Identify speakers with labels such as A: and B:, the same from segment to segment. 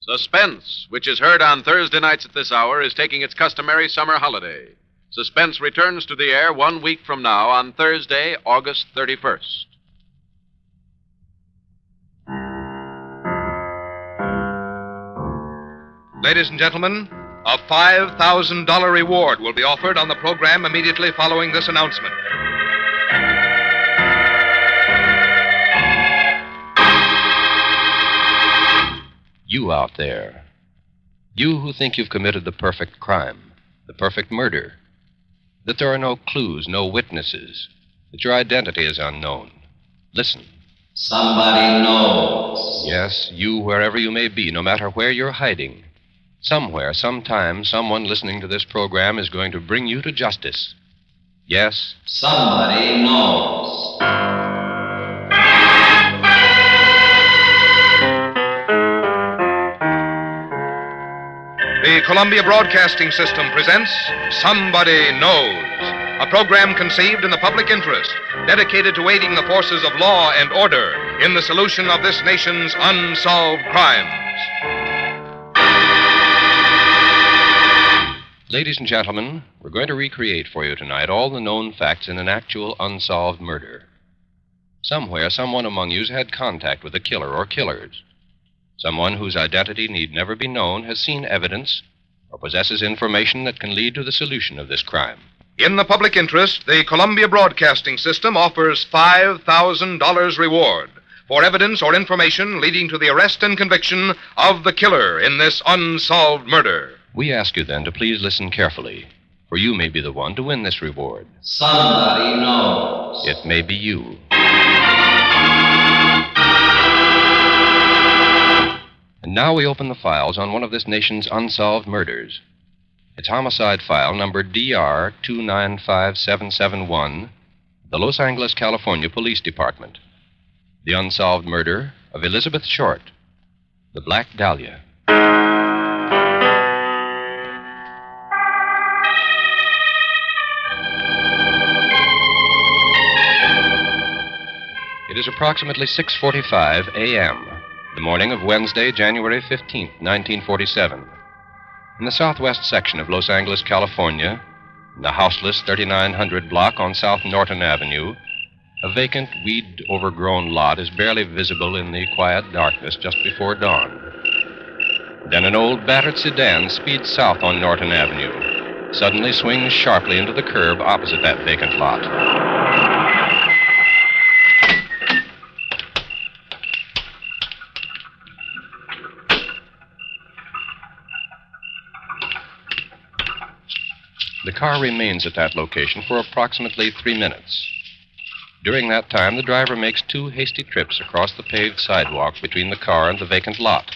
A: Suspense, which is heard on Thursday nights at this hour, is taking its customary summer holiday. Suspense returns to the air 1 week from now on Thursday, August 31st.
B: Ladies and gentlemen, a $5,000 reward will be offered on the program immediately following this announcement.
C: You out there. You who think you've committed the perfect crime, the perfect murder, that there are no clues, no witnesses, that your identity is unknown. Listen.
D: Somebody knows.
C: Yes, you, wherever you may be, no matter where you're hiding. Somewhere, sometime, someone listening to this program is going to bring you to justice. Yes?
D: Somebody knows.
B: The Columbia Broadcasting System presents Somebody Knows, a program conceived in the public interest, dedicated to aiding the forces of law and order in the solution of this nation's unsolved crimes.
C: Ladies and gentlemen, we're going to recreate for you tonight all the known facts in an actual unsolved murder. Somewhere, someone among you's had contact with a killer or killers. Someone whose identity need never be known has seen evidence or possesses information that can lead to the solution of this crime.
B: In the public interest, the Columbia Broadcasting System offers $5,000 reward for evidence or information leading to the arrest and conviction of the killer in this unsolved murder.
C: We ask you then to please listen carefully, for you may be the one to win this reward.
D: Somebody knows.
C: It may be you. And now we open the files on one of this nation's unsolved murders. It's homicide file number DR 295771, the Los Angeles, California Police Department. The unsolved murder of Elizabeth Short, the Black Dahlia. It is approximately 6:45 a.m., the morning of Wednesday, January 15th, 1947. In the southwest section of Los Angeles, California, in the houseless 3900 block on South Norton Avenue, a vacant, weed-overgrown lot is barely visible in the quiet darkness just before dawn. Then an old, battered sedan speeds south on Norton Avenue, suddenly swings sharply into the curb opposite that vacant lot. The car remains at that location for approximately 3 minutes. During that time, the driver makes 2 hasty trips across the paved sidewalk between the car and the vacant lot.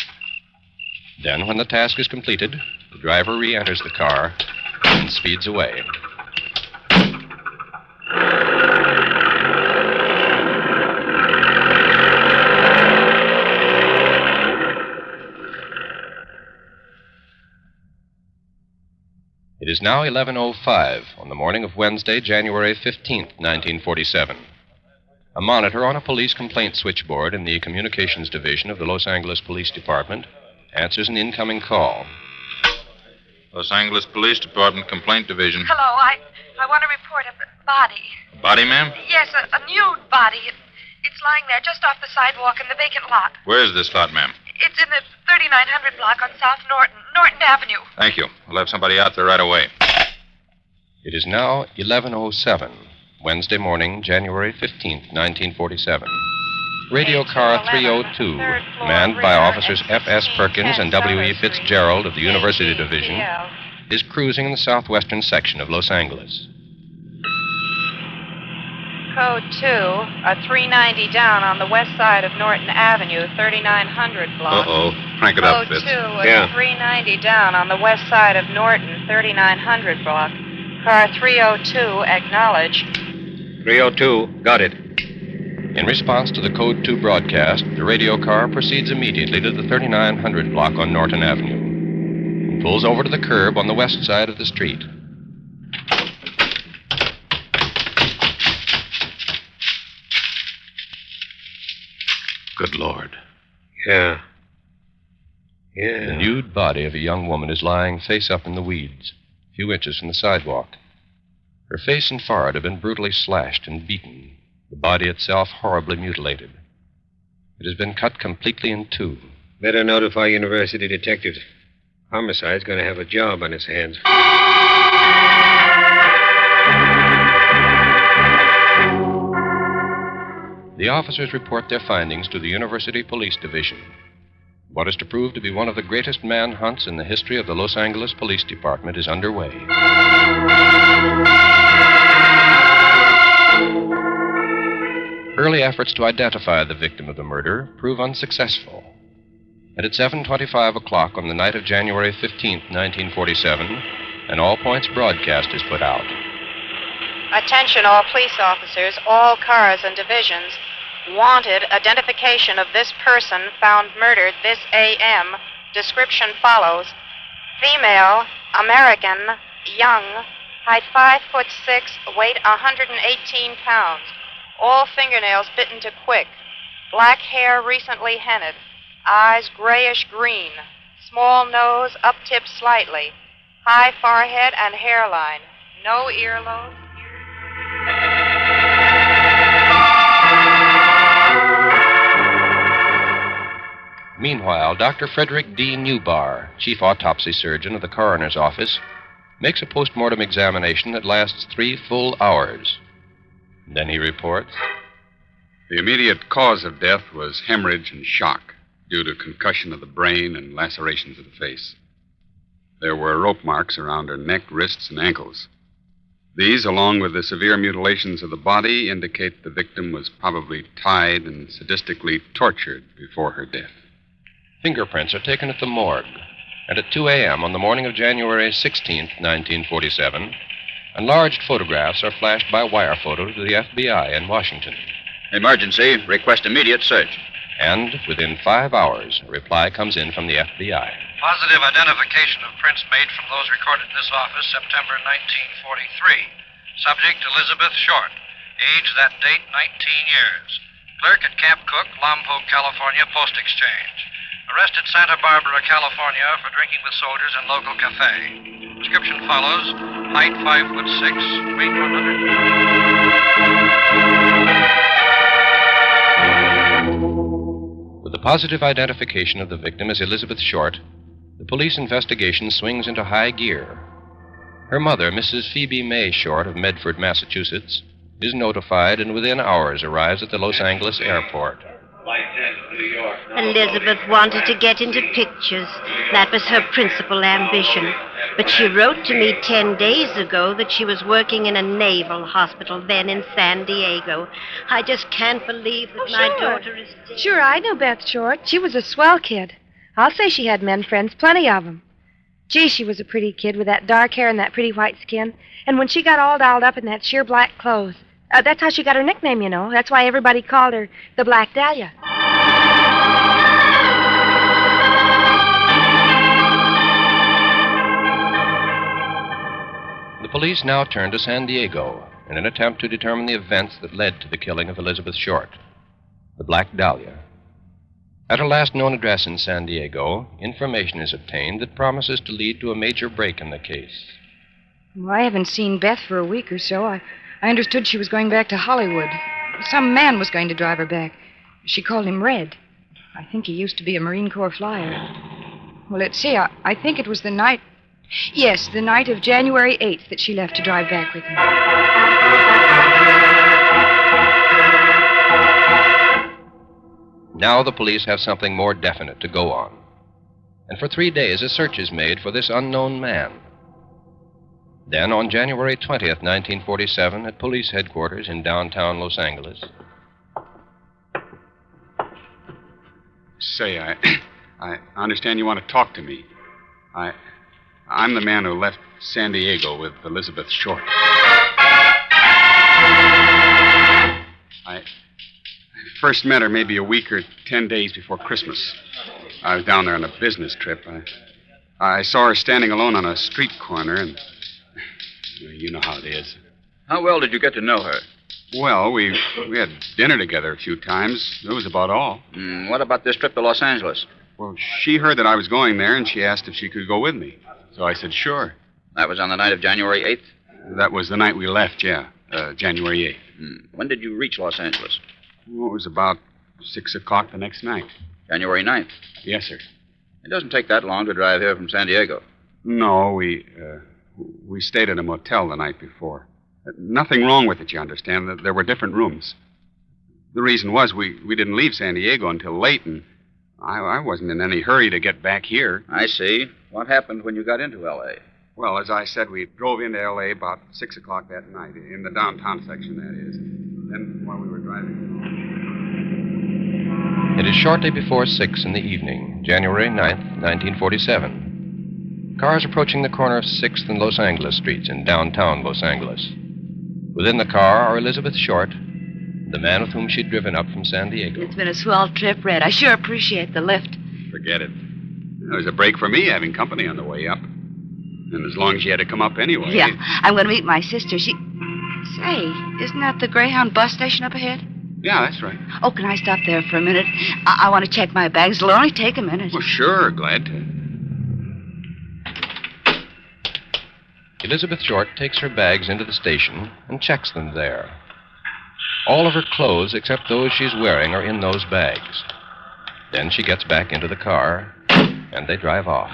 C: Then, when the task is completed, the driver re-enters the car and speeds away. It is now 11:05 on the morning of Wednesday, January 15th, 1947. A monitor on a police complaint switchboard in the Communications Division of the Los Angeles Police Department answers an incoming call.
E: Los Angeles Police Department Complaint Division.
F: Hello, I want to report a body.
E: Body, ma'am?
F: Yes, a nude body. It's lying there just off the sidewalk in the vacant lot.
E: Where is this lot, ma'am?
F: It's in the 3900 block on South Norton Avenue.
E: Thank you. We'll have somebody out there right away.
C: It is now 11:07, Wednesday morning, January 15th, 1947. Radio car 302, manned by officers F.S. Perkins and W.E. Fitzgerald of the University Division, is cruising in the southwestern section of Los Angeles.
G: Code 2, a 390 down on the west side of Norton Avenue, 3900 block.
E: Uh-oh. Crank it up,
G: Code
E: Fitz.
G: 2, a 390 down on the west side of Norton, 3900 block. Car 302, acknowledge.
H: 302, got it.
C: In response to the Code 2 broadcast, the radio car proceeds immediately to the 3900 block on Norton Avenue and pulls over to the curb on the west side of the street.
E: Good Lord.
H: Yeah. Yeah.
C: The nude body of a young woman is lying face up in the weeds, a few inches from the sidewalk. Her face and forehead have been brutally slashed and beaten, the body itself horribly mutilated. It has been cut completely in two.
H: Better notify university detectives. Homicide's going to have a job on his hands.
C: The officers report their findings to the University Police Division. What is to prove to be one of the greatest manhunts in the history of the Los Angeles Police Department is underway. Early efforts to identify the victim of the murder prove unsuccessful. And at 7:25 o'clock on the night of January 15th, 1947, an all-points broadcast is put out.
G: Attention all police officers, all cars and divisions. Wanted identification of this person found murdered this a.m. Description follows. Female, American, young, height 5'6", weight 118 pounds. All fingernails bitten to quick. Black hair recently henned. Eyes grayish-green. Small nose up-tipped slightly. High forehead and hairline. No earlobe.
C: Meanwhile, Dr. Frederick D. Newbar, chief autopsy surgeon of the coroner's office, makes a postmortem examination that lasts 3 full hours. Then he reports.
I: The immediate cause of death was hemorrhage and shock due to concussion of the brain and lacerations of the face. There were rope marks around her neck, wrists, and ankles. These, along with the severe mutilations of the body, indicate the victim was probably tied and sadistically tortured before her death.
C: Fingerprints are taken at the morgue, and at 2 a.m. on the morning of January 16th, 1947, enlarged photographs are flashed by wire photo to the FBI in Washington.
J: Emergency. Request immediate search.
C: And within 5 hours, a reply comes in from the FBI.
K: Positive identification of prints made from those recorded in this office September 1943. Subject Elizabeth Short. Age that date 19 years. Clerk at Camp Cook, Lompoc, California, Post Exchange. Arrested Santa Barbara, California for drinking with soldiers in local cafe. Description follows. Height 5'6", weight 100.
C: With the positive identification of the victim as Elizabeth Short, the police investigation swings into high gear. Her mother, Mrs. Phoebe May Short of Medford, Massachusetts, is notified and within hours arrives at the Los Angeles airport.
L: Elizabeth wanted to get into pictures. That was her principal ambition. But she wrote to me 10 days ago that she was working in a naval hospital then in San Diego. I just can't believe that my daughter is dead.
F: Sure, I know Beth Short. She was a swell kid. I'll say she had men friends, plenty of them. Gee, she was a pretty kid with that dark hair and that pretty white skin. And when she got all dolled up in that sheer black clothes, that's how she got her nickname, you know. That's why everybody called her the Black Dahlia.
C: The police now turn to San Diego in an attempt to determine the events that led to the killing of Elizabeth Short, the Black Dahlia. At her last known address in San Diego, information is obtained that promises to lead to a major break in the case.
M: Well, I haven't seen Beth for a week or so. I understood she was going back to Hollywood. Some man was going to drive her back. She called him Red. I think he used to be a Marine Corps flyer. Well, let's see. I think it was the night... Yes, the night of January 8th that she left to drive back with him.
C: Now the police have something more definite to go on. And for 3 days, a search is made for this unknown man. Then, on January 20th, 1947, at police headquarters in downtown Los Angeles.
I: Say, I understand you want to talk to me. I'm the man who left San Diego with Elizabeth Short. I first met her maybe a week or 10 days before Christmas. I was down there on a business trip. I saw her standing alone on a street corner, and you know how it is.
J: How well did you get to know her?
I: Well, we had dinner together a few times. That was about all.
J: What about this trip to Los Angeles?
I: Well, she heard that I was going there, and she asked if she could go with me. So I said, sure.
J: That was on the night of January 8th?
I: That was the night we left, yeah. January 8th.
J: When did you reach Los Angeles?
I: Well, it was about 6 o'clock the next night.
J: January 9th?
I: Yes, sir.
J: It doesn't take that long to drive here from San Diego.
I: No, we stayed at a motel the night before. Nothing wrong with it, you understand. There were different rooms. The reason was we didn't leave San Diego until late, and I wasn't in any hurry to get back here.
J: I see. What happened when you got into L.A.?
I: Well, as I said, we drove into L.A. about 6 o'clock that night, in the downtown section, that is. Then, while we were driving...
C: It is shortly before 6 in the evening, January 9th, 1947. Cars approaching the corner of 6th and Los Angeles streets in downtown Los Angeles. Within the car are Elizabeth Short, the man with whom she'd driven up from San Diego.
N: It's been a swell trip, Red. I sure appreciate the lift.
I: Forget it. It was a break for me having company on the way up. And as long as you had to come up anyway.
N: Yeah, I'm going to meet my sister. Say, isn't that the Greyhound bus station up ahead?
I: Yeah, that's right.
N: Oh, can I stop there for a minute? I want to check my bags. It'll only take a minute.
I: Well, sure, glad to.
C: Elizabeth Short takes her bags into the station and checks them there. All of her clothes, except those she's wearing, are in those bags. Then she gets back into the car, and they drive off.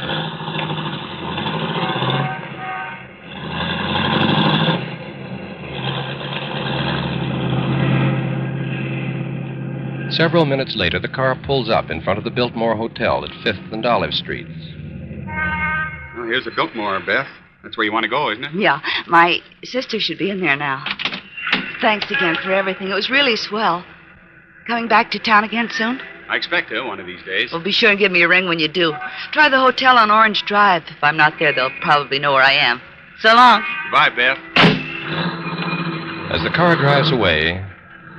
C: Several minutes later, the car pulls up in front of the Biltmore Hotel at 5th and Olive Streets.
I: Well, here's the Biltmore, Beth. That's where you want to go, isn't it?
N: Yeah, my sister should be in there now. Thanks again for everything. It was really swell. Coming back to town again soon?
I: I expect to, one of these days.
N: Well, be sure and give me a ring when you do. Try the hotel on Orange Drive. If I'm not there, they'll probably know where I am. So long.
I: Goodbye, Beth.
C: As the car drives away,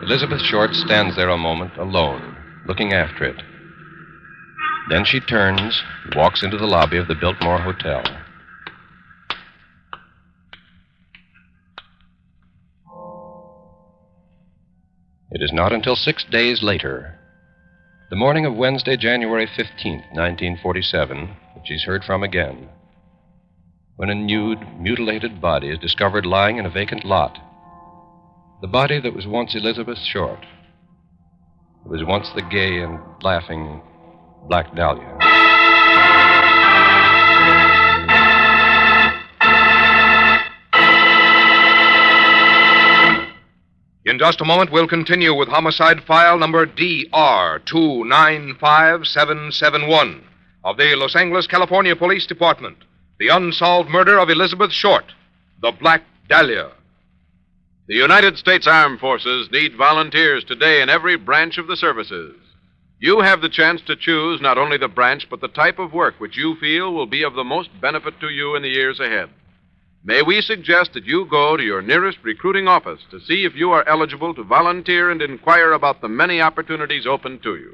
C: Elizabeth Short stands there a moment alone, looking after it. Then she turns and walks into the lobby of the Biltmore Hotel. It is not until 6 days later, the morning of Wednesday, January 15th, 1947, that she's heard from again, when a nude, mutilated body is discovered lying in a vacant lot. The body that was once Elizabeth Short. It was once the gay and laughing Black Dahlia.
B: In just a moment, we'll continue with homicide file number DR295771 of the Los Angeles, California Police Department. The unsolved murder of Elizabeth Short, the Black Dahlia.
A: The United States Armed Forces need volunteers today in every branch of the services. You have the chance to choose not only the branch, but the type of work which you feel will be of the most benefit to you in the years ahead. May we suggest that you go to your nearest recruiting office to see if you are eligible to volunteer and inquire about the many opportunities open to you.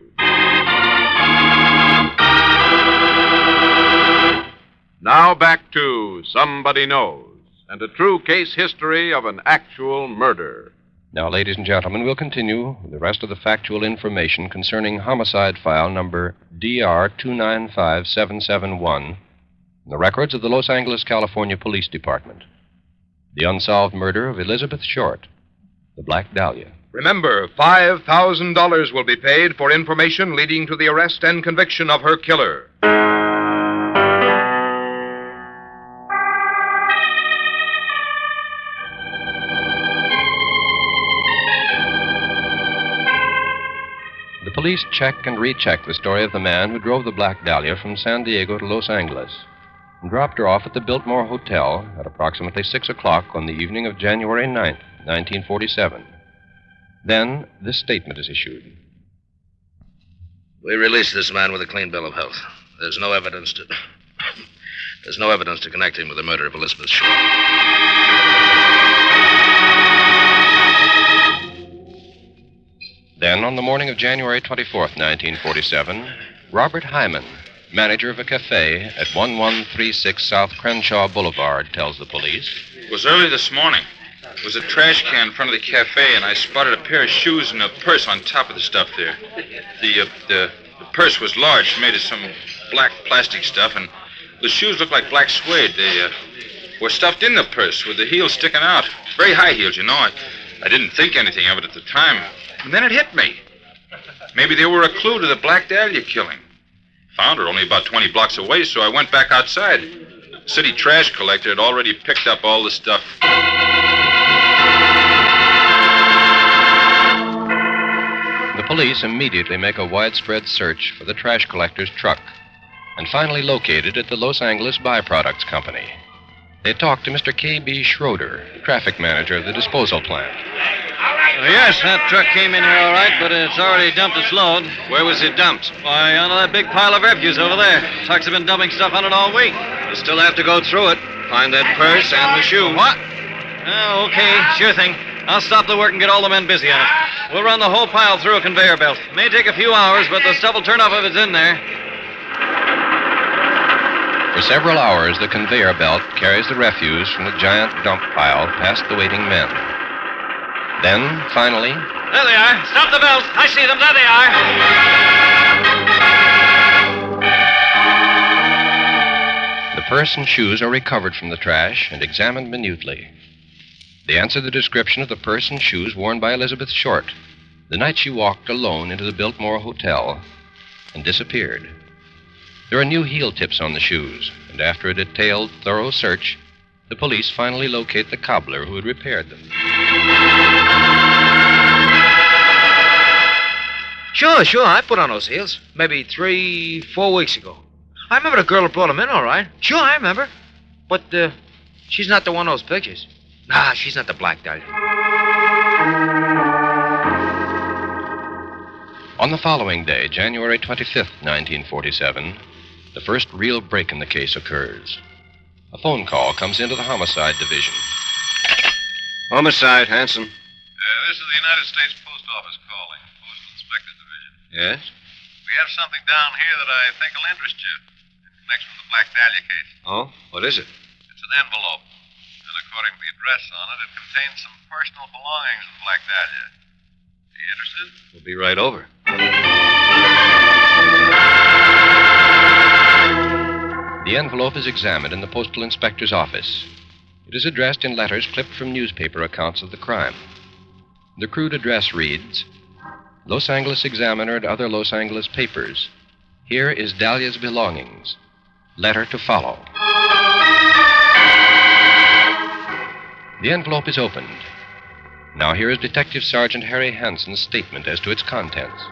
A: Now back to Somebody Knows, and a true case history of an actual murder.
C: Now, ladies and gentlemen, we'll continue with the rest of the factual information concerning homicide file number DR295771, the records of the Los Angeles, California Police Department. The unsolved murder of Elizabeth Short, the Black Dahlia.
B: Remember, $5,000 will be paid for information leading to the arrest and conviction of her killer.
C: The police check and recheck the story of the man who drove the Black Dahlia from San Diego to Los Angeles and dropped her off at the Biltmore Hotel at approximately 6 o'clock on the evening of January 9th, 1947. Then this statement is issued.
K: We released this man with a clean bill of health. There's no evidence to connect him with the murder of Elizabeth Short.
C: Then, on the morning of January 24th, 1947, Robert Hyman, manager of a cafe at 1136 South Crenshaw Boulevard, tells the police.
E: It was early this morning. There was a trash can in front of the cafe, and I spotted a pair of shoes and a purse on top of the stuff there. The purse was large, made of some black plastic stuff, and the shoes looked like black suede. They were stuffed in the purse with the heels sticking out. Very high heels, you know. I didn't think anything of it at the time. And then it hit me. Maybe they were a clue to the Black Dahlia killing. Found her only about 20 blocks away, so I went back outside. City trash collector had already picked up all the stuff.
C: The police immediately make a widespread search for the trash collector's truck and finally locate it at the Los Angeles Byproducts Company. They talk to Mr. K.B. Schroeder, traffic manager of the disposal plant.
O: Yes, that truck came in here all right, but it's already dumped its load.
P: Where was it dumped?
O: Why, onto that big pile of refuse over there. Trucks have been dumping stuff on it all week.
P: You still have to go through it. Find that purse and the shoe.
O: What? Oh, okay, sure thing. I'll stop the work and get all the men busy on it. We'll run the whole pile through a conveyor belt. May take a few hours, but the stuff will turn up if it's in there.
C: For several hours, the conveyor belt carries the refuse from the giant dump pile past the waiting men. Then, finally...
O: There they are. Stop the belt. I see them. There they are.
C: The purse and shoes are recovered from the trash and examined minutely. They answer the description of the purse and shoes worn by Elizabeth Short the night she walked alone into the Biltmore Hotel and disappeared. There are new heel tips on the shoes, and after a detailed, thorough search, the police finally locate the cobbler who had repaired them.
P: Sure. I put on those heels. Maybe 3-4 weeks ago. I remember the girl who brought them in, all right. Sure, I remember. But, she's not the one in those pictures. Nah, she's not the Black Dahlia.
C: On the following day, January 25th, 1947, the first real break in the case occurs. A phone call comes into the Homicide Division.
H: Homicide, Hanson.
Q: This is the United States Post Office calling, Postal Inspector Division.
H: Yes?
Q: We have something down here that I think will interest you in connection with the Black Dahlia case.
H: Oh? What is it?
Q: It's an envelope, and according to the address on it, it contains some personal belongings of Black Dahlia. Are you interested?
H: We'll be right over.
C: The envelope is examined in the postal inspector's office. It is addressed in letters clipped from newspaper accounts of the crime. The crude address reads, Los Angeles Examiner and other Los Angeles papers. Here is Dahlia's belongings. Letter to follow. The envelope is opened. Now here is Detective Sergeant Harry Hanson's statement as to its contents.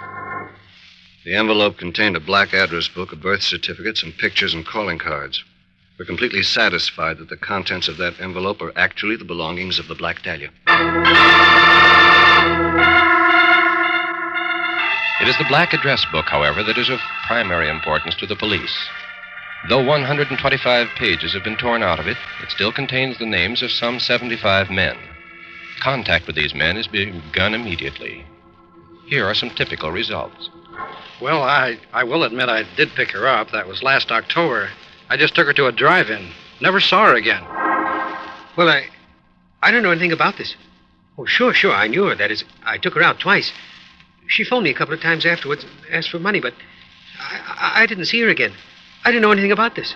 H: The envelope contained a black address book, a birth certificate, some pictures, and calling cards. We're completely satisfied that the contents of that envelope are actually the belongings of the Black Dahlia.
C: It is the black address book, however, that is of primary importance to the police. Though 125 pages have been torn out of it, it still contains the names of some 75 men. Contact with these men is begun immediately. Here are some typical results.
R: Well, I will admit I did pick her up. That was last October. I just took her to a drive-in. Never saw her again.
S: Well, I don't know anything about this. Oh, sure. I knew her. That is, I took her out twice. She phoned me a couple of times afterwards, asked for money, but I didn't see her again. I didn't know anything about this.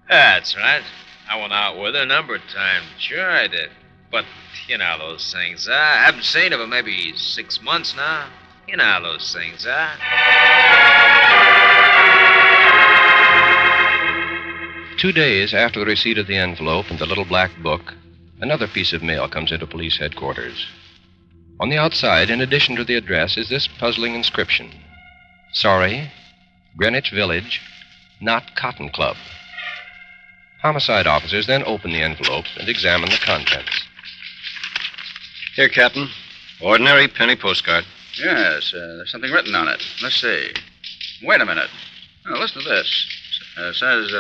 P: That's right. I went out with her a number of times. Sure I did. But, you know how those things are. I haven't seen her for maybe 6 months now. You know how those things are.
C: 2 days after the receipt of the envelope and the little black book, another piece of mail comes into police headquarters. On the outside, in addition to the address, is this puzzling inscription. Sorry, Greenwich Village, not Cotton Club. Homicide officers then open the envelope and examine the contents.
H: Here, Captain. Ordinary penny postcard.
J: Yes, there's something written on it. Let's see. Wait a minute. Now, listen to this. It says,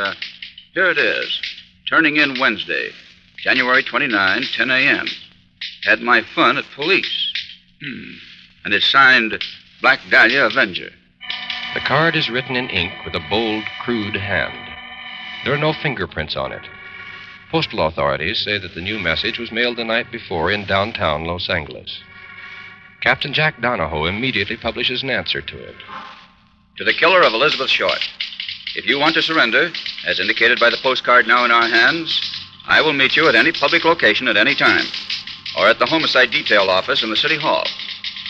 J: here it is. Turning in Wednesday, January 29, 10 a.m. Had my fun at police. And it's signed Black Dahlia Avenger.
C: The card is written in ink with a bold, crude hand. There are no fingerprints on it. Postal authorities say that the new message was mailed the night before in downtown Los Angeles. Captain Jack Donahoe immediately publishes an answer to it.
J: To the killer of Elizabeth Short. If you want to surrender, as indicated by the postcard now in our hands, I will meet you at any public location at any time, or at the Homicide Detail Office in the City Hall.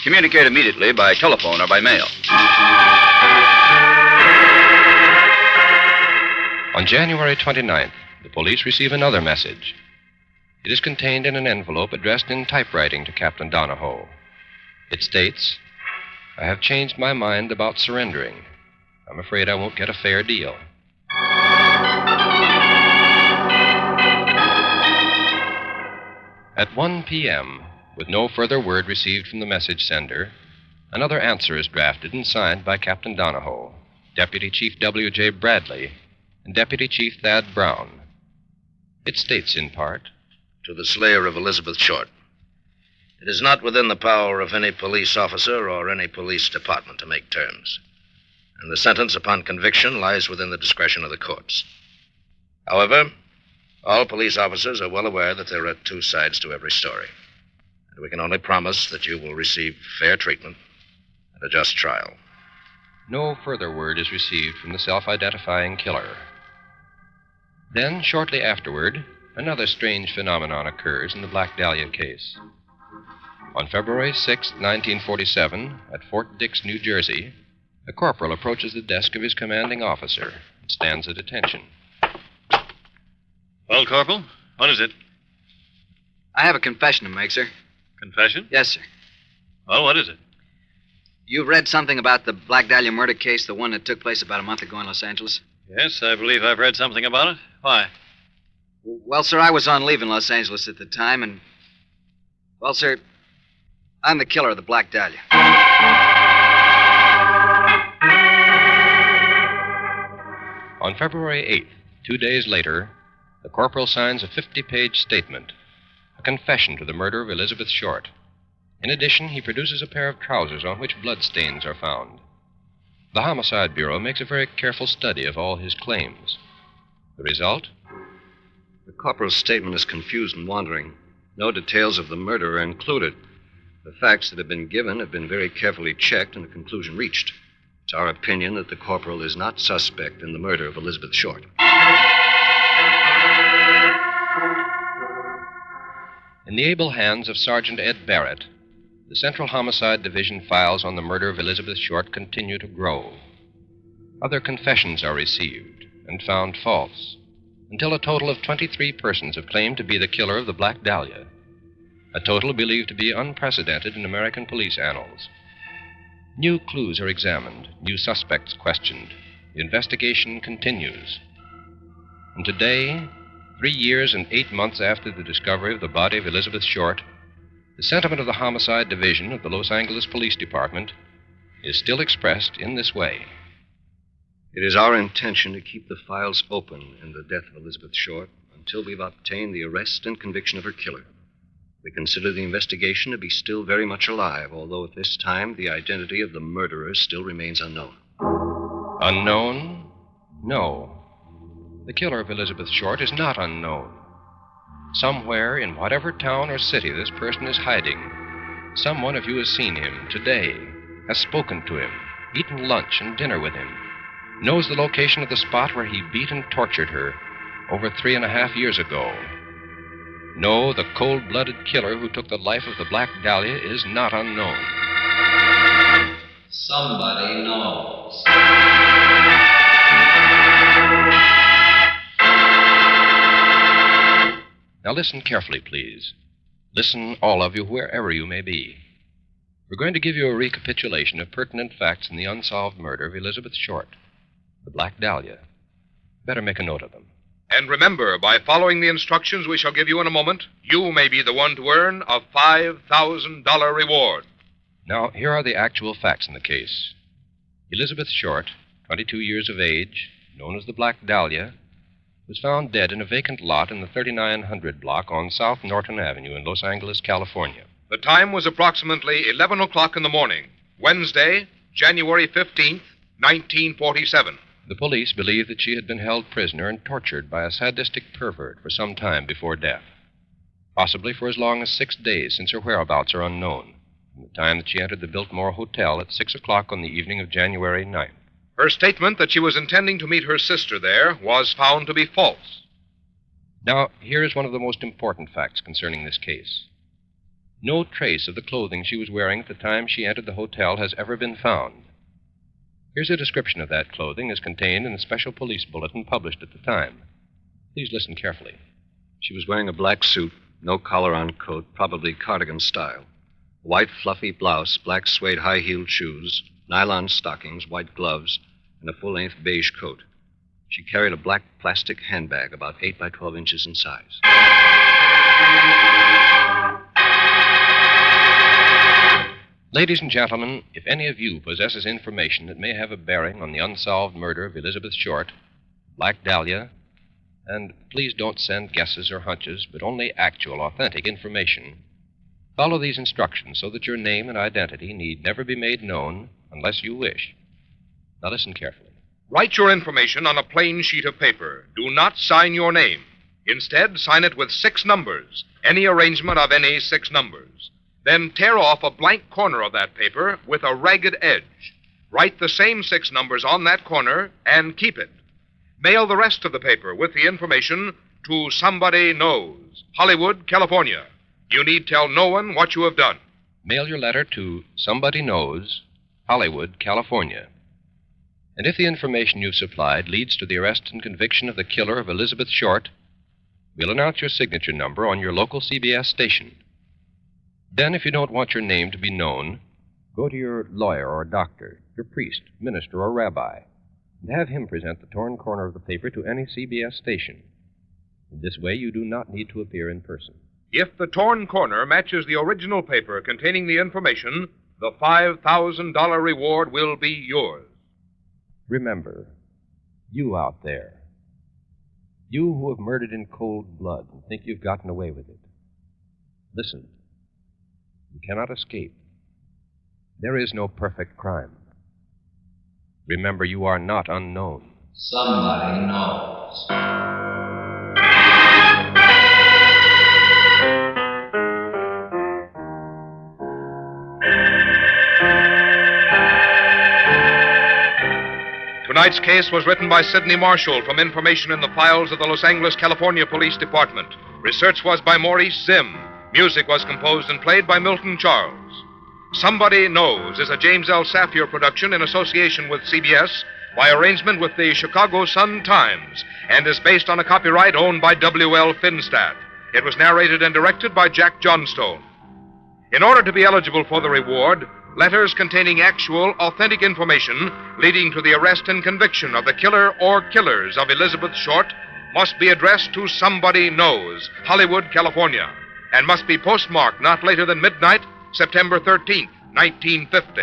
J: Communicate immediately by telephone or by mail.
C: On January 29th, the police receive another message. It is contained in an envelope addressed in typewriting to Captain Donahoe. It states, "I have changed my mind about surrendering. I'm afraid I won't get a fair deal." At 1 p.m., with no further word received from the message sender, another answer is drafted and signed by Captain Donahoe, Deputy Chief W.J. Bradley, and Deputy Chief Thad Brown. It states in part,
T: "To the slayer of Elizabeth Short. It is not within the power of any police officer or any police department to make terms, and the sentence upon conviction lies within the discretion of the courts. However, all police officers are well aware that there are two sides to every story, and we can only promise that you will receive fair treatment and a just trial."
C: No further word is received from the self-identifying killer. Then, shortly afterward, another strange phenomenon occurs in the Black Dahlia case. On February 6, 1947, at Fort Dix, New Jersey, a corporal approaches the desk of his commanding officer and stands at attention.
U: Well, Corporal, what is it?
V: I have a confession to make, sir.
U: Confession?
V: Yes, sir.
U: Well, what is it?
V: You read something about the Black Dahlia murder case, the one that took place about a month ago in Los Angeles?
U: Yes, I believe I've read something about it. Why?
V: Well, sir, I was on leave in Los Angeles at the time, and... Well, sir, I'm the killer of the Black Dahlia.
C: On February 8th, 2 days later, the corporal signs a 50-page statement, a confession to the murder of Elizabeth Short. In addition, he produces a pair of trousers on which bloodstains are found. The Homicide Bureau makes a very careful study of all his claims. The result?
H: The corporal's statement is confused and wandering. No details of the murder are included. The facts that have been given have been very carefully checked and a conclusion reached. It's our opinion that the corporal is not suspect in the murder of Elizabeth Short.
C: In the able hands of Sergeant Ed Barrett, the Central Homicide Division files on the murder of Elizabeth Short continue to grow. Other confessions are received and found false, until a total of 23 persons have claimed to be the killer of the Black Dahlia, a total believed to be unprecedented in American police annals. New clues are examined, new suspects questioned. The investigation continues. And today, 3 years and 8 months after the discovery of the body of Elizabeth Short, the sentiment of the Homicide Division of the Los Angeles Police Department is still expressed in this way.
H: It is our intention to keep the files open in the death of Elizabeth Short until we've obtained the arrest and conviction of her killer. We consider the investigation to be still very much alive, although at this time the identity of the murderer still remains unknown.
C: Unknown? No. The killer of Elizabeth Short is not unknown. Somewhere in whatever town or city this person is hiding, someone of you has seen him today, has spoken to him, eaten lunch and dinner with him, knows the location of the spot where he beat and tortured her over 3.5 years ago. No, the cold-blooded killer who took the life of the Black Dahlia is not unknown.
D: Somebody knows.
C: Now listen carefully, please. Listen, all of you, wherever you may be. We're going to give you a recapitulation of pertinent facts in the unsolved murder of Elizabeth Short, the Black Dahlia. Better make a note of them.
B: And remember, by following the instructions we shall give you in a moment, you may be the one to earn a $5,000 reward.
C: Now, here are the actual facts in the case. Elizabeth Short, 22 years of age, known as the Black Dahlia, was found dead in a vacant lot in the 3900 block on South Norton Avenue in Los Angeles, California.
B: The time was approximately 11 o'clock in the morning, Wednesday, January 15th, 1947.
C: The police believe that she had been held prisoner and tortured by a sadistic pervert for some time before death, possibly for as long as 6 days, since her whereabouts are unknown, from the time that she entered the Biltmore Hotel at 6 o'clock on the evening of January 9th.
B: Her statement that she was intending to meet her sister there was found to be false.
C: Now, here is one of the most important facts concerning this case. No trace of the clothing she was wearing at the time she entered the hotel has ever been found. Here's a description of that clothing as contained in a special police bulletin published at the time. Please listen carefully.
H: She was wearing a black suit, no collar on coat, probably cardigan style. White fluffy blouse, black suede high-heeled shoes, nylon stockings, white gloves, and a full-length beige coat. She carried a black plastic handbag about 8 by 12 inches in size.
C: Ladies and gentlemen, if any of you possesses information that may have a bearing on the unsolved murder of Elizabeth Short, Black Dahlia, and please don't send guesses or hunches, but only actual, authentic information, follow these instructions so that your name and identity need never be made known unless you wish. Now listen carefully.
B: Write your information on a plain sheet of paper. Do not sign your name. Instead, sign it with 6 numbers, any arrangement of any 6 numbers. Then tear off a blank corner of that paper with a ragged edge. Write the same 6 numbers on that corner and keep it. Mail the rest of the paper with the information to Somebody Knows, Hollywood, California. You need tell no one what you have done.
C: Mail your letter to Somebody Knows, Hollywood, California. And if the information you've supplied leads to the arrest and conviction of the killer of Elizabeth Short, we'll announce your signature number on your local CBS station. Then, if you don't want your name to be known, go to your lawyer or doctor, your priest, minister, or rabbi, and have him present the torn corner of the paper to any CBS station. In this way, you do not need to appear in person.
B: If the torn corner matches the original paper containing the information, the $5,000 reward will be yours.
C: Remember, you out there, you who have murdered in cold blood and think you've gotten away with it, listen. You cannot escape. There is no perfect crime. Remember, you are not unknown.
D: Somebody knows.
B: Tonight's case was written by Sidney Marshall from information in the files of the Los Angeles, California Police Department. Research was by Maurice Zim. Music was composed and played by Milton Charles. Somebody Knows is a James L. Safier production in association with CBS by arrangement with the Chicago Sun-Times and is based on a copyright owned by W.L. Finstadt. It was narrated and directed by Jack Johnstone. In order to be eligible for the reward, letters containing actual, authentic information leading to the arrest and conviction of the killer or killers of Elizabeth Short must be addressed to Somebody Knows, Hollywood, California, and must be postmarked not later than midnight, September 13th, 1950.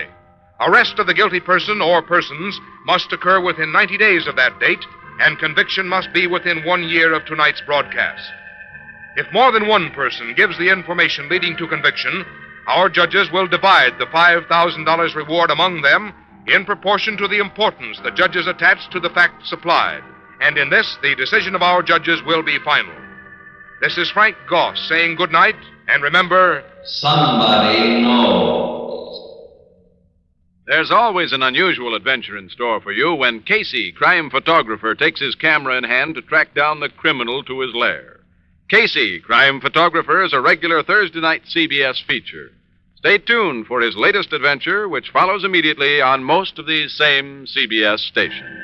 B: Arrest of the guilty person or persons must occur within 90 days of that date, and conviction must be within 1 year of tonight's broadcast. If more than one person gives the information leading to conviction, our judges will divide the $5,000 reward among them in proportion to the importance the judges attach to the facts supplied. And in this, the decision of our judges will be final. This is Frank Goss saying good night, and remember,
D: Somebody knows.
A: There's always an unusual adventure in store for you when Casey, crime photographer, takes his camera in hand to track down the criminal to his lair. Casey, crime photographer, is a regular Thursday night CBS feature. Stay tuned for his latest adventure, which follows immediately on most of these same CBS stations.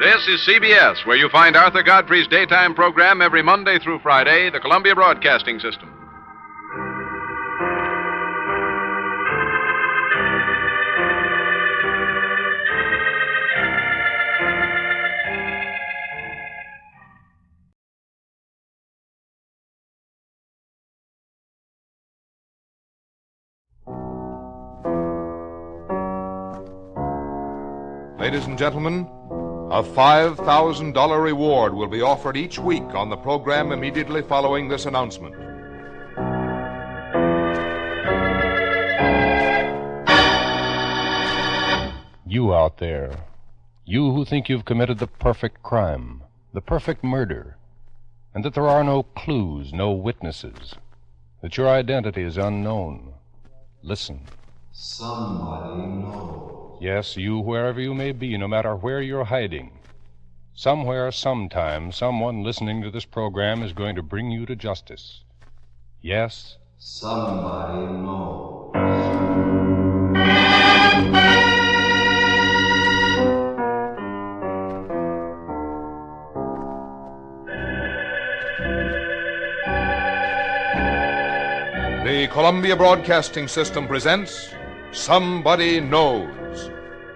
A: This is CBS, where you find Arthur Godfrey's daytime program every Monday through Friday, the Columbia Broadcasting System.
B: Ladies and gentlemen, a $5,000 reward will be offered each week on the program immediately following this announcement.
C: You out there, you who think you've committed the perfect crime, the perfect murder, and that there are no clues, no witnesses, that your identity is unknown. Listen.
D: Somebody knows.
C: Yes, you, wherever you may be, no matter where you're hiding. Somewhere, sometime, someone listening to this program is going to bring you to justice. Yes?
D: Somebody knows.
B: The Columbia Broadcasting System presents Somebody Knows,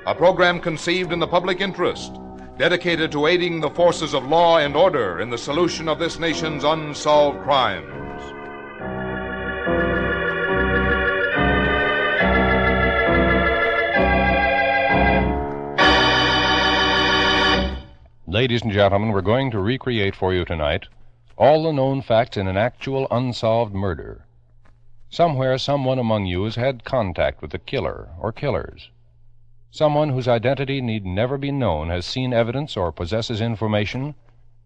B: a program conceived in the public interest, dedicated to aiding the forces of law and order in the solution of this nation's unsolved crimes.
C: Ladies and gentlemen, we're going to recreate for you tonight all the known facts in an actual unsolved murder. Somewhere, someone among you has had contact with the killer or killers. Someone whose identity need never be known has seen evidence or possesses information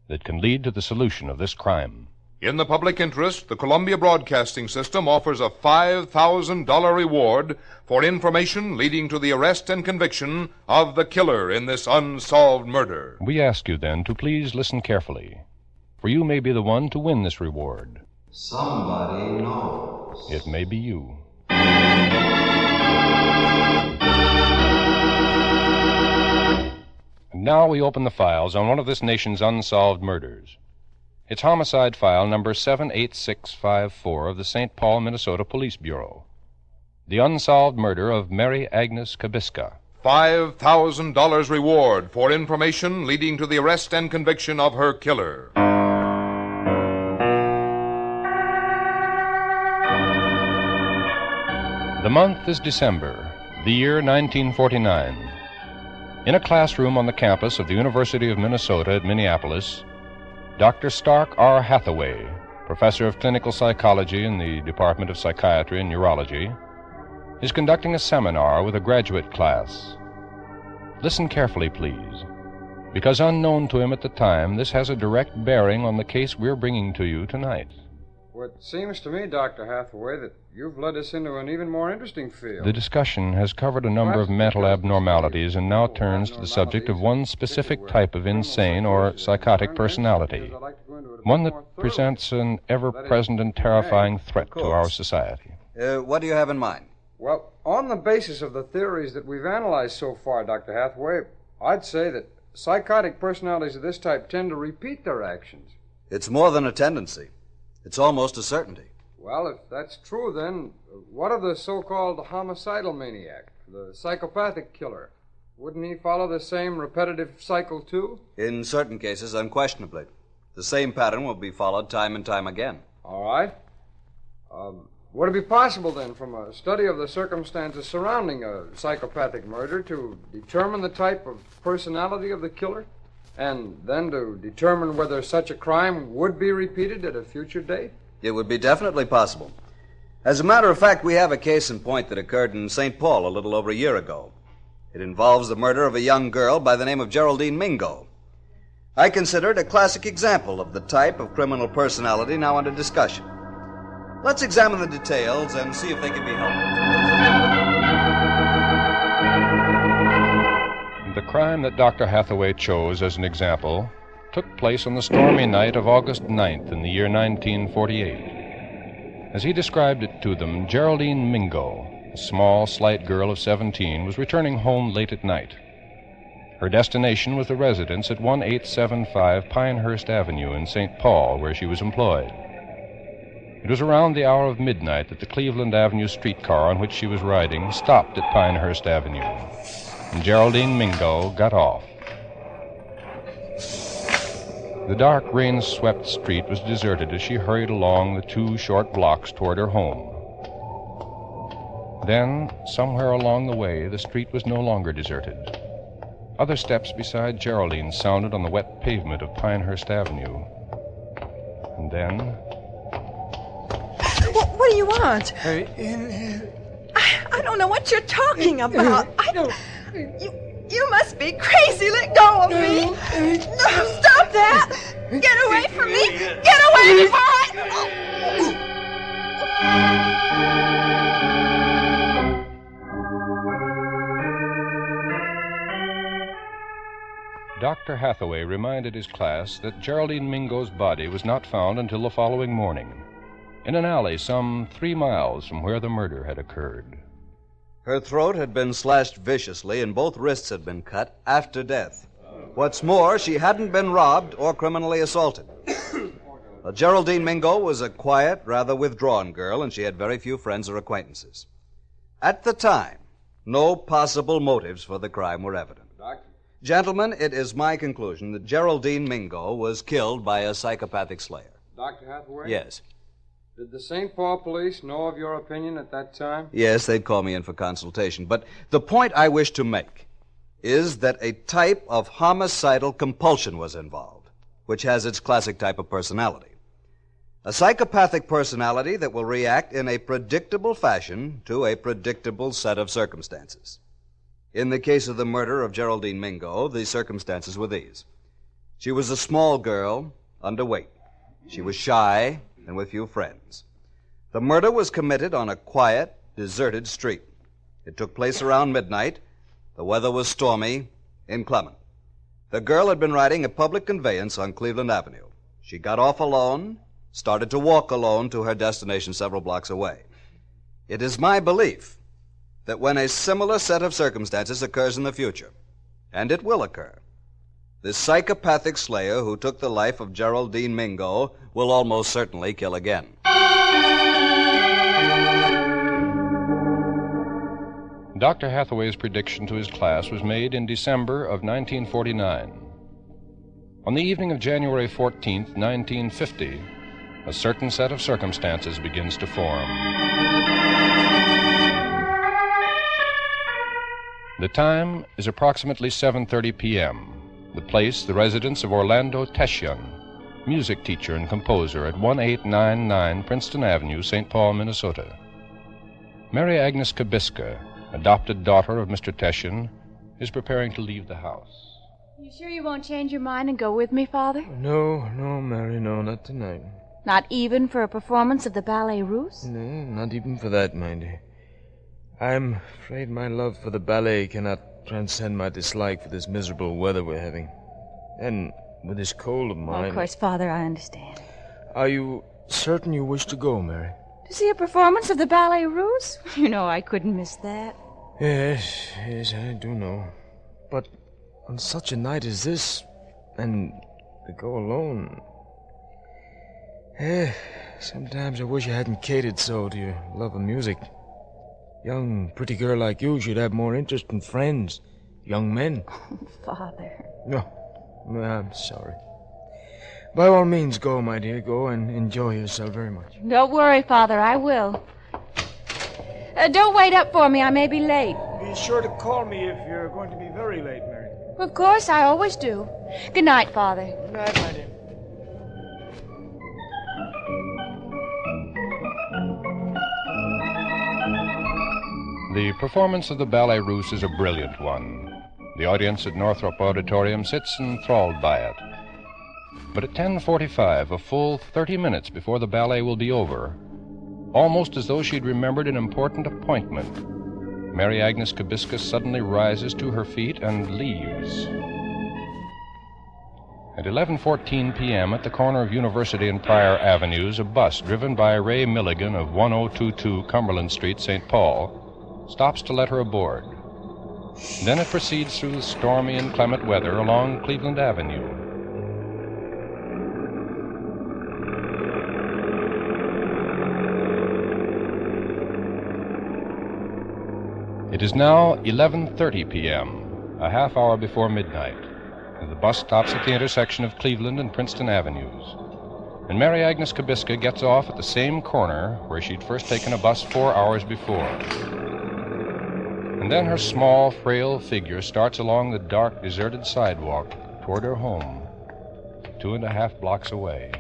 C: that can lead to the solution of this crime.
B: In the public interest, the Columbia Broadcasting System offers a $5,000 reward for information leading to the arrest and conviction of the killer in this unsolved murder.
C: We ask you then to please listen carefully, for you may be the one to win this reward.
D: Somebody knows.
C: It may be you. And now we open the files on one of this nation's unsolved murders. It's homicide file number 78654 of the St. Paul, Minnesota Police Bureau. The unsolved murder of Mary Agnes Kabiska.
B: $5,000 reward for information leading to the arrest and conviction of her killer.
C: The month is December, the year 1949. In a classroom on the campus of the University of Minnesota at Minneapolis, Dr. Stark R. Hathaway, professor of clinical psychology in the Department of Psychiatry and Neurology, is conducting a seminar with a graduate class. Listen carefully, please, because unknown to him at the time, this has a direct bearing on the case we're bringing to you tonight.
G: Well, it seems to me, Dr. Hathaway, that you've led us into an even more interesting field.
C: The discussion has covered a number of mental abnormalities and now turns to the subject of one specific type of insane or psychotic personality, one that presents an ever-present and terrifying threat to our society.
G: What do you have in mind? Well, on the basis of the theories that we've analyzed so far, Dr. Hathaway, I'd say that psychotic personalities of this type tend to repeat their actions.
L: It's more than a tendency. It's almost a certainty.
G: Well, if that's true, then what of the so-called homicidal maniac, the psychopathic killer? Wouldn't he follow the same repetitive cycle, too?
L: In certain cases, unquestionably. The same pattern will be followed time and time again.
G: All right. Would it be possible, then, from a study of the circumstances surrounding a psychopathic murder to determine the type of personality of the killer? And then to determine whether such a crime would be repeated at a future date?
L: It would be definitely possible. As a matter of fact, we have a case in point that occurred in St. Paul a little over a year ago. It involves the murder of a young girl by the name of Geraldine Mingo. I consider it a classic example of the type of criminal personality now under discussion. Let's examine the details and see if they can be helpful.
C: The crime that Dr. Hathaway chose as an example took place on the stormy night of August 9th in the year 1948. As he described it to them, Geraldine Mingo, a small, slight girl of 17, was returning home late at night. Her destination was the residence at 1875 Pinehurst Avenue in St. Paul, where she was employed. It was around the hour of midnight that the Cleveland Avenue streetcar on which she was riding stopped at Pinehurst Avenue, and Geraldine Mingo got off. The dark, rain-swept street was deserted as she hurried along the 2 short blocks toward her home. Then, somewhere along the way, the street was no longer deserted. Other steps beside Geraldine sounded on the wet pavement of Pinehurst Avenue. And then...
W: What do you want? I don't know what you're talking about. You must be crazy. Let go of me. No, stop that. Get away from me. Get away before I...
C: Dr. Hathaway reminded his class that Geraldine Mingo's body was not found until the following morning, in an alley some 3 miles from where the murder had occurred.
L: Her throat had been slashed viciously, and both wrists had been cut after death. What's more, she hadn't been robbed or criminally assaulted. Geraldine Mingo was a quiet, rather withdrawn girl, and she had very few friends or acquaintances. At the time, no possible motives for the crime were evident. Gentlemen, it is my conclusion that Geraldine Mingo was killed by a psychopathic slayer.
G: Dr. Hathaway?
L: Yes.
G: Did the St. Paul police know of your opinion at that time?
L: Yes, they'd call me in for consultation. But the point I wish to make is that a type of homicidal compulsion was involved, which has its classic type of personality. A psychopathic personality that will react in a predictable fashion to a predictable set of circumstances. In the case of the murder of Geraldine Mingo, the circumstances were these. She was a small girl, underweight. She was shy and with few friends. The murder was committed on a quiet, deserted street. It took place around midnight. The weather was stormy, inclement. The girl had been riding a public conveyance on Cleveland Avenue. She got off alone, started to walk alone to her destination several blocks away. It is my belief that when a similar set of circumstances occurs in the future, and it will occur, the psychopathic slayer who took the life of Geraldine Mingo will almost certainly kill again.
C: Dr. Hathaway's prediction to his class was made in December of 1949. On the evening of January 14th, 1950, a certain set of circumstances begins to form. The time is approximately 7:30 p.m. The place, the residence of Orlando Teshian, music teacher and composer at 1899 Princeton Avenue, St. Paul, Minnesota. Mary Agnes Kabiska, adopted daughter of Mr. Teshian, is preparing to leave the house.
F: You sure you won't change your mind and go with me, Father?
M: No, Mary, no, not tonight.
F: Not even for a performance of the Ballet Russe?
M: No, not even for that, my dear. I'm afraid my love for the ballet cannot transcend my dislike for this miserable weather we're having. And with this cold of mine...
F: Oh, of course, Father, I understand.
M: Are you certain you wish to go, Mary?
F: To see a performance of the Ballet Russe? You know I couldn't miss that.
M: Yes, I do know. But on such a night as this, and to go alone... sometimes I wish I hadn't catered so to your love of music. Young, pretty girl like you should have more interest in friends, young men.
F: Oh, Father.
M: No, I'm sorry. By all means, go, my dear. Go and enjoy yourself very much.
F: Don't worry, Father, I will. Don't wait up for me. I may be late.
M: Be sure to call me if you're going to be very late, Mary.
F: Of course, I always do. Good night, Father.
M: Good night, my dear.
C: The performance of the Ballet Russe is a brilliant one. The audience at Northrop Auditorium sits enthralled by it. But at 10:45, a full 30 minutes before the ballet will be over, almost as though she'd remembered an important appointment, Mary Agnes Kabiska suddenly rises to her feet and leaves. At 11:14 p.m. at the corner of University and Pryor Avenues, a bus driven by Ray Milligan of 1022 Cumberland Street, St. Paul, stops to let her aboard. Then it proceeds through the stormy and inclement weather along Cleveland Avenue. It is now 11:30 p.m., a half hour before midnight, and the bus stops at the intersection of Cleveland and Princeton Avenues. And Mary Agnes Kabiska gets off at the same corner where she'd first taken a bus 4 hours before. And then her small, frail figure starts along the dark, deserted sidewalk toward her home, 2.5 blocks away.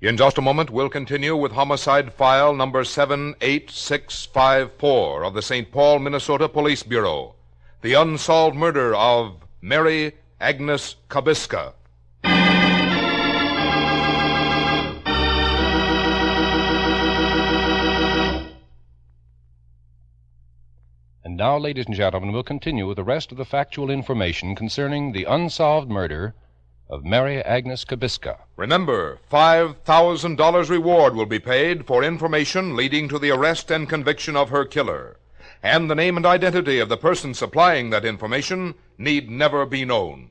B: In just a moment, we'll continue with homicide file number 78654 of the St. Paul, Minnesota Police Bureau. The unsolved murder of Mary Agnes Kubiska.
C: And now, ladies and gentlemen, we'll continue with the rest of the factual information concerning the unsolved murder of Mary Agnes Kubiska.
B: Remember, $5,000 reward will be paid for information leading to the arrest and conviction of her killer. And the name and identity of the person supplying that information need never be known.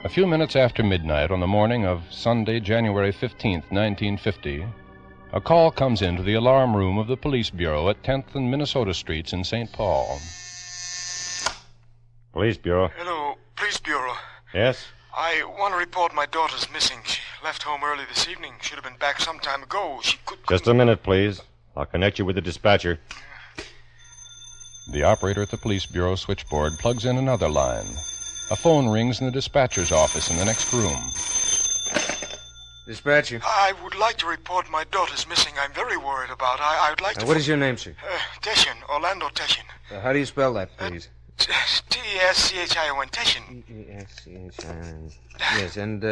C: A few minutes after midnight on the morning of Sunday, January 15th, 1950, a call comes into the alarm room of the police bureau at 10th and Minnesota Streets in St. Paul.
I: Police Bureau.
K: Hello, Police Bureau.
I: Yes?
K: I want to report my daughter's missing. She left home early this evening. Should have been back some time ago. She could...
I: Just a minute, please. I'll connect you with the dispatcher.
C: The operator at the police bureau switchboard plugs in another line. A phone rings in the dispatcher's office in the next room.
G: Dispatcher.
K: I would like to report my daughter's missing. I'm very worried about her. I would like to...
G: What is your name, sir?
K: Teshin, Orlando Teshin.
G: How do you spell that, please?
K: T-E-S-C-H-I-O-N, Teshin.
G: T-E-S-C-H-I-O-N. Yes, and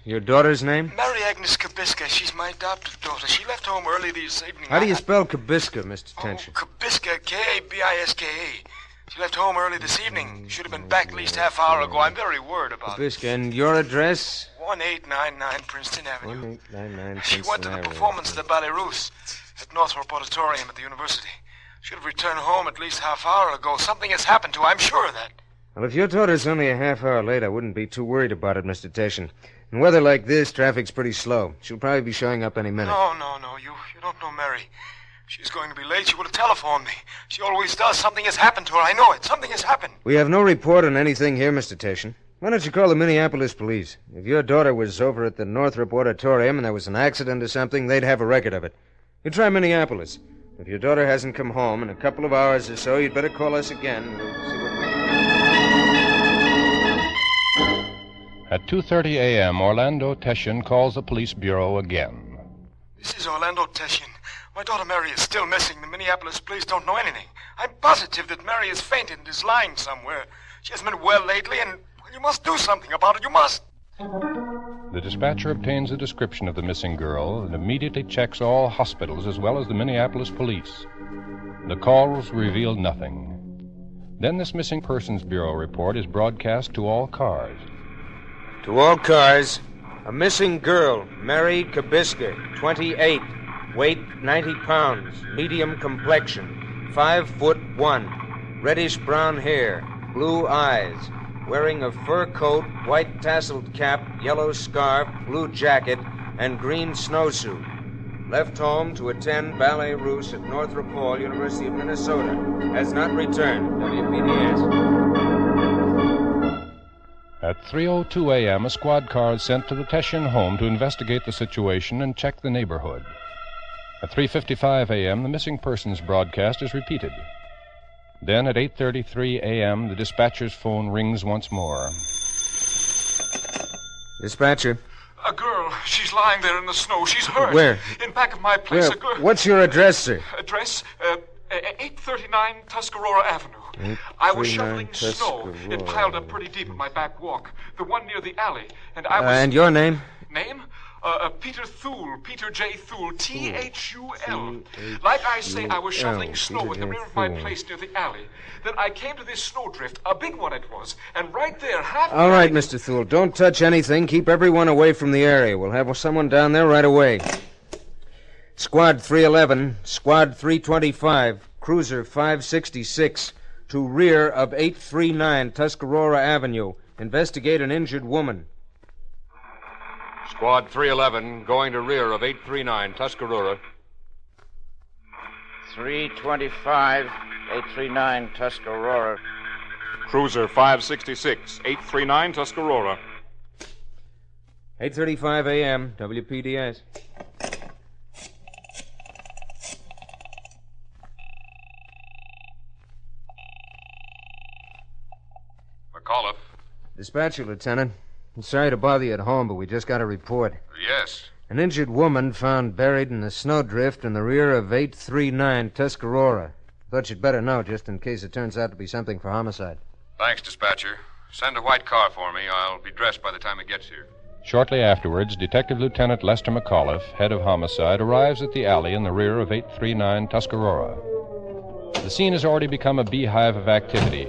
G: your daughter's name?
K: Mary Agnes Kubiska. She's my adopted daughter. She left home early this evening.
G: How do you spell Kubiska, Mr. Tension?
K: Kubiska, K-A-B-I-S-K-A. She left home early this evening. Should have been back at least half hour ago. I'm very worried about it.
G: Kubiska, and your address?
K: 1899 Princeton Avenue.
G: 1899
K: She went to the performance of the Ballet Russe at Northrop Auditorium at the university. Should have returned home at least half hour ago. Something has happened to her. I'm sure of that.
G: Well, if your daughter's only a half hour late, I wouldn't be too worried about it, Mr. Teshin. In weather like this, traffic's pretty slow. She'll probably be showing up any minute.
K: No. You don't know Mary. If she's going to be late, she would have telephoned me. She always does. Something has happened to her. I know it. Something has happened.
G: We have no report on anything here, Mr. Teshin. Why don't you call the Minneapolis police? If your daughter was over at the Northrop Auditorium and there was an accident or something, they'd have a record of it. You try Minneapolis. If your daughter hasn't come home in a couple of hours or so, you'd better call us again. We'll see what we can.
C: At 2:30 a.m., Orlando Teshin calls the police bureau again.
K: This is Orlando Teshin. My daughter Mary is still missing. The Minneapolis police don't know anything. I'm positive that Mary has fainted and is lying somewhere. She hasn't been well lately, and you must do something about it. You must.
C: The dispatcher obtains a description of the missing girl and immediately checks all hospitals as well as the Minneapolis police. The calls reveal nothing. Then this Missing Persons Bureau report is broadcast to all cars.
G: To all cars, a missing girl, Mary Kubiska, 28, weight 90 pounds, medium complexion, 5'1", reddish-brown hair, blue eyes, wearing a fur coat, white tasseled cap, yellow scarf, blue jacket, and green snowsuit. Left home to attend Ballet Russe at Northrop Hall, University of Minnesota. Has not returned. WPDS.
C: At 3:02 a.m., a squad car is sent to the Teshin home to investigate the situation and check the neighborhood. At 3:55 a.m., the missing persons broadcast is repeated. Then at 8:33 a.m., the dispatcher's phone rings once more.
G: Dispatcher.
K: A girl. She's lying there in the snow. She's hurt.
G: Where?
K: In back of my place.
G: Where?
K: A girl.
G: What's your address, sir?
K: Address? 839 Tuscarora Avenue. I was shoveling snow. It piled up pretty deep in my back walk. The one near the alley. And I was...
G: And your name?
K: Name? Peter Thule. Peter J. Thule. T-H-U-L. Like I say, I was shoveling snow at the rear of my place near the alley. Then I came to this snowdrift, a big one it was, and right there, half...
G: All right, Mr. Thule. Don't touch anything. Keep everyone away from the area. We'll have someone down there right away. Squad 311, Squad 325, Cruiser 566, to rear of 839 Tuscarora Avenue. Investigate an injured woman.
B: Squad 311, going to rear of 839 Tuscarora.
N: 325, 839 Tuscarora.
B: Cruiser 566, 839 Tuscarora.
G: 8:35 a.m., WPDS.
E: Dispatcher, Lieutenant. I'm sorry to bother you at home, but we just got a report.
O: Yes.
E: An injured woman found buried in a snowdrift in the rear of 839 Tuscarora. Thought you'd better know, just in case it turns out to be something for homicide.
O: Thanks, dispatcher. Send a white car for me. I'll be dressed by the time it gets here.
C: Shortly afterwards, Detective Lieutenant Lester McAuliffe, head of homicide, arrives at the alley in the rear of 839 Tuscarora. The scene has already become a beehive of activity.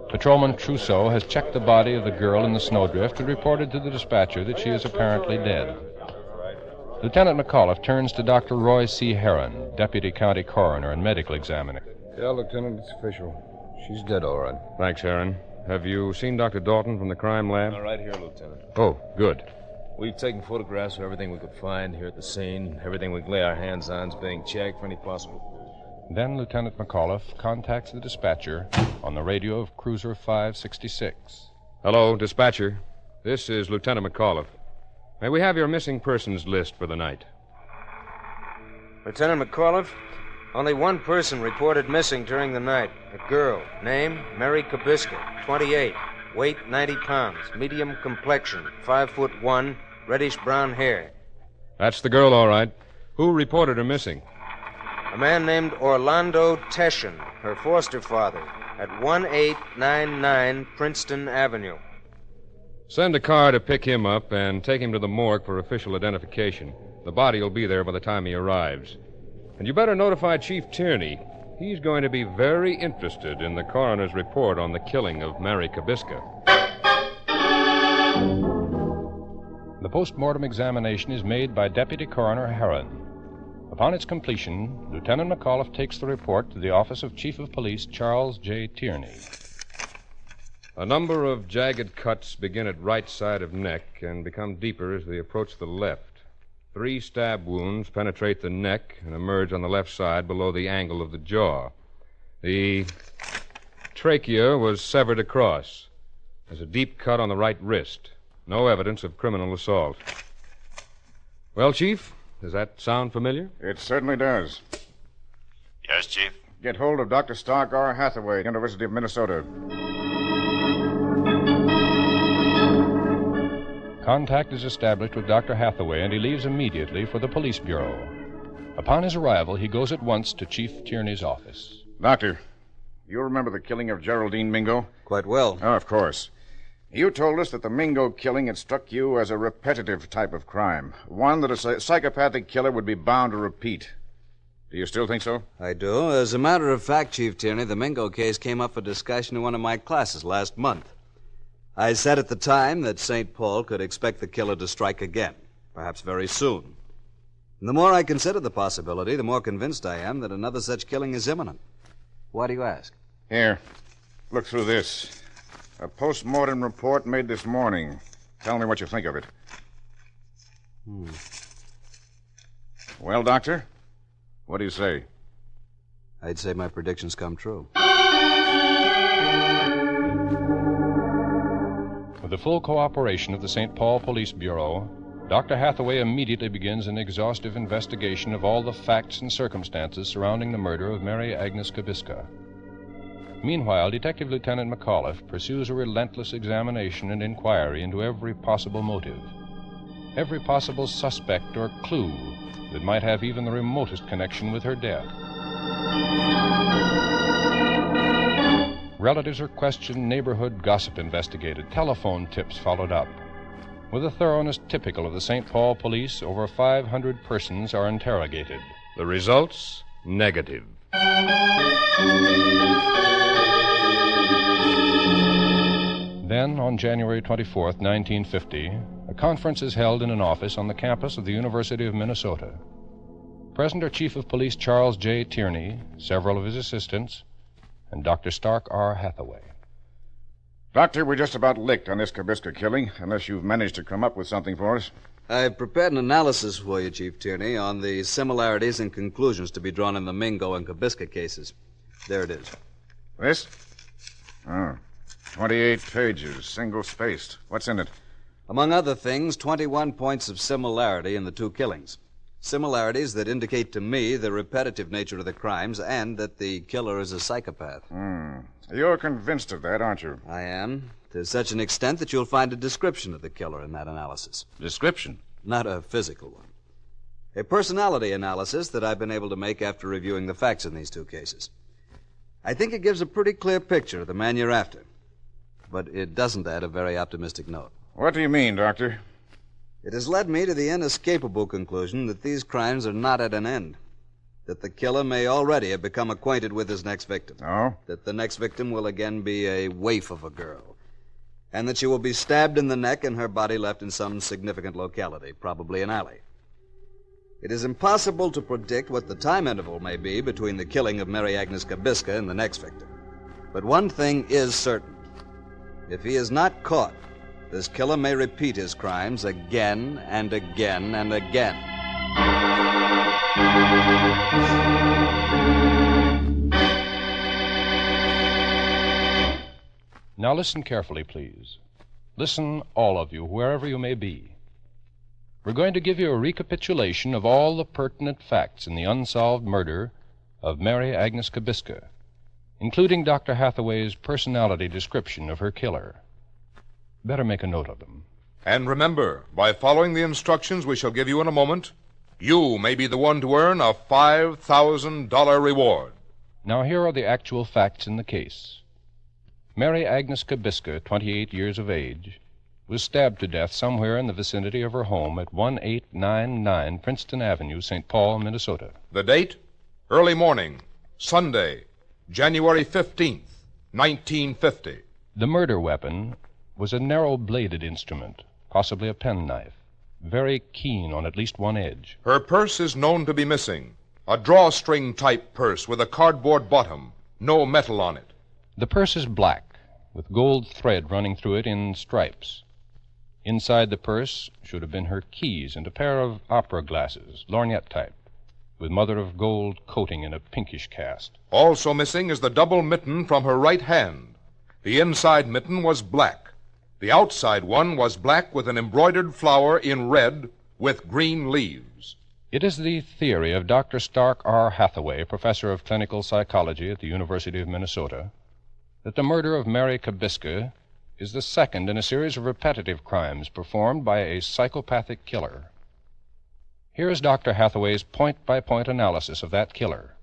C: Patrolman Trousseau has checked the body of the girl in the snowdrift and reported to the dispatcher that she is apparently dead. Lieutenant McAuliffe turns to Dr. Roy C. Heron, deputy county coroner and medical examiner.
Q: Yeah, Lieutenant, it's official. She's dead, all right. Thanks, Heron. Have you seen Dr. Dalton from the crime lab?
M: Right here, Lieutenant.
Q: Oh, good.
M: We've taken photographs of everything we could find here at the scene. Everything we can lay our hands on is being checked for any possible clues.
C: Then Lieutenant McAuliffe contacts the dispatcher on the radio of Cruiser 566.
Q: Hello, dispatcher. This is Lieutenant McAuliffe. May we have your missing persons list for the night?
E: Lieutenant McAuliffe, only one person reported missing during the night. A girl. Name, Mary Kabiska, 28. Weight, 90 pounds. Medium complexion, 5'1", reddish-brown hair.
Q: That's the girl, all right. Who reported her missing?
E: A man named Orlando Teschen, her foster father, at 1899 Princeton Avenue.
Q: Send a car to pick him up and take him to the morgue for official identification. The body will be there by the time he arrives. And you better notify Chief Tierney. He's going to be very interested in the coroner's report on the killing of Mary Kabiska.
C: The post-mortem examination is made by Deputy Coroner Heron. Upon its completion, Lieutenant McAuliffe takes the report to the office of Chief of Police Charles J. Tierney.
Q: A number of jagged cuts begin at right side of neck and become deeper as they approach the left. 3 stab wounds penetrate the neck and emerge on the left side below the angle of the jaw. The trachea was severed across. There's a deep cut on the right wrist. No evidence of criminal assault. Well, Chief, does that sound familiar?
X: It certainly does.
Y: Yes, Chief?
X: Get hold of Dr. Stark R. Hathaway, University of Minnesota.
C: Contact is established with Dr. Hathaway, and he leaves immediately for the police bureau. Upon his arrival, he goes at once to Chief Tierney's office.
X: Doctor, you remember the killing of Geraldine Mingo?
L: Quite well.
X: Oh, of course. You told us that the Mingo killing had struck you as a repetitive type of crime, one that a psychopathic killer would be bound to repeat. Do you still think so?
L: I do. As a matter of fact, Chief Tierney, the Mingo case came up for discussion in one of my classes last month. I said at the time that St. Paul could expect the killer to strike again, perhaps very soon. And the more I consider the possibility, the more convinced I am that another such killing is imminent. Why do you ask?
X: Here, look through this. A post-mortem report made this morning. Tell me what you think of it. Well, Doctor, what do you say?
L: I'd say my predictions come true.
C: With the full cooperation of the St. Paul Police Bureau, Dr. Hathaway immediately begins an exhaustive investigation of all the facts and circumstances surrounding the murder of Mary Agnes Kabiska. Meanwhile, Detective Lieutenant McAuliffe pursues a relentless examination and inquiry into every possible motive, every possible suspect or clue that might have even the remotest connection with her death. Relatives are questioned, neighborhood gossip investigated, telephone tips followed up. With a thoroughness typical of the St. Paul police, over 500 persons are interrogated.
Q: The results? Negative.
C: Then, on January 24th, 1950, a conference is held in an office on the campus of the University of Minnesota. Present are Chief of Police Charles J. Tierney, several of his assistants, and Dr. Stark R. Hathaway.
X: Doctor, we're just about licked on this Kabiska killing, unless you've managed to come up with something for us.
L: I've prepared an analysis for you, Chief Tierney, on the similarities and conclusions to be drawn in the Mingo and Kabiska cases. There it is.
X: This? Oh, 28 pages, single-spaced. What's in it?
L: Among other things, 21 points of similarity in the two killings. Similarities that indicate to me the repetitive nature of the crimes and that the killer is a psychopath.
X: You're convinced of that, aren't you?
L: I am. to such an extent that you'll find a description of the killer in that analysis.
J: Description?
L: Not a physical one. A personality analysis that I've been able to make after reviewing the facts in these two cases. I think it gives a pretty clear picture of the man you're after, but it doesn't add a very optimistic note.
X: What do you mean, Doctor?
L: It has led me to the inescapable conclusion that these crimes are not at an end. That the killer may already have become acquainted with his next victim.
X: Oh?
L: That the next victim will again be a waif of a girl. And that she will be stabbed in the neck and her body left in some significant locality, probably an alley. It is impossible to predict what the time interval may be between the killing of Mary Agnes Kabiska and the next victim. But one thing is certain. If he is not caught, this killer may repeat his crimes again and again and again.
C: Now listen carefully, please. Listen, all of you, wherever you may be. We're going to give you a recapitulation of all the pertinent facts in the unsolved murder of Mary Agnes Kabiska, including Dr. Hathaway's personality description of her killer. Better make a note of them.
B: And remember, by following the instructions we shall give you in a moment, you may be the one to earn a $5,000 reward.
C: Now here are the actual facts in the case. Mary Agnes Kabiska, 28 years of age, was stabbed to death somewhere in the vicinity of her home at 1899 Princeton Avenue, St. Paul, Minnesota.
B: The date? Early morning, Sunday, January 15th, 1950.
C: The murder weapon was a narrow-bladed instrument, possibly a penknife, very keen on at least one edge.
B: Her purse is known to be missing. A drawstring-type purse with a cardboard bottom, no metal on it.
C: The purse is black, with gold thread running through it in stripes. Inside the purse should have been her keys and a pair of opera glasses, lorgnette type, with mother-of-gold coating in a pinkish cast.
B: Also missing is the double mitten from her right hand. The inside mitten was black. The outside one was black with an embroidered flower in red with green leaves.
C: It is the theory of Dr. Stark R. Hathaway, professor of clinical psychology at the University of Minnesota, that the murder of Mary Kabiska is the second in a series of repetitive crimes performed by a psychopathic killer. Here is Dr. Hathaway's point-by-point analysis of that killer.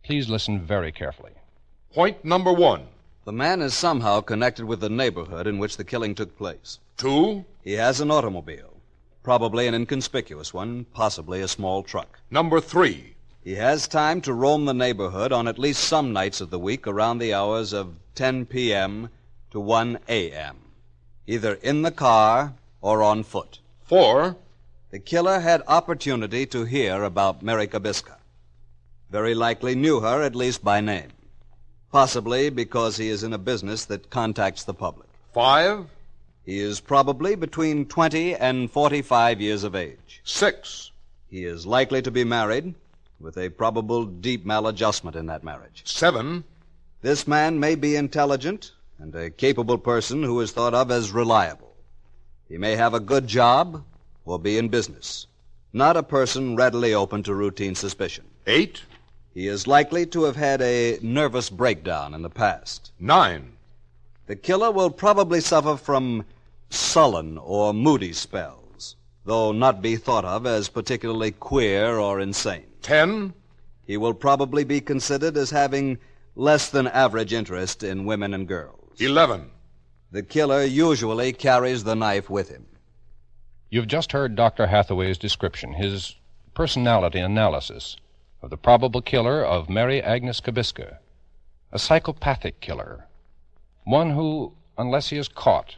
C: Please listen very carefully.
B: Point number 1.
L: The man is somehow connected with the neighborhood in which the killing took place.
B: 2.
L: He has an automobile, probably an inconspicuous one, possibly a small truck.
B: Number 3.
L: He has time to roam the neighborhood on at least some nights of the week around the hours of 10 p.m. to 1 a.m., either in the car or on foot.
B: 4.
L: The killer had opportunity to hear about Mary Kabiska. Very likely knew her, at least by name. Possibly because he is in a business that contacts the public.
B: 5.
L: He is probably between 20 and 45 years of age.
B: 6.
L: He is likely to be married, with a probable deep maladjustment in that marriage.
B: 7.
L: This man may be intelligent and a capable person who is thought of as reliable. He may have a good job or be in business. Not a person readily open to routine suspicion.
B: 8.
L: He is likely to have had a nervous breakdown in the past.
B: 9.
L: The killer will probably suffer from sullen or moody spells, though not be thought of as particularly queer or insane.
B: 10.
L: He will probably be considered as having less than average interest in women and girls.
B: 11.
L: The killer usually carries the knife with him.
C: You've just heard Dr. Hathaway's description, his personality analysis of the probable killer of Mary Agnes Kabiska, a psychopathic killer, one who, unless he is caught,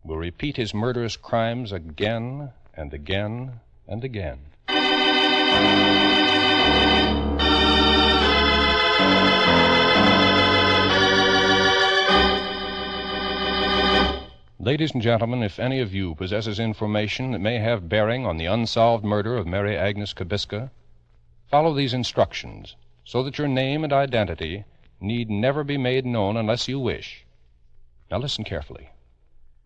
C: will repeat his murderous crimes again and again and again. Ladies and gentlemen, if any of you possesses information that may have bearing on the unsolved murder of Mary Agnes Kabiska, follow these instructions so that your name and identity need never be made known unless you wish. Now listen carefully.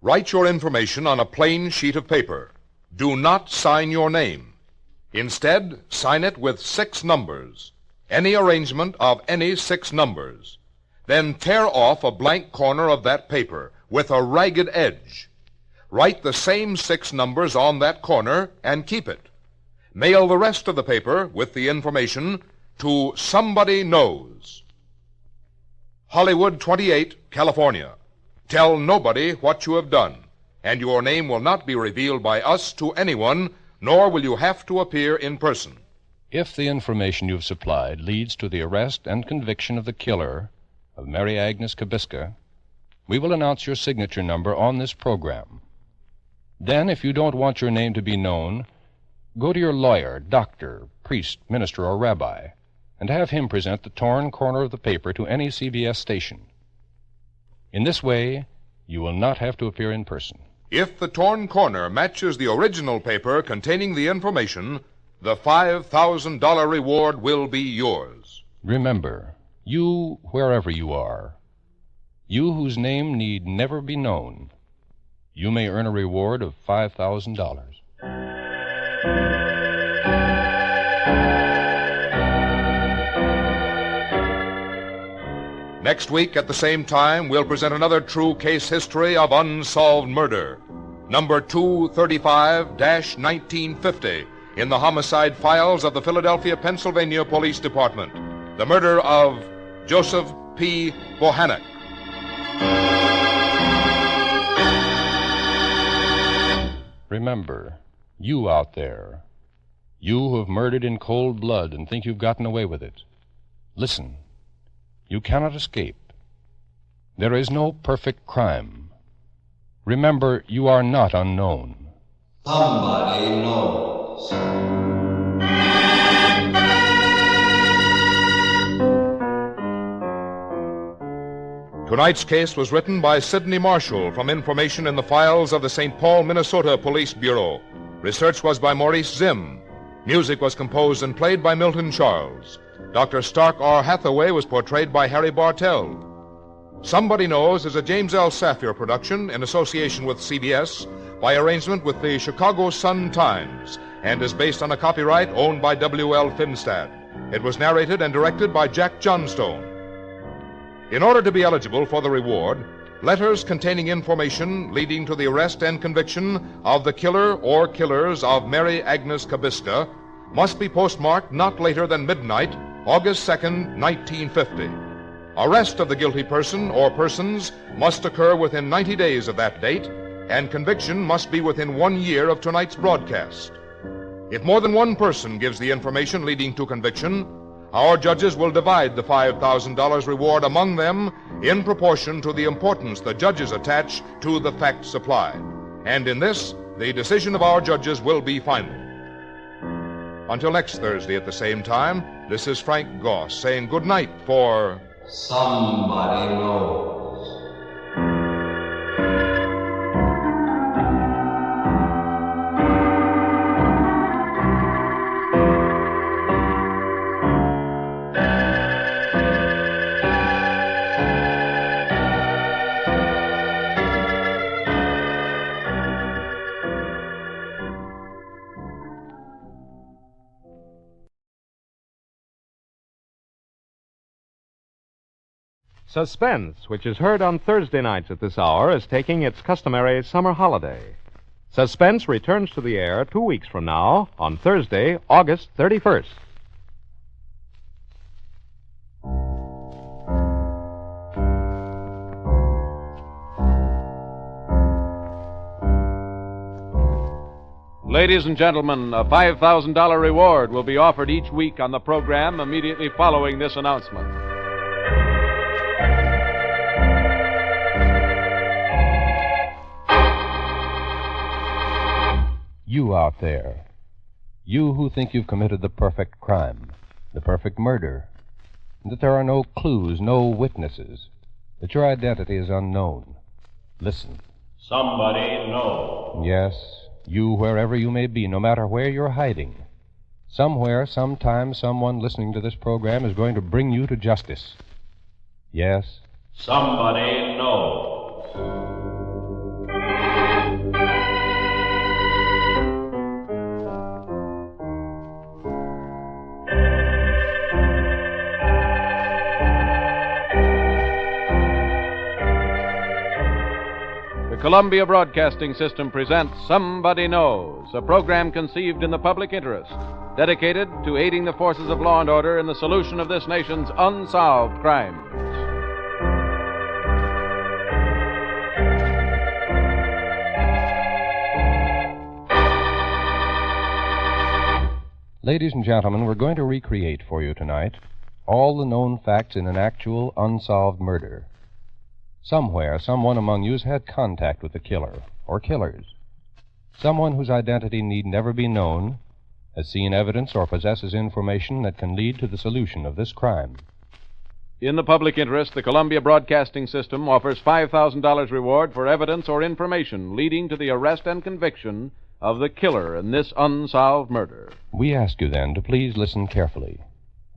B: Write your information on a plain sheet of paper. Do not sign your name. Instead, sign it with 6 numbers, any arrangement of any 6 numbers.
J: Then tear off a blank corner of that paper with a ragged edge. Write the same 6 numbers on that corner and keep it. Mail the rest of the paper with the information to Somebody Knows. Hollywood 28, California. Tell nobody what you have done, and your name will not be revealed by us to anyone, nor will you have to appear in person.
C: If the information you've supplied leads to the arrest and conviction of the killer of Mary Agnes Kabiska, we will announce your signature number on this program. Then, if you don't want your name to be known, go to your lawyer, doctor, priest, minister, or rabbi, and have him present the torn corner of the paper to any CBS station. In this way, you will not have to appear in person.
J: If the torn corner matches the original paper containing the information, the $5,000 reward will be yours.
C: Remember, you, wherever you are, you whose name need never be known, you may earn a reward of $5,000.
J: Next week at the same time, we'll present another true case history of unsolved murder. Number 235-1950 in the homicide files of the Philadelphia, Pennsylvania Police Department. The murder of Joseph P. Bohannock.
C: Remember, you out there, you who have murdered in cold blood and think you've gotten away with it, listen. You cannot escape. There is no perfect crime. Remember, you are not unknown.
D: Somebody knows.
J: Tonight's case was written by Sidney Marshall from information in the files of the St. Paul, Minnesota Police Bureau. Research was by Maurice Zim. Music was composed and played by Milton Charles. Dr. Stark R. Hathaway was portrayed by Harry Bartell. Somebody Knows is a James L. Safier production in association with CBS by arrangement with the Chicago Sun-Times and is based on a copyright owned by W.L. Finstad. It was narrated and directed by Jack Johnstone. In order to be eligible for the reward, letters containing information leading to the arrest and conviction of the killer or killers of Mary Agnes Kabiska must be postmarked not later than midnight, August 2nd, 1950. Arrest of the guilty person or persons must occur within 90 days of that date, and conviction must be within 1 year of tonight's broadcast. If more than one person gives the information leading to conviction, our judges will divide the $5,000 reward among them in proportion to the importance the judges attach to the facts supplied. And in this, the decision of our judges will be final. Until next Thursday at the same time, this is Frank Goss saying good night for
D: Somebody Knows.
P: Suspense, which is heard on Thursday nights at this hour, is taking its customary summer holiday. Suspense returns to the air 2 weeks from now on Thursday, August 31st.
A: Ladies and gentlemen, a $5,000 reward will be offered each week on the program immediately following this announcement.
C: You out there, you who think you've committed the perfect crime, the perfect murder, and that there are no clues, no witnesses, that your identity is unknown. Listen.
R: Somebody knows.
C: Yes, you, wherever you may be, no matter where you're hiding. Somewhere, sometime, someone listening to this program is going to bring you to justice. Yes?
R: Somebody knows.
A: Columbia Broadcasting System presents Somebody Knows, a program conceived in the public interest, dedicated to aiding the forces of law and order in the solution of this nation's unsolved crimes.
C: Ladies and gentlemen, we're going to recreate for you tonight all the known facts in an actual unsolved murder. Somewhere, someone among you has had contact with the killer, or killers. Someone whose identity need never be known has seen evidence or possesses information that can lead to the solution of this crime.
A: In the public interest, the Columbia Broadcasting System offers $5,000 reward for evidence or information leading to the arrest and conviction of the killer in this unsolved murder.
C: We ask you then to please listen carefully,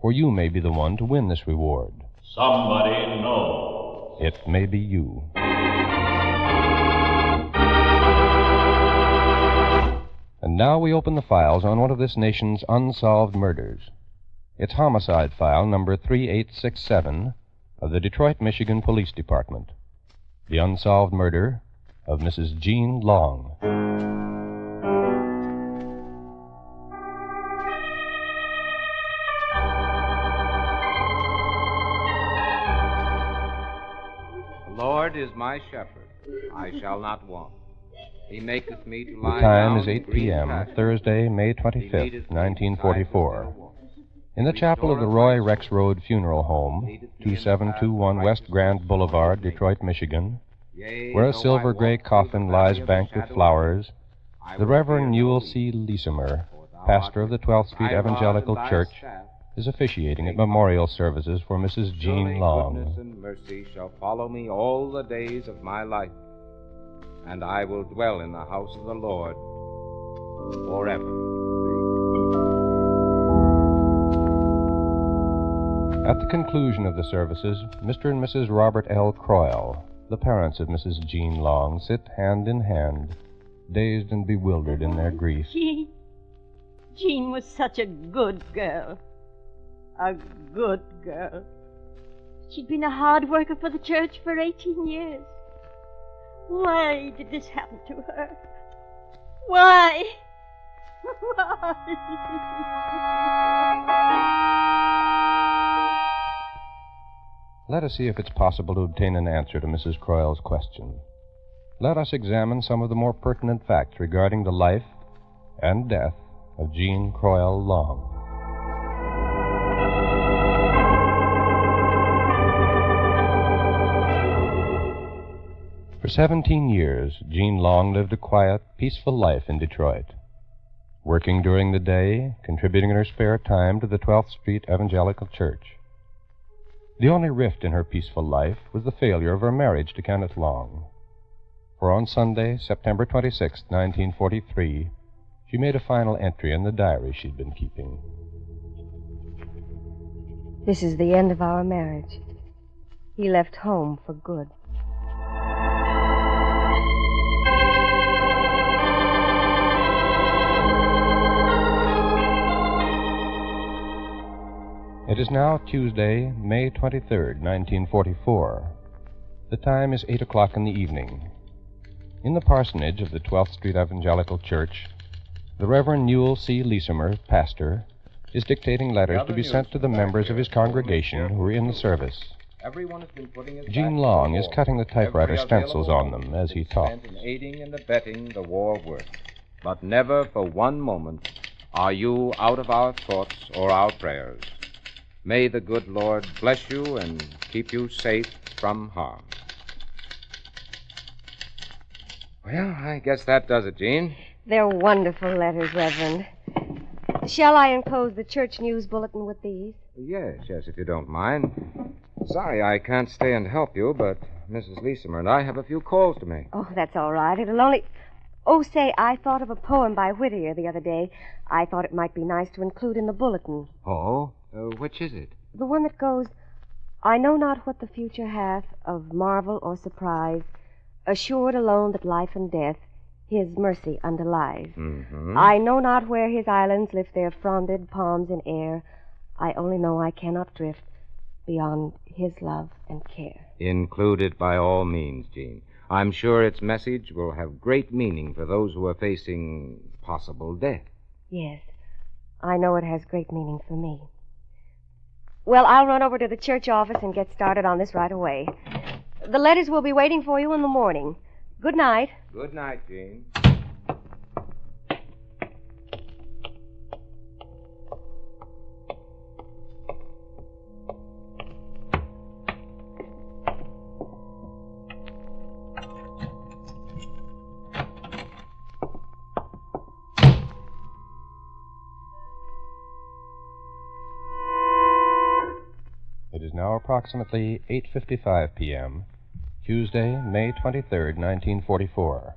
C: for you may be the one to win this reward.
R: Somebody knows.
C: It may be you. And now we open the files on one of this nation's unsolved murders. It's homicide file number 3867 of the Detroit, Michigan Police Department. The unsolved murder of Mrs. Jean Long.
E: The Lord is my shepherd, I shall not want. He maketh me to lie
C: The time
E: down
C: is 8
E: in green
C: p.m.,
E: pastures.
C: Thursday, May 25th, 1944. In the chapel of the Roy Rex Road Funeral Home, 2721 West Grand Boulevard, Detroit, Michigan, where a silver gray coffin lies banked with flowers, the Reverend Newell C. Leesimer, pastor of the 12th Street Evangelical Church, is officiating at memorial services for Mrs. Jean Long.
E: Goodness and mercy shall follow me all the days of my life, and I will dwell in the house of the Lord forever.
C: At the conclusion of the services, Mr. and Mrs. Robert L. Croyle, the parents of Mrs. Jean Long, sit hand in hand, dazed and bewildered in their grief.
H: Jean was such a good girl. A good girl. She'd been a hard worker for the church for 18 years. Why did this happen to her? Why?
C: Let us see if it's possible to obtain an answer to Mrs. Croyle's question. Let us examine some of the more pertinent facts regarding the life and death of Jean Croyle Long. For 17 years, Jean Long lived a quiet, peaceful life in Detroit, working during the day, contributing in her spare time to the 12th Street Evangelical Church. The only rift in her peaceful life was the failure of her marriage to Kenneth Long. For on Sunday, September 26, 1943, she made a final entry in the diary she'd been keeping.
S: This is the end of our marriage. He left home for good.
C: It is now Tuesday, May 23rd, 1944. The time is 8 o'clock in the evening. In the parsonage of the 12th Street Evangelical Church, the Reverend Newell C. Leesimer, pastor, is dictating letters to be sent to the members of his congregation who are in the service.
E: Everyone has been putting his
C: Jean
E: back
C: Long
E: to the
C: is
E: wall.
C: cutting the typewriter
E: Every
C: stencils on
E: available
C: them as he
E: moment is
C: talks.
E: spent in aiding and abetting the war work. But never for one moment are you out of our thoughts or our prayers. May the good Lord bless you and keep you safe from harm. Well, I guess that does it, Jean.
S: They're wonderful letters, Reverend. Shall I enclose the church news bulletin with these?
E: Yes, if you don't mind. Sorry I can't stay and help you, but Mrs. Leesimer and I have a few calls to make.
S: Oh, that's all right. It'll only... Oh, say, I thought of a poem by Whittier the other day. I thought it might be nice to include in the bulletin.
E: Oh? Which is it?
S: The one that goes, I know not what the future hath of marvel or surprise, assured alone that life and death his mercy underlies.
E: Mm-hmm.
S: I know not where his islands lift their fronded palms in air. I only know I cannot drift beyond his love and care.
E: Include it by all means, Jean. I'm sure its message will have great meaning for those who are facing possible death.
S: Yes, I know it has great meaning for me. Well, I'll run over to the church office and get started on this right away. The letters will be waiting for you in the morning. Good night.
E: Good night, Jane.
C: It is now approximately 8:55 p.m., Tuesday, May 23rd, 1944.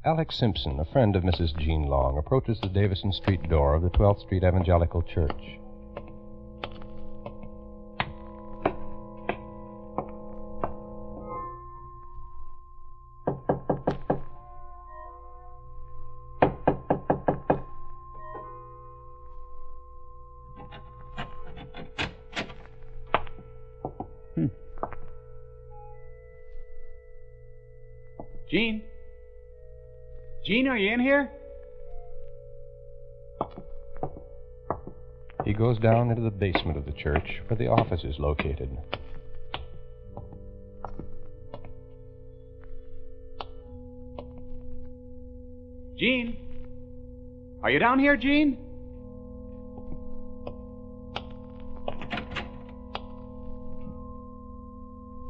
C: Alex Simpson, a friend of Mrs. Jean Long, approaches the Davison Street door of the 12th Street Evangelical Church.
F: Jean? Jean, are you in here?
C: He goes down into the basement of the church where the office is located.
F: Jean? Are you down here, Jean?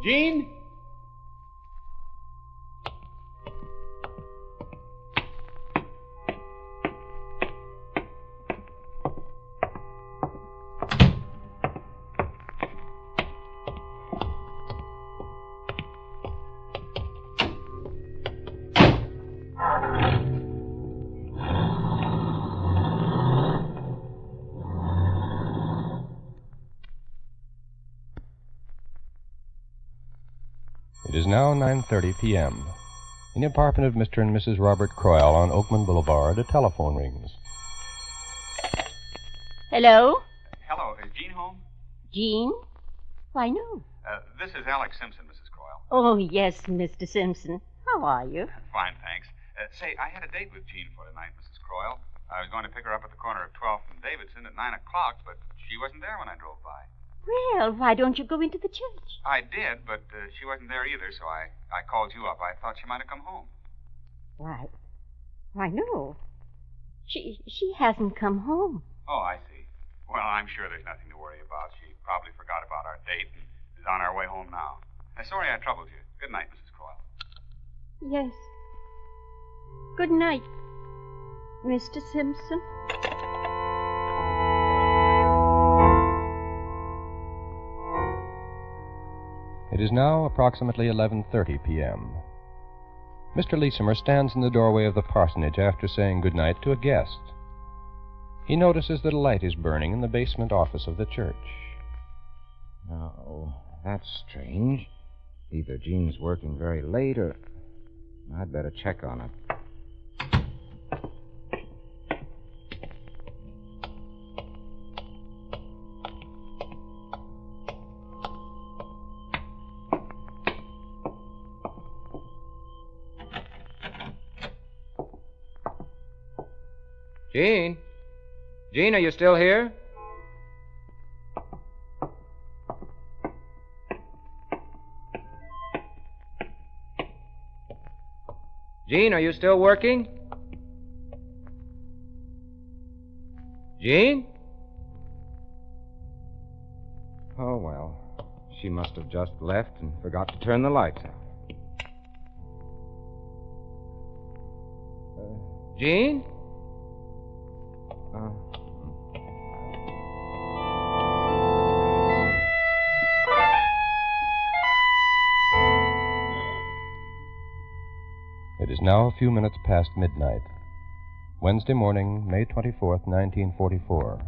F: Jean?
C: It is now 9:30 p.m. In the apartment of Mr. and Mrs. Robert Croyle on Oakman Boulevard, a telephone rings.
H: Hello?
O: Hello, is Jean home?
H: Jean? Why, no.
O: This is Alex Simpson, Mrs. Croyle.
H: Oh, yes, Mr. Simpson. How are you?
O: Fine, thanks. Say, I had a date with Jean for tonight, Mrs. Croyle. I was going to pick her up at the corner of 12th and Davidson at 9 o'clock, but she wasn't there when I drove by.
H: Well, why don't you go into the church?
O: I did, but she wasn't there either, so I called you up. I thought she might have come home.
H: Why, no. She hasn't come home.
O: Oh, I see. Well, I'm sure there's nothing to worry about. She probably forgot about our date and is on our way home now. Sorry I troubled you. Good night, Mrs. Croyle.
H: Yes. Good night, Mr. Simpson.
C: It is now approximately 11:30 p.m. Mr. Leesemer stands in the doorway of the parsonage after saying good night to a guest. He notices that a light is burning in the basement office of the church.
E: Oh, that's strange. Either Jean's working very late or... I'd better check on it. Jean? Jean, are you still here? Jean, are you still working? Jean? Oh, well. She must have just left and forgot to turn the lights out. Jean?
C: It is now a few minutes past midnight. Wednesday morning, May 24th, 1944.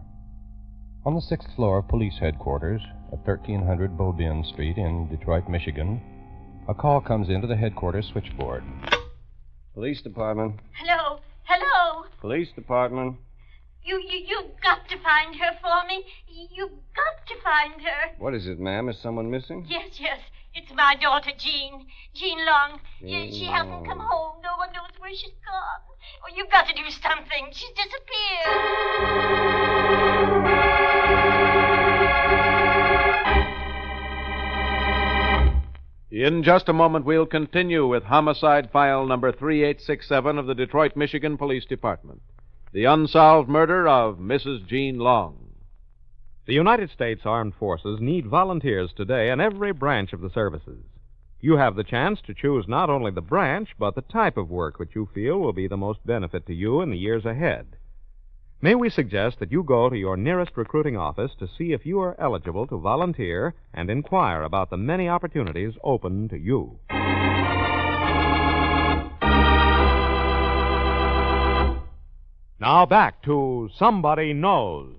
C: On the 6th floor of police headquarters at 1300 Beaubien Street in Detroit, Michigan, a call comes into the headquarters switchboard.
E: Police department.
H: Hello? Hello?
E: Police department.
H: You've got to find her for me. You've got to find her.
E: What is it, ma'am? Is someone missing?
H: Yes. It's my daughter, Jean. Jean Long. She hasn't come home. No one knows where she's gone. Oh, you've got to do something. She's disappeared.
A: In just a moment, we'll continue with homicide file number 3867 of the Detroit, Michigan Police Department. The unsolved murder of Mrs. Jean Long.
P: The United States Armed Forces need volunteers today in every branch of the services. You have the chance to choose not only the branch, but the type of work which you feel will be the most benefit to you in the years ahead. May we suggest that you go to your nearest recruiting office to see if you are eligible to volunteer and inquire about the many opportunities open to you. Now back to Somebody Knows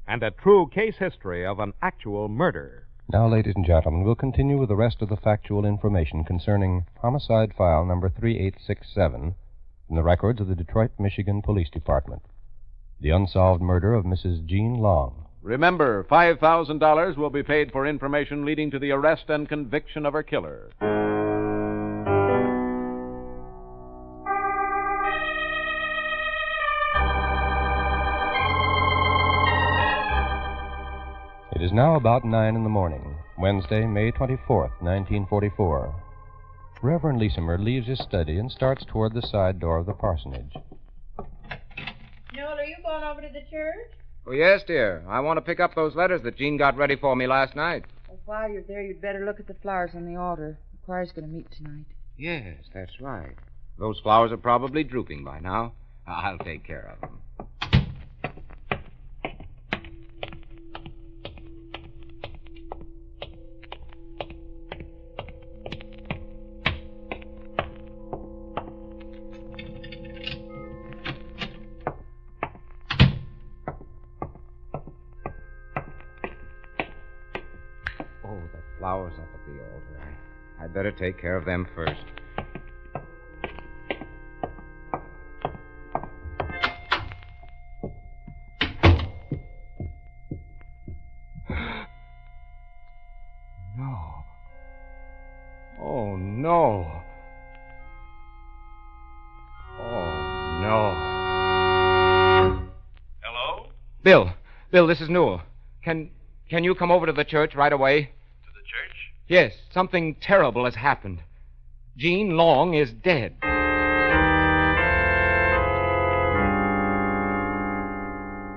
P: and a true case history of an actual murder.
C: Now, ladies and gentlemen, we'll continue with the rest of the factual information concerning homicide file number 3867 from the records of the Detroit, Michigan Police Department. The unsolved murder of Mrs. Jean Long.
A: Remember, $5,000 will be paid for information leading to the arrest and conviction of her killer.
C: It is now about 9 in the morning, Wednesday, May 24th, 1944. Reverend Leesimer leaves his study and starts toward the side door of the parsonage.
I: Noel, are you going over to the church?
T: Oh, yes, dear. I want to pick up those letters that Jean got ready for me last night.
I: Well, while you're there, you'd better look at the flowers on the altar. The choir's going to meet tonight.
T: Yes, that's right. Those flowers are probably drooping by now. I'll take care of them. Flowers up at the altar. I'd better take care of them first. No. Oh, no. Oh, no.
K: Hello?
T: Bill, this is Newell. Can you come over to the church right away?
K: Church?
T: Yes, something terrible has happened. Jean Long is dead.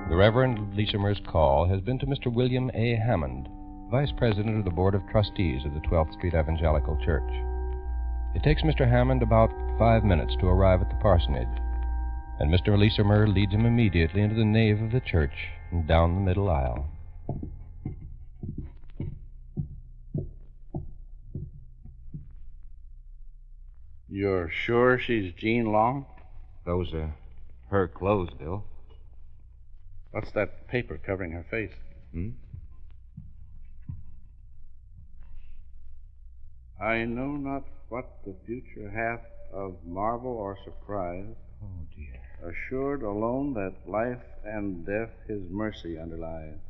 C: The Reverend Leesimer's call has been to Mr. William A. Hammond, Vice President of the Board of Trustees of the 12th Street Evangelical Church. It takes Mr. Hammond about 5 minutes to arrive at the parsonage, and Mr. Leesimer leads him immediately into the nave of the church and down the middle aisle.
U: You're sure she's Jean Long?
T: Those are her clothes, Bill.
U: What's that paper covering her face? I know not what the future hath of marvel or surprise.
T: Oh, dear.
U: Assured alone that life and death his mercy underlies.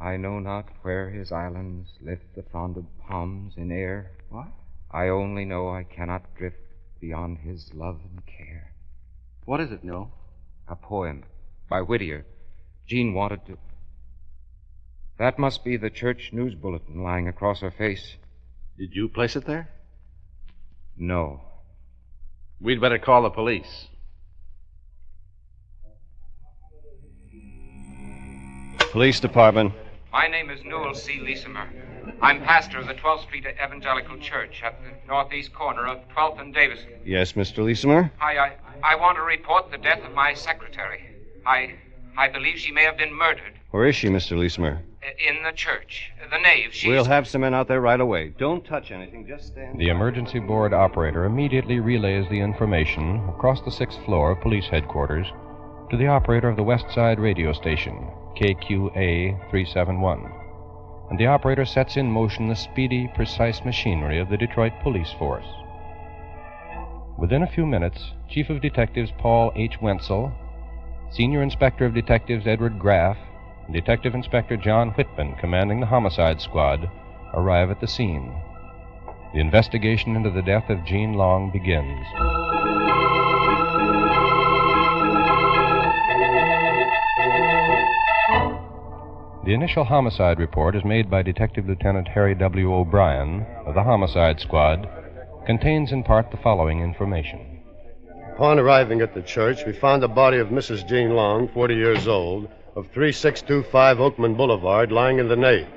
T: I know not where his islands lift the fronded palms in air.
U: What?
T: I only know I cannot drift beyond his love and care.
U: What is it, Newell?
T: A poem by Whittier. Jean wanted to... That must be the church news bulletin lying across her face.
U: Did you place it there?
T: No.
U: We'd better call the police.
V: Police Department.
T: My name is Newell C. Leesimer. I'm pastor of the 12th Street Evangelical Church at the northeast corner of 12th and Davison.
V: Yes, Mr. Leesimer?
T: I want to report the death of my secretary. I believe she may have been murdered.
V: Where is she, Mr. Leesimer?
T: In the church. The nave.
V: We'll have some men out there right away. Don't touch anything. Just stand.
C: The emergency board operator immediately relays the information across the 6th floor of police headquarters to the operator of the West Side radio station, KQA 371. And the operator sets in motion the speedy, precise machinery of the Detroit police force. Within a few minutes, Chief of Detectives Paul H. Wenzel, Senior Inspector of Detectives Edward Graff, and Detective Inspector John Whitman, commanding the homicide squad, arrive at the scene. The The investigation into the death of Jean Long begins. The initial homicide report is made by Detective Lieutenant Harry W. O'Brien of the Homicide Squad, contains in part the following information.
G: Upon arriving at the church, we found the body of Mrs. Jean Long, 40 years old, of 3625 Oakman Boulevard, lying in the nave.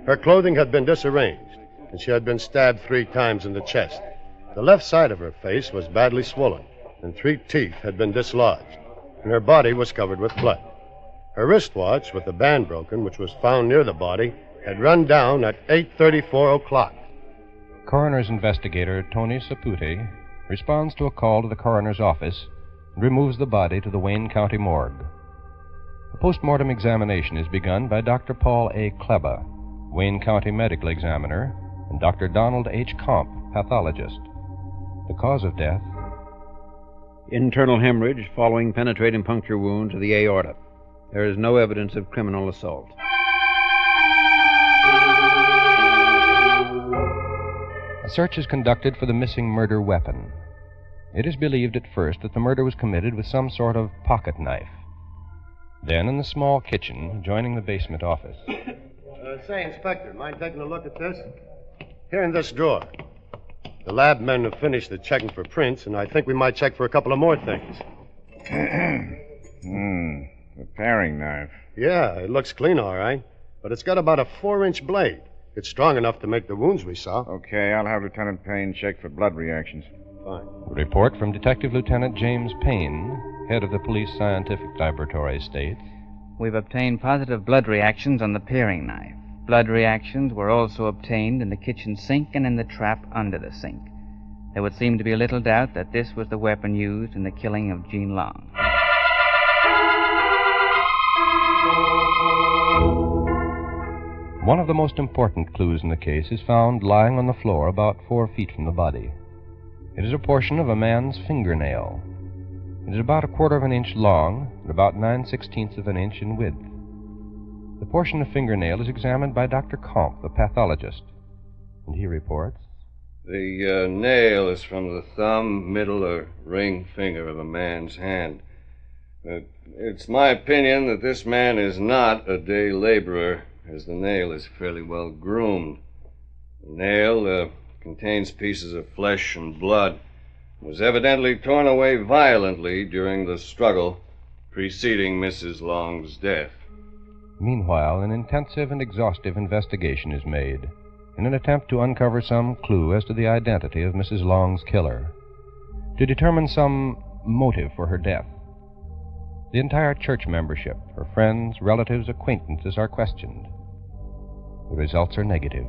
G: Her clothing had been disarranged, and she had been stabbed 3 times in the chest. The left side of her face was badly swollen, and 3 teeth had been dislodged, and her body was covered with blood. Her wristwatch, with the band broken, which was found near the body, had run down at 8:34 o'clock.
C: Coroner's investigator Tony Sapute responds to a call to the coroner's office and removes the body to the Wayne County morgue. A postmortem examination is begun by Dr. Paul A. Kleba, Wayne County medical examiner, and Dr. Donald H. Comp, pathologist. The cause of death?
F: Internal hemorrhage following penetrating puncture wound to the aorta. There is no evidence of criminal assault.
C: A search is conducted for the missing murder weapon. It is believed at first that the murder was committed with some sort of pocket knife. Then, in the small kitchen adjoining the basement office.
G: Say, Inspector, mind taking a look at this? Here in this drawer. The lab men have finished the checking for prints, and I think we might check for a couple of more things.
X: A paring knife.
G: Yeah, it looks clean, all right. But it's got about a 4-inch blade. It's strong enough to make the wounds we saw.
X: Okay, I'll have Lieutenant Payne check for blood reactions.
G: Fine.
C: A report from Detective Lieutenant James Payne, head of the Police Scientific Laboratory, states,
M: We've obtained positive blood reactions on the paring knife. Blood reactions were also obtained in the kitchen sink and in the trap under the sink. There would seem to be little doubt that this was the weapon used in the killing of Jean Long.
C: One of the most important clues in the case is found lying on the floor about 4 feet from the body. It is a portion of a man's fingernail. It is about 1/4 of an inch long and about 9/16 of an inch in width. The portion of fingernail is examined by Dr. Comp, the pathologist, and he reports,
V: The nail is from the thumb, middle, or ring finger of a man's hand. It's my opinion that this man is not a day laborer, as the nail is fairly well groomed. The nail contains pieces of flesh and blood. It was evidently torn away violently during the struggle preceding Mrs. Long's death.
C: Meanwhile, an intensive and exhaustive investigation is made in an attempt to uncover some clue as to the identity of Mrs. Long's killer, to determine some motive for her death. The entire church membership, her friends, relatives, acquaintances are questioned. The results are negative.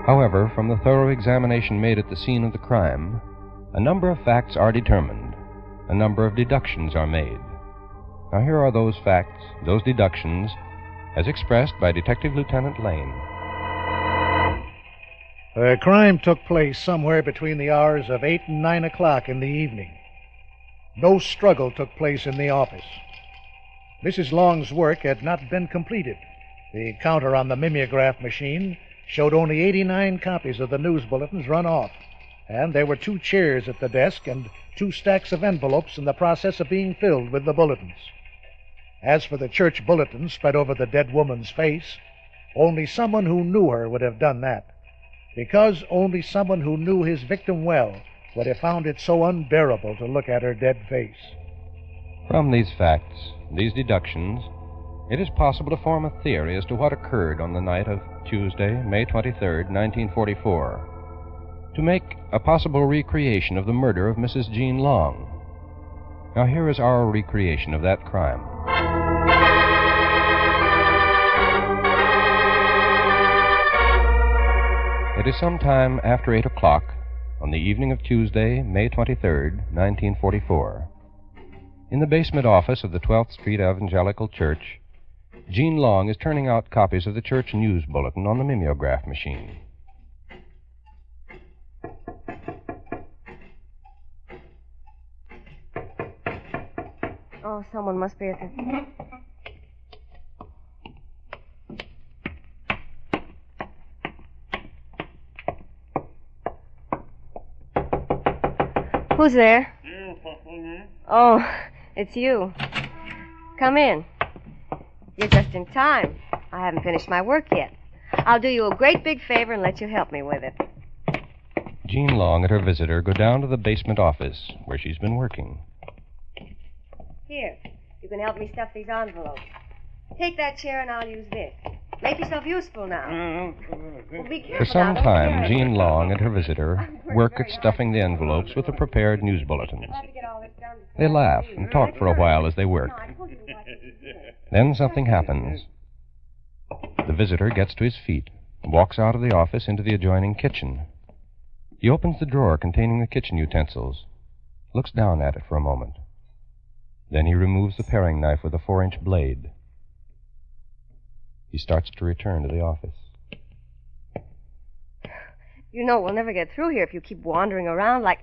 C: However, from the thorough examination made at the scene of the crime, a number of facts are determined. A number of deductions are made. Now here are those facts, those deductions, as expressed by Detective Lieutenant Lane.
N: The crime took place somewhere between the hours of 8 and 9 o'clock in the evening. No struggle took place in the office. Mrs. Long's work had not been completed. The counter on the mimeograph machine showed only 89 copies of the news bulletins run off, and there were 2 chairs at the desk and 2 stacks of envelopes in the process of being filled with the bulletins. As for the church bulletin spread over the dead woman's face, only someone who knew her would have done that, because only someone who knew his victim well would have found it so unbearable to look at her dead face.
C: From these facts, these deductions, it is possible to form a theory as to what occurred on the night of Tuesday, May 23rd, 1944, to make a possible recreation of the murder of Mrs. Jean Long. Now here is our recreation of that crime. It is sometime after 8 o'clock on the evening of Tuesday, May 23rd, 1944. In the basement office of the 12th Street Evangelical Church, Jean Long is turning out copies of the church news bulletin on the mimeograph machine.
S: Oh, someone must be at the... Who's there? Oh, it's you. Come in. You're just in time. I haven't finished my work yet. I'll do you a great big favor and let you help me with it.
C: Jean Long and her visitor go down to the basement office where she's been working.
S: Here, you can help me stuff these envelopes. Take that chair and I'll use this. Make yourself useful now. Well, be careful
C: For some
S: now, don't
C: time,
S: tear it.
C: Jean Long and her visitor work at stuffing the envelopes with the prepared news bulletins. They laugh and talk for a while as they work. Then something happens. The visitor gets to his feet and walks out of the office into the adjoining kitchen. He opens the drawer containing the kitchen utensils, looks down at it for a moment. Then he removes the paring knife with a 4-inch blade. He starts to return to the office.
S: You know we'll never get through here if you keep wandering around like...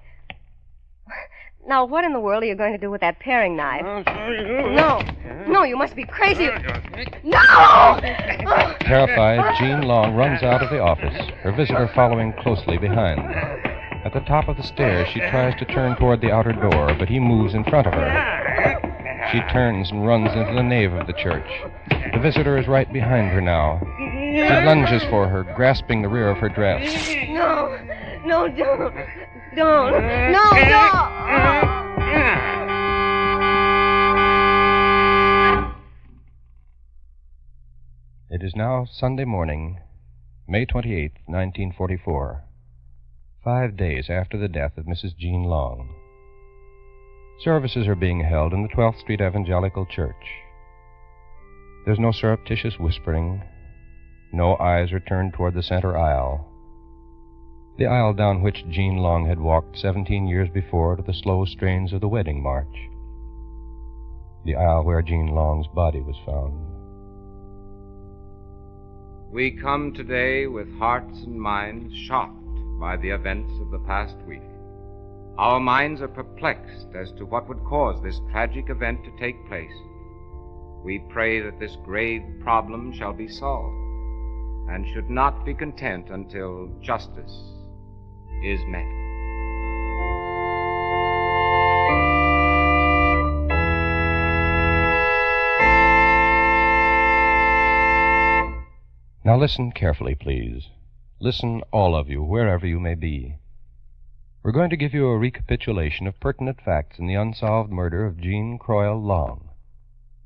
S: Now, what in the world are you going to do with that paring knife? No, you must be crazy. No!
C: Terrified, Jean Long runs out of the office, her visitor following closely behind. At the top of the stairs, she tries to turn toward the outer door, but he moves in front of her. She turns and runs into the nave of the church. The visitor is right behind her now. She lunges for her, grasping the rear of her dress.
S: No, don't. Don't.
C: It is now Sunday morning, May 28th, 1944, 5 days after the death of Mrs. Jean Long. Services are being held in the 12th Street Evangelical Church. There's no surreptitious whispering. No eyes are turned toward the center aisle. The aisle down which Jean Long had walked 17 years before to the slow strains of the wedding march. The aisle where Jean Long's body was found.
T: We come today with hearts and minds shocked by the events of the past week. Our minds are perplexed as to what would cause this tragic event to take place. We pray that this grave problem shall be solved and should not be content until justice is met.
C: Now listen carefully, please. Listen, all of you, wherever you may be. We're going to give you a recapitulation of pertinent facts in the unsolved murder of Jean Croyle Long.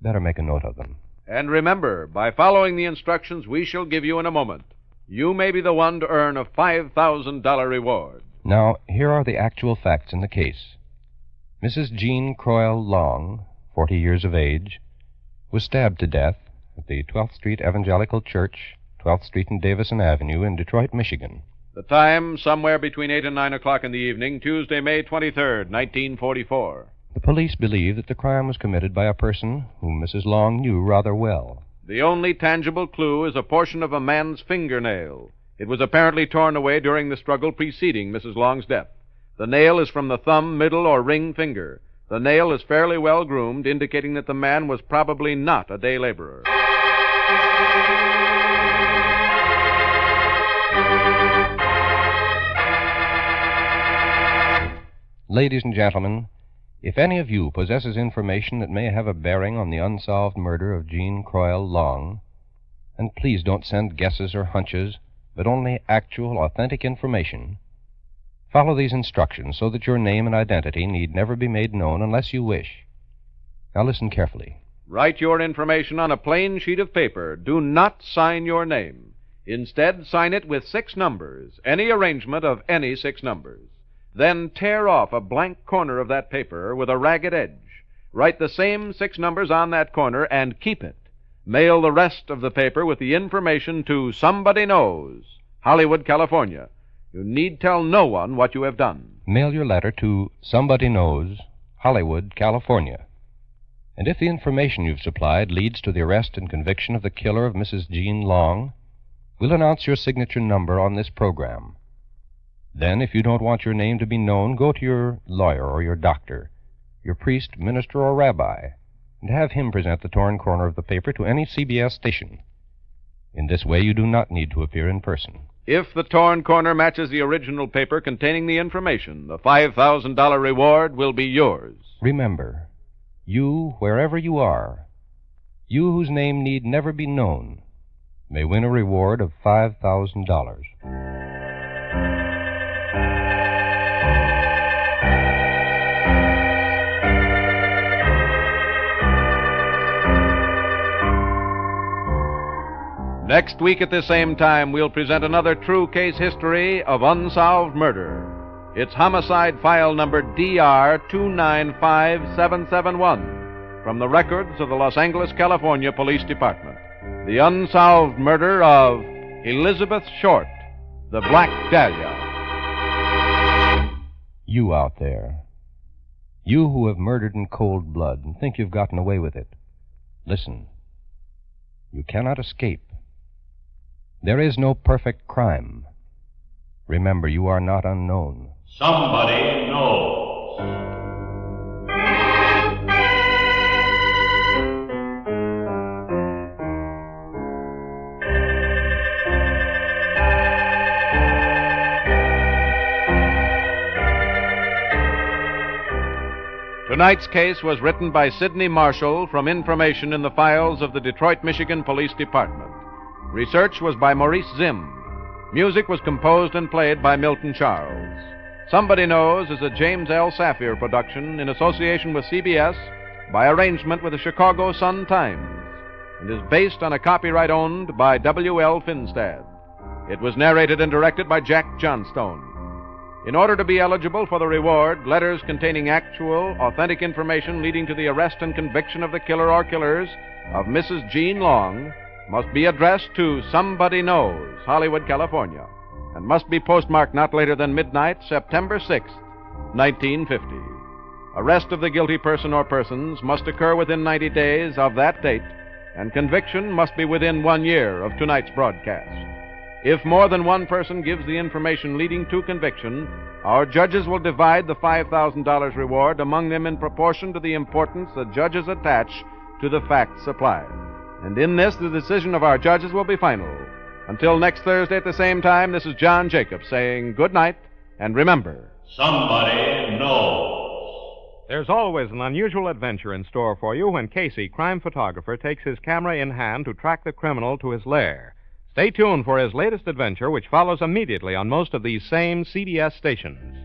C: Better make a note of them.
A: And remember, by following the instructions we shall give you in a moment, you may be the one to earn a $5,000 reward.
C: Now, here are the actual facts in the case. Mrs. Jean Croyle Long, 40 years of age, was stabbed to death at the 12th Street Evangelical Church, 12th Street and Davison Avenue in Detroit, Michigan.
A: The time, somewhere between 8 and 9 o'clock in the evening, Tuesday, May 23rd, 1944.
C: The police believe that the crime was committed by a person whom Mrs. Long knew rather well.
A: The only tangible clue is a portion of a man's fingernail. It was apparently torn away during the struggle preceding Mrs. Long's death. The nail is from the thumb, middle, or ring finger. The nail is fairly well groomed, indicating that the man was probably not a day laborer.
C: Ladies and gentlemen, if any of you possesses information that may have a bearing on the unsolved murder of Jean Croyle Long, and please don't send guesses or hunches, but only actual, authentic information, follow these instructions so that your name and identity need never be made known unless you wish. Now listen carefully.
A: Write your information on a plain sheet of paper. Do not sign your name. Instead, sign it with 6 numbers, any arrangement of any 6 numbers. Then tear off a blank corner of that paper with a ragged edge. Write the same 6 numbers on that corner and keep it. Mail the rest of the paper with the information to Somebody Knows, Hollywood, California. You need tell no one what you have done.
C: Mail your letter to Somebody Knows, Hollywood, California. And if the information you've supplied leads to the arrest and conviction of the killer of Mrs. Jean Long, we'll announce your signature number on this program. Then, if you don't want your name to be known, go to your lawyer or your doctor, your priest, minister, or rabbi, and have him present the torn corner of the paper to any CBS station. In this way, you do not need to appear in person.
A: If the torn corner matches the original paper containing the information, the $5,000 reward will be yours.
C: Remember, you, wherever you are, you whose name need never be known, may win a reward of $5,000.
A: Next week at the same time, we'll present another true case history of unsolved murder. It's homicide file number DR 295771 from the records of the Los Angeles, California Police Department. The unsolved murder of Elizabeth Short, the Black Dahlia.
C: You out there, you who have murdered in cold blood and think you've gotten away with it, listen. You cannot escape. There is no perfect crime. Remember, you are not unknown.
R: Somebody knows.
A: Tonight's case was written by Sidney Marshall from information in the files of the Detroit, Michigan Police Department. Research was by Maurice Zimm. Music was composed and played by Milton Charles. Somebody Knows is a James L. Saphir production in association with CBS by arrangement with the Chicago Sun-Times and is based on a copyright owned by W.L. Finstad. It was narrated and directed by Jack Johnstone. In order to be eligible for the reward, letters containing actual, authentic information leading to the arrest and conviction of the killer or killers of Mrs. Jean Long must be addressed to Somebody Knows, Hollywood, California, and must be postmarked not later than midnight, September 6th, 1950. Arrest of the guilty person or persons must occur within 90 days of that date, and conviction must be within 1 year of tonight's broadcast. If more than one person gives the information leading to conviction, our judges will divide the $5,000 reward among them in proportion to the importance the judges attach to the facts supplied. And in this, the decision of our judges will be final. Until next Thursday at the same time, this is John Jacobs saying good night, and remember,
R: somebody knows.
P: There's always an unusual adventure in store for you when Casey, crime photographer, takes his camera in hand to track the criminal to his lair. Stay tuned for his latest adventure, which follows immediately on most of these same CBS stations.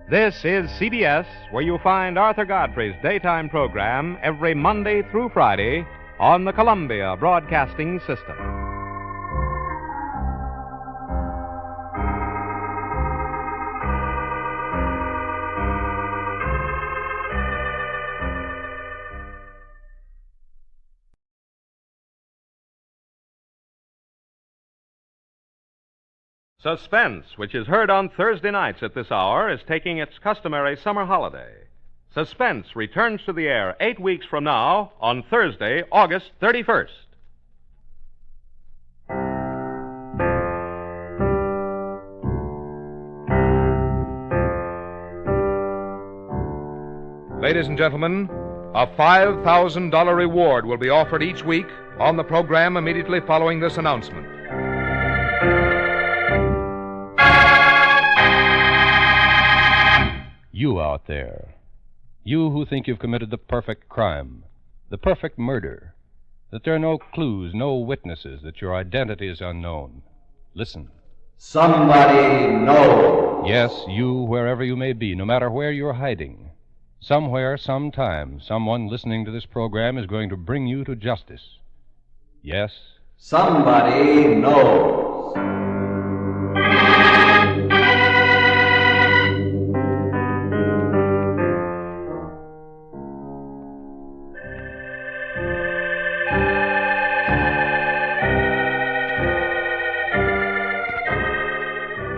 P: This is CBS, where you'll find Arthur Godfrey's daytime program every Monday through Friday on the Columbia Broadcasting System. Suspense, which is heard on Thursday nights at this hour, is taking its customary summer holiday. Suspense returns to the air 8 weeks from now on Thursday, August 31st.
J: Ladies and gentlemen, a $5,000 reward will be offered each week on the program immediately following this announcement.
C: You out there, you who think you've committed the perfect crime, the perfect murder, that there are no clues, no witnesses, that your identity is unknown. Listen.
D: Somebody knows.
C: Yes, you, wherever you may be, no matter where you're hiding. Somewhere, sometime, someone listening to this program is going to bring you to justice. Yes?
D: Somebody knows.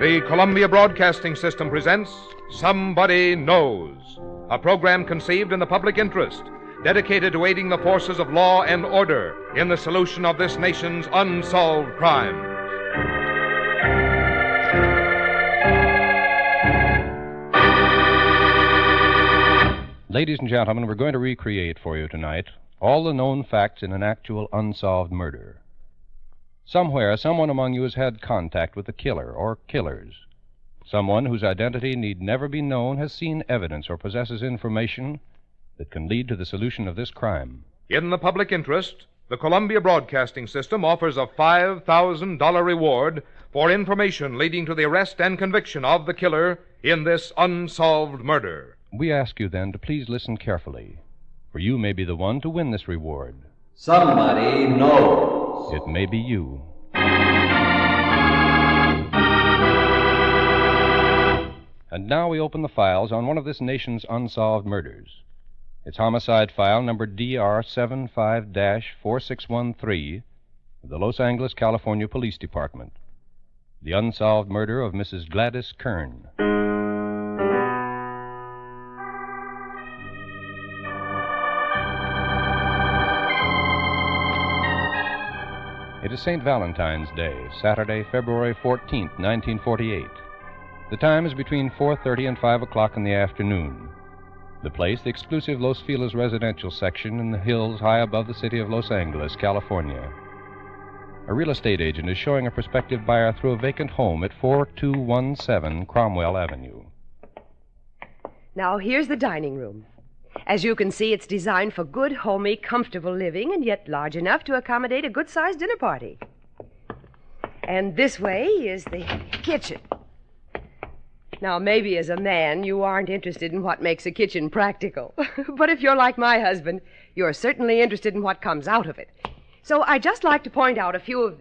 J: The Columbia Broadcasting System presents Somebody Knows, a program conceived in the public interest, dedicated to aiding the forces of law and order in the solution of this nation's unsolved crimes.
C: Ladies and gentlemen, we're going to recreate for you tonight all the known facts in an actual unsolved murder. Somewhere, someone among you has had contact with the killer or killers. Someone whose identity need never be known has seen evidence or possesses information that can lead to the solution of this crime.
J: In the public interest, the Columbia Broadcasting System offers a $5,000 reward for information leading to the arrest and conviction of the killer in this unsolved murder.
C: We ask you then to please listen carefully, for you may be the one to win this reward.
D: Somebody knows.
C: It may be you. And now we open the files on one of this nation's unsolved murders. It's homicide file number DR75-4613 of the Los Angeles, California Police Department. The unsolved murder of Mrs. Gladys Kern. It is St. Valentine's Day, Saturday, February 14th, 1948. The time is between 4:30 and 5 o'clock in the afternoon. The place, the exclusive Los Feliz residential section in the hills high above the city of Los Angeles, California. A real estate agent is showing a prospective buyer through a vacant home at 4217 Cromwell Avenue.
B: Now, here's the dining room. As you can see, it's designed for good, homey, comfortable living, and yet large enough to accommodate a good-sized dinner party. And this way is the kitchen. Now, maybe as a man, you aren't interested in what makes a kitchen practical. But if you're like my husband, you're certainly interested in what comes out of it. So I'd just like to point out a few of...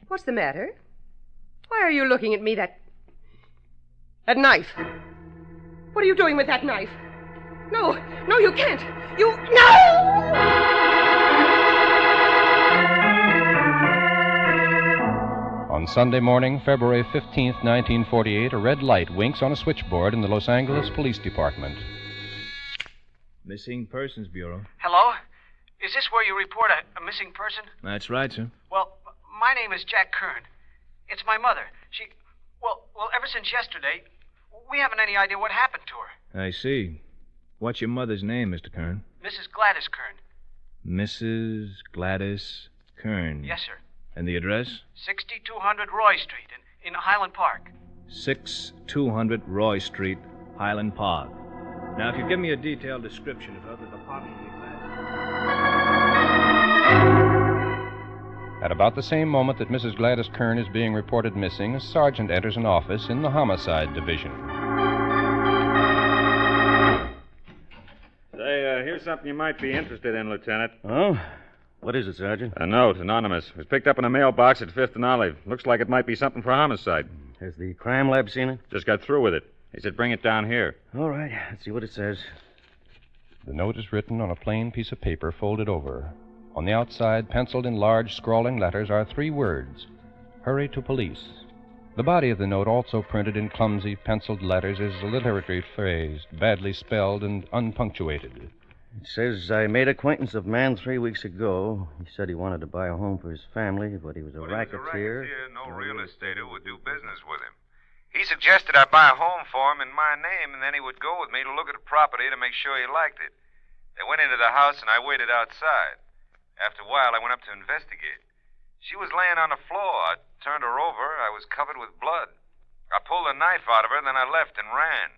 B: What's the matter? Why are you looking at me that knife? What are you doing with that knife? No, you can't. No!
C: On Sunday morning, February 15th, 1948, a red light winks on a switchboard in the Los Angeles Police Department.
L: Missing Persons Bureau.
Q: Hello? Is this where you report a missing person?
L: That's right, sir.
Q: Well, my name is Jack Kern. It's my mother. Well, ever since yesterday, we haven't any idea what happened to her.
L: I see. What's your mother's name, Mr. Kern?
Q: Mrs. Gladys Kern.
L: Mrs. Gladys Kern.
Q: Yes, sir.
L: And the address?
Q: 6200 Roy Street in Highland Park.
L: 6200 Roy Street, Highland Park. Now, if you give me a detailed description of her, the department will be glad.
C: At about the same moment that Mrs. Gladys Kern is being reported missing, a sergeant enters an office in the homicide division.
W: Say, here's something you might be interested in, Lieutenant.
Y: Oh? What is it, Sergeant?
W: A note, anonymous. It was picked up in a mailbox at 5th and Olive. Looks like it might be something for homicide.
Y: Has the crime lab seen it?
W: Just got through with it. He said bring it down here.
Y: All right. Let's see what it says.
C: The note is written on a plain piece of paper folded over. On the outside, penciled in large, scrawling letters, are 3 words. Hurry to police. The body of the note, also printed in clumsy, penciled letters, is alliterately phrased, badly spelled, and unpunctuated.
Y: It says, I made acquaintance of man 3 weeks ago. He said he wanted to buy a home for his family, but he was a racketeer.
O: No real estater would do business with him. He suggested I buy a home for him in my name, and then he would go with me to look at the property to make sure he liked it. They went into the house, and I waited outside. After a while, I went up to investigate. She was laying on the floor. I turned her over. I was covered with blood. I pulled a knife out of her, then I left and ran.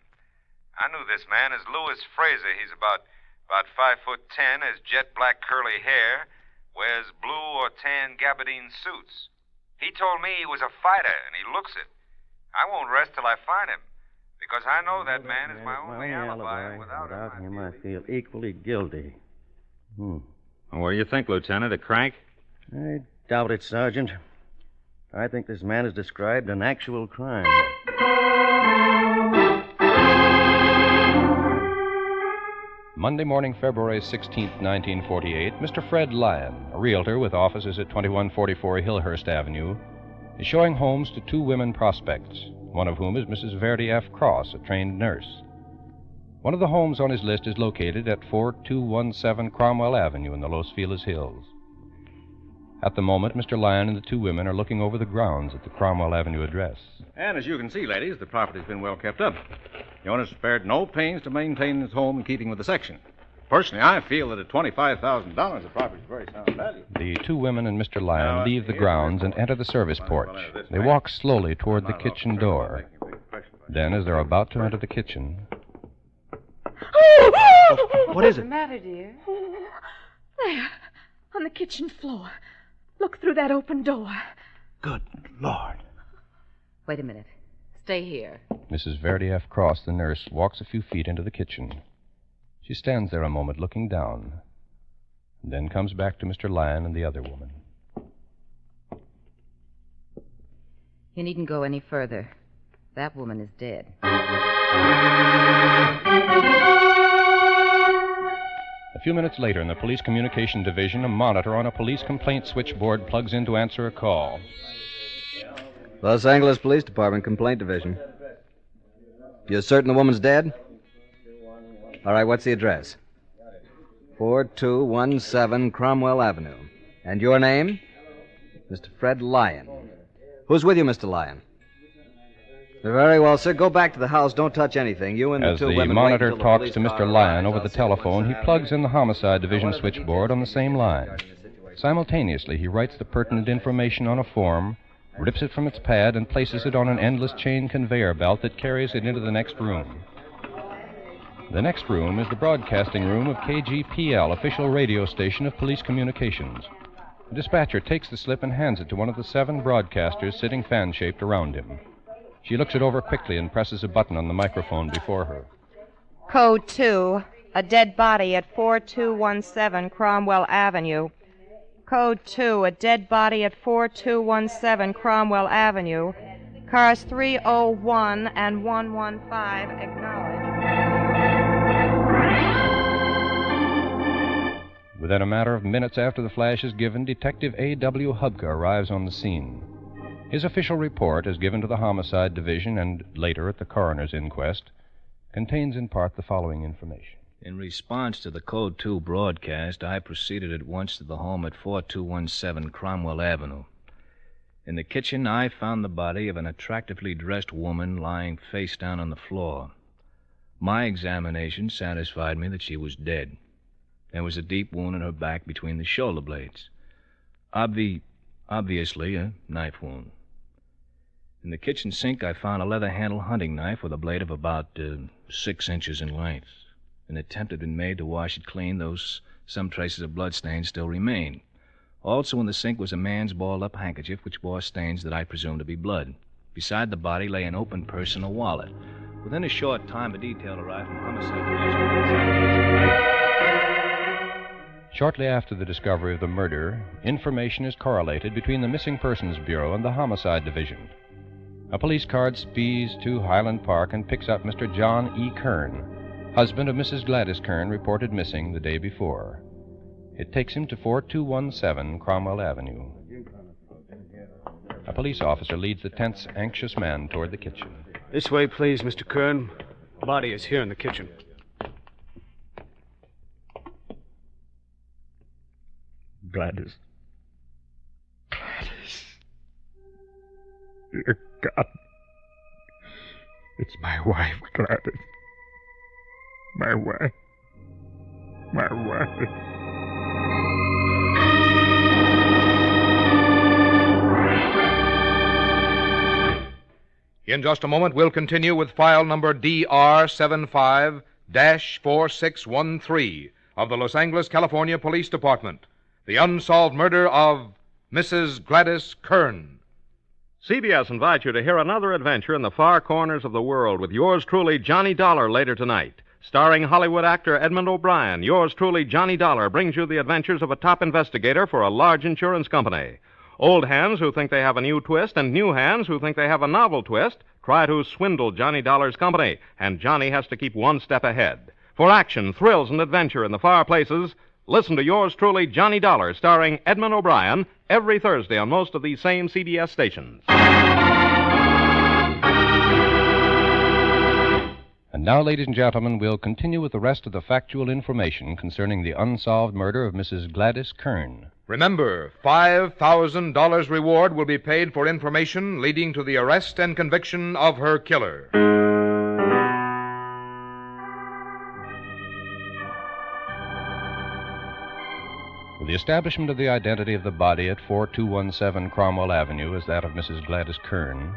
O: I knew this man as Louis Fraser. He's about 5'10", has jet black curly hair, wears blue or tan gabardine suits. He told me he was a fighter, and he looks it. I won't rest till I find him, because I know that man is my only alibi, and without
Y: him, I feel equally guilty.
W: Well, what do you think, Lieutenant? A crank?
Y: I doubt it, Sergeant. I think this man has described an actual crime.
C: Monday morning, February 16th, 1948, Mr. Fred Lyon, a realtor with offices at 2144 Hillhurst Avenue, is showing homes to 2 women prospects, one of whom is Mrs. Verdi F. Cross, a trained nurse. One of the homes on his list is located at 4217 Cromwell Avenue in the Los Feliz Hills. At the moment, Mr. Lyon and the 2 women are looking over the grounds at the Cromwell Avenue address.
Z: And as you can see, ladies, the property's been well kept up. The owner spared no pains to maintain his home in keeping with the section.
X: Personally, I feel that at $25,000, the property is very sound value.
C: The two women and Mr. Lyon leave the grounds and enter the service porch. They walk slowly toward the kitchen door. Then, as they're about to enter the kitchen...
E: What is it?
H: What's the matter, dear? There, on the kitchen floor. Look through that open door.
E: Good Lord.
H: Wait a minute. Stay here.
C: Mrs. Verdi F. Cross, the nurse, walks a few feet into the kitchen. She stands there a moment looking down, and then comes back to Mr. Lyon and the other woman.
H: You needn't go any further. That woman is dead.
C: A few minutes later, in the Police Communication Division, a monitor on a police complaint switchboard plugs in to answer a call.
I: Los Angeles Police Department, Complaint Division. You're certain the woman's dead? All right, what's the address? 4217 Cromwell Avenue. And your name? Mr. Fred Lyon. Who's with you, Mr. Lyon? Very well, sir. Go back to the house. Don't touch anything. You and the
C: As
I: two
C: the
I: women
C: monitor
I: wait until
C: talks
I: the
C: to
I: police
C: Mr.
I: car
C: Lyon
I: arrives.
C: over the telephone, he plugs in the Homicide Division switchboard on the same line. Simultaneously, he writes the pertinent information on a form, rips it from its pad, and places it on an endless chain conveyor belt that carries it into the next room. The next room is the broadcasting room of KGPL, official radio station of police communications. The dispatcher takes the slip and hands it to one of the 7 broadcasters sitting fan-shaped around him. She looks it over quickly and presses a button on the microphone before her.
K: Code 2, a dead body at 4217 Cromwell Avenue. Code 2, a dead body at 4217 Cromwell Avenue. Cars 301 and 115 acknowledged.
C: Within a matter of minutes after the flash is given, Detective A.W. Hubka arrives on the scene. His official report, as given to the Homicide Division and later at the coroner's inquest, contains in part the following information.
L: In response to the Code 2 broadcast, I proceeded at once to the home at 4217 Cromwell Avenue. In the kitchen, I found the body of an attractively dressed woman lying face down on the floor. My examination satisfied me that she was dead. There was a deep wound in her back between the shoulder blades. Obviously, a knife wound. In the kitchen sink, I found a leather-handled hunting knife with a blade of about 6 inches in length. An attempt had been made to wash it clean, though some traces of bloodstains still remained. Also in the sink was a man's balled-up handkerchief, which bore stains that I presumed to be blood. Beside the body lay an open purse and a wallet. Within a short time, a detail arrived from Homicide Division.
C: Shortly after the discovery of the murder, information is correlated between the Missing Persons Bureau and the Homicide Division. A police car speeds to Highland Park and picks up Mr. John E. Kern, husband of Mrs. Gladys Kern, reported missing the day before. It takes him to 4217 Cromwell Avenue. A police officer leads the tense, anxious man toward the kitchen.
U: This way, please, Mr. Kern. Body is here in the kitchen.
Z: Gladys. Dear God. It's my wife, Gladys. My wife. My wife.
J: In just a moment, we'll continue with file number DR75-4613 of the Los Angeles, California Police Department. The unsolved murder of Mrs. Gladys Kern.
P: CBS invites you to hear another adventure in the far corners of the world with yours truly, Johnny Dollar, later tonight. Starring Hollywood actor Edmund O'Brien, yours truly, Johnny Dollar, brings you the adventures of a top investigator for a large insurance company. Old hands who think they have a new twist and new hands who think they have a novel twist try to swindle Johnny Dollar's company, and Johnny has to keep one step ahead. For action, thrills, and adventure in the far places, listen to yours truly, Johnny Dollar, starring Edmund O'Brien, every Thursday on most of these same CBS stations.
C: And now, ladies and gentlemen, we'll continue with the rest of the factual information concerning the unsolved murder of Mrs. Gladys Kern.
J: Remember, $5,000 reward will be paid for information leading to the arrest and conviction of her killer.
C: With the establishment of the identity of the body at 4217 Cromwell Avenue as that of Mrs. Gladys Kern,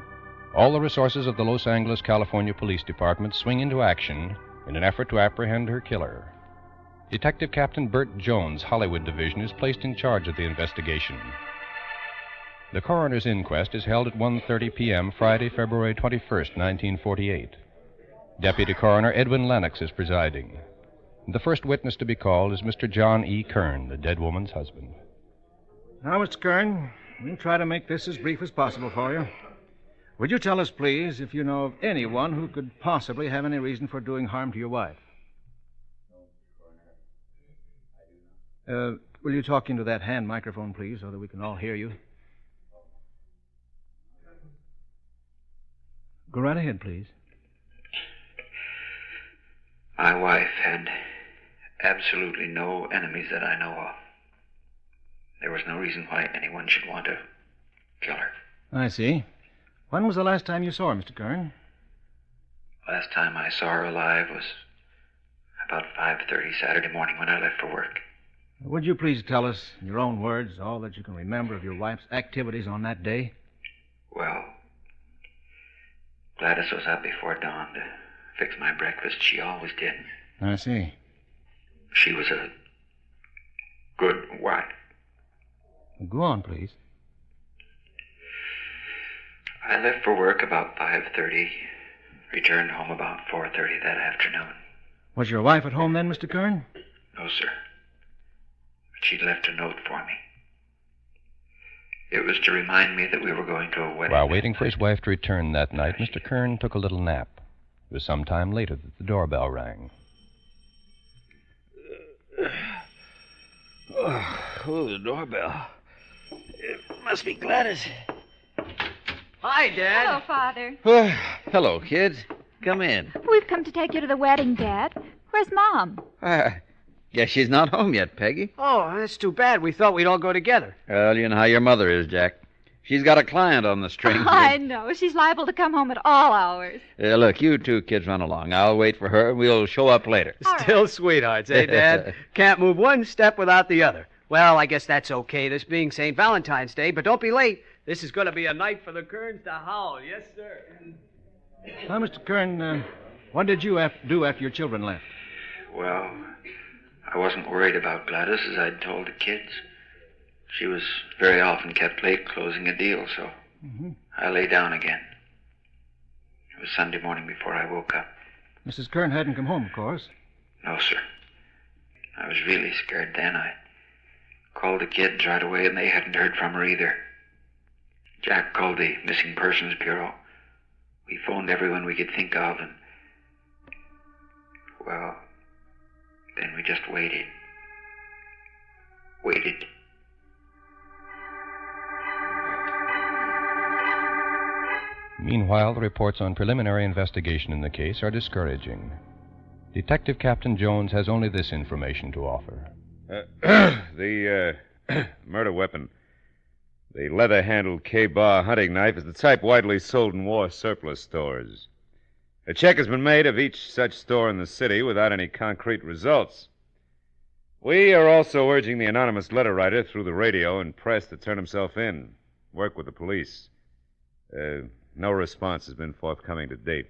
C: all the resources of the Los Angeles, California Police Department swing into action in an effort to apprehend her killer. Detective Captain Bert Jones, Hollywood Division, is placed in charge of the investigation. The coroner's inquest is held at 1:30 p.m. Friday, February 21st, 1948. Deputy Coroner Edwin Lennox is presiding. The first witness to be called is Mr. John E. Kern, the dead woman's husband.
E: Now, Mr. Kern, we'll try to make this as brief as possible for you. Would you tell us, please, if you know of anyone who could possibly have any reason for doing harm to your wife? Will you talk into that hand microphone, please, so that we can all hear you? Go right ahead, please.
F: My wife had absolutely no enemies that I know of. There was no reason why anyone should want to kill her.
E: I see. When was the last time you saw her, Mr. Kern?
F: Last time I saw her alive was about 5:30 Saturday morning when I left for work.
E: Would you please tell us, in your own words, all that you can remember of your wife's activities on that day?
F: Well, Gladys was up before dawn to fix my breakfast. She always did.
E: I see.
F: She was a good wife.
E: Go on, please.
F: I left for work about 5:30, returned home about 4:30 that afternoon.
E: Was your wife at home then, Mr. Kern?
F: No, sir. But she'd left a note for me. It was to remind me that we were going to a wedding.
C: While waiting for his wife to return that night, Mr. Kern took a little nap. It was some time later that the doorbell rang.
E: Oh, the doorbell. It must be Gladys.
U: Hi, Dad.
H: Hello, Father.
G: Hello, kids. Come in.
H: We've come to take you to the wedding, Dad. Where's Mom?
G: Guess she's not home yet, Peggy.
U: Oh, that's too bad. We thought we'd all go together.
G: Well, you know how your mother is, Jack. She's got a client on the string.
H: I know. She's liable to come home at all hours.
G: Look, you two kids run along. I'll wait for her, and we'll show up later.
U: Still sweethearts, eh, Dad? Can't move one step without the other. Well, I guess that's okay, this being St. Valentine's Day, but don't be late. This is going to be a night for the Kerns to howl. Yes, sir.
E: Now, Mr. Kern, what did you do after your children left?
F: Well, I wasn't worried about Gladys, as I'd told the kids. She was very often kept late closing a deal, so I lay down again. It was Sunday morning before I woke up.
E: Mrs. Kern hadn't come home, of course.
F: No, sir. I was really scared then. I called the kids right away, and they hadn't heard from her either. Jack called the Missing Persons Bureau. We phoned everyone we could think of, and, well, then we just waited. Waited.
C: Meanwhile, the reports on preliminary investigation in the case are discouraging. Detective Captain Jones has only this information to offer.
W: The murder weapon, the leather-handled K-bar hunting knife, is the type widely sold in war surplus stores. A check has been made of each such store in the city without any concrete results. We are also urging the anonymous letter writer through the radio and press to turn himself in, work with the police. No response has been forthcoming to date.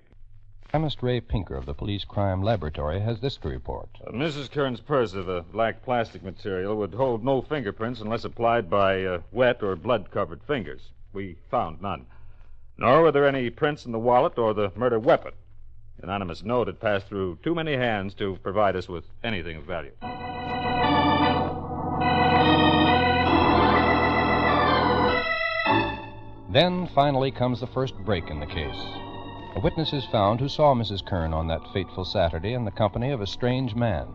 C: Chemist Ray Pinker of the Police Crime Laboratory has this to report.
W: Mrs. Kern's purse of a black plastic material would hold no fingerprints unless applied by wet or blood-covered fingers. We found none. Nor were there any prints in the wallet or the murder weapon. The anonymous note had passed through too many hands to provide us with anything of value.
C: Then, finally, comes the first break in the case. A witness is found who saw Mrs. Kern on that fateful Saturday in the company of a strange man.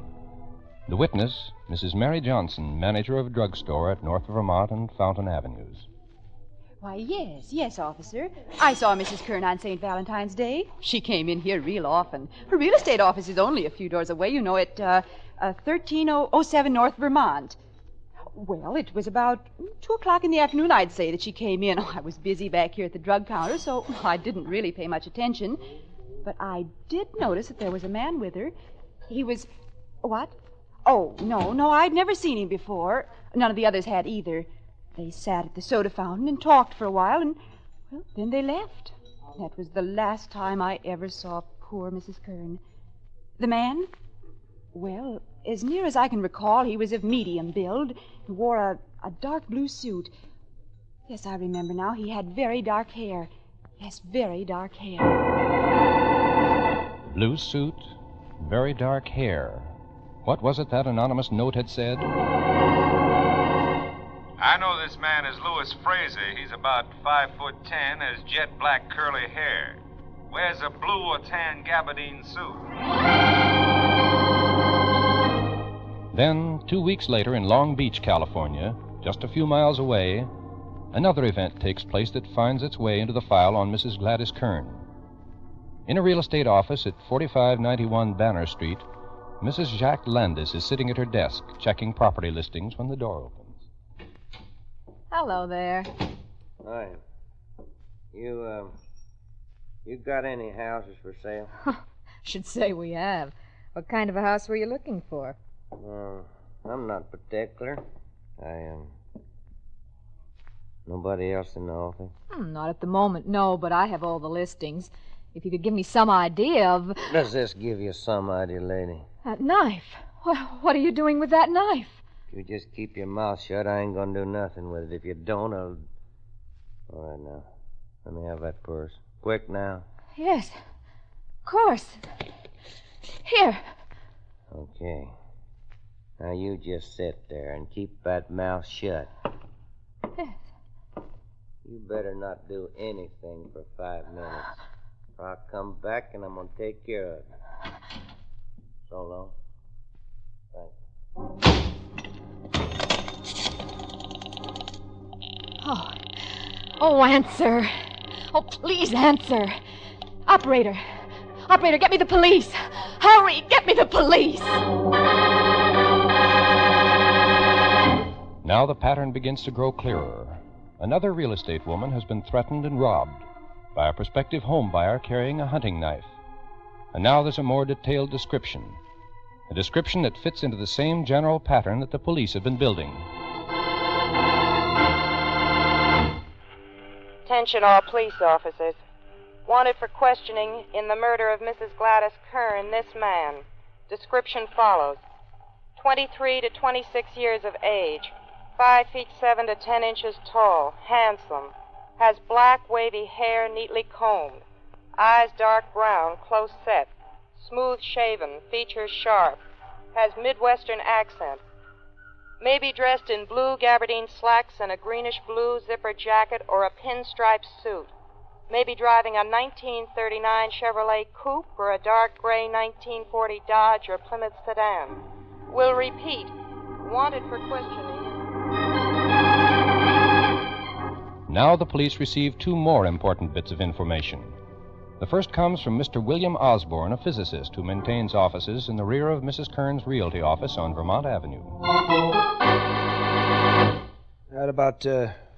C: The witness, Mrs. Mary Johnson, manager of a drugstore at North Vermont and Fountain Avenues.
M: Why, yes, officer. I saw Mrs. Kern on St. Valentine's Day. She came in here real often. Her real estate office is only a few doors away, you know, at 13007 North Vermont. Well, it was about 2 o'clock in the afternoon, I'd say, that she came in. I was busy back here at the drug counter, so I didn't really pay much attention. But I did notice that there was a man with her. He was... What? Oh, no, I'd never seen him before. None of the others had either. They sat at the soda fountain and talked for a while, and, well, then they left. That was the last time I ever saw poor Mrs. Kern. The man? Well, as near as I can recall, he was of medium build. He wore a dark blue suit. Yes, I remember now. He had very dark hair. Yes, very dark hair.
C: Blue suit, very dark hair. What was it that anonymous note had said?
O: I know this man is Louis Fraser. He's about 5'10", has jet black curly hair. Wears a blue or tan gabardine suit.
C: Then, 2 weeks later in Long Beach, California, just a few miles away, another event takes place that finds its way into the file on Mrs. Gladys Kern. In a real estate office at 4591 Banner Street, Mrs. Jacques Landis is sitting at her desk, checking property listings when the door opens.
K: Hello there.
Y: Hi. You got any houses for sale?
K: Should say we have. What kind of a house were you looking for?
Y: I'm not particular. Nobody else in the office?
K: Not at the moment, no, but I have all the listings. If you could give me some idea of...
Y: Does this give you some idea, lady?
K: That knife. What are you doing with that knife?
Y: If you just keep your mouth shut, I ain't gonna do nothing with it. If you don't, I'll... All right, now. Let me have that purse. Quick, now.
K: Yes, of course. Here.
Y: Okay. Now you just sit there and keep that mouth shut.
K: Yes.
Y: You better not do anything for 5 minutes. Or I'll come back and I'm gonna take care of it. So long. Thanks.
K: Oh, answer. Oh, please answer. Operator, get me the police. Hurry, get me the police.
C: Now the pattern begins to grow clearer. Another real estate woman has been threatened and robbed by a prospective home buyer carrying a hunting knife. And now there's a more detailed description. A description that fits into the same general pattern that the police have been building.
K: Attention all police officers. Wanted for questioning in the murder of Mrs. Gladys Kern, this man. Description follows. 23 to 26 years of age. 5 feet 7 to 10 inches tall. Handsome. Has black wavy hair neatly combed. Eyes dark brown, close set. Smooth shaven, features sharp. Has Midwestern accent. May be dressed in blue gabardine slacks and a greenish blue zipper jacket or a pinstripe suit. May be driving a 1939 Chevrolet Coupe or a dark gray 1940 Dodge or Plymouth sedan. Will repeat. Wanted for questioning.
C: Now the police receive 2 more important bits of information. The first comes from Mr. William Osborne, a physicist who maintains offices in the rear of Mrs. Kern's realty office on Vermont Avenue.
A: At about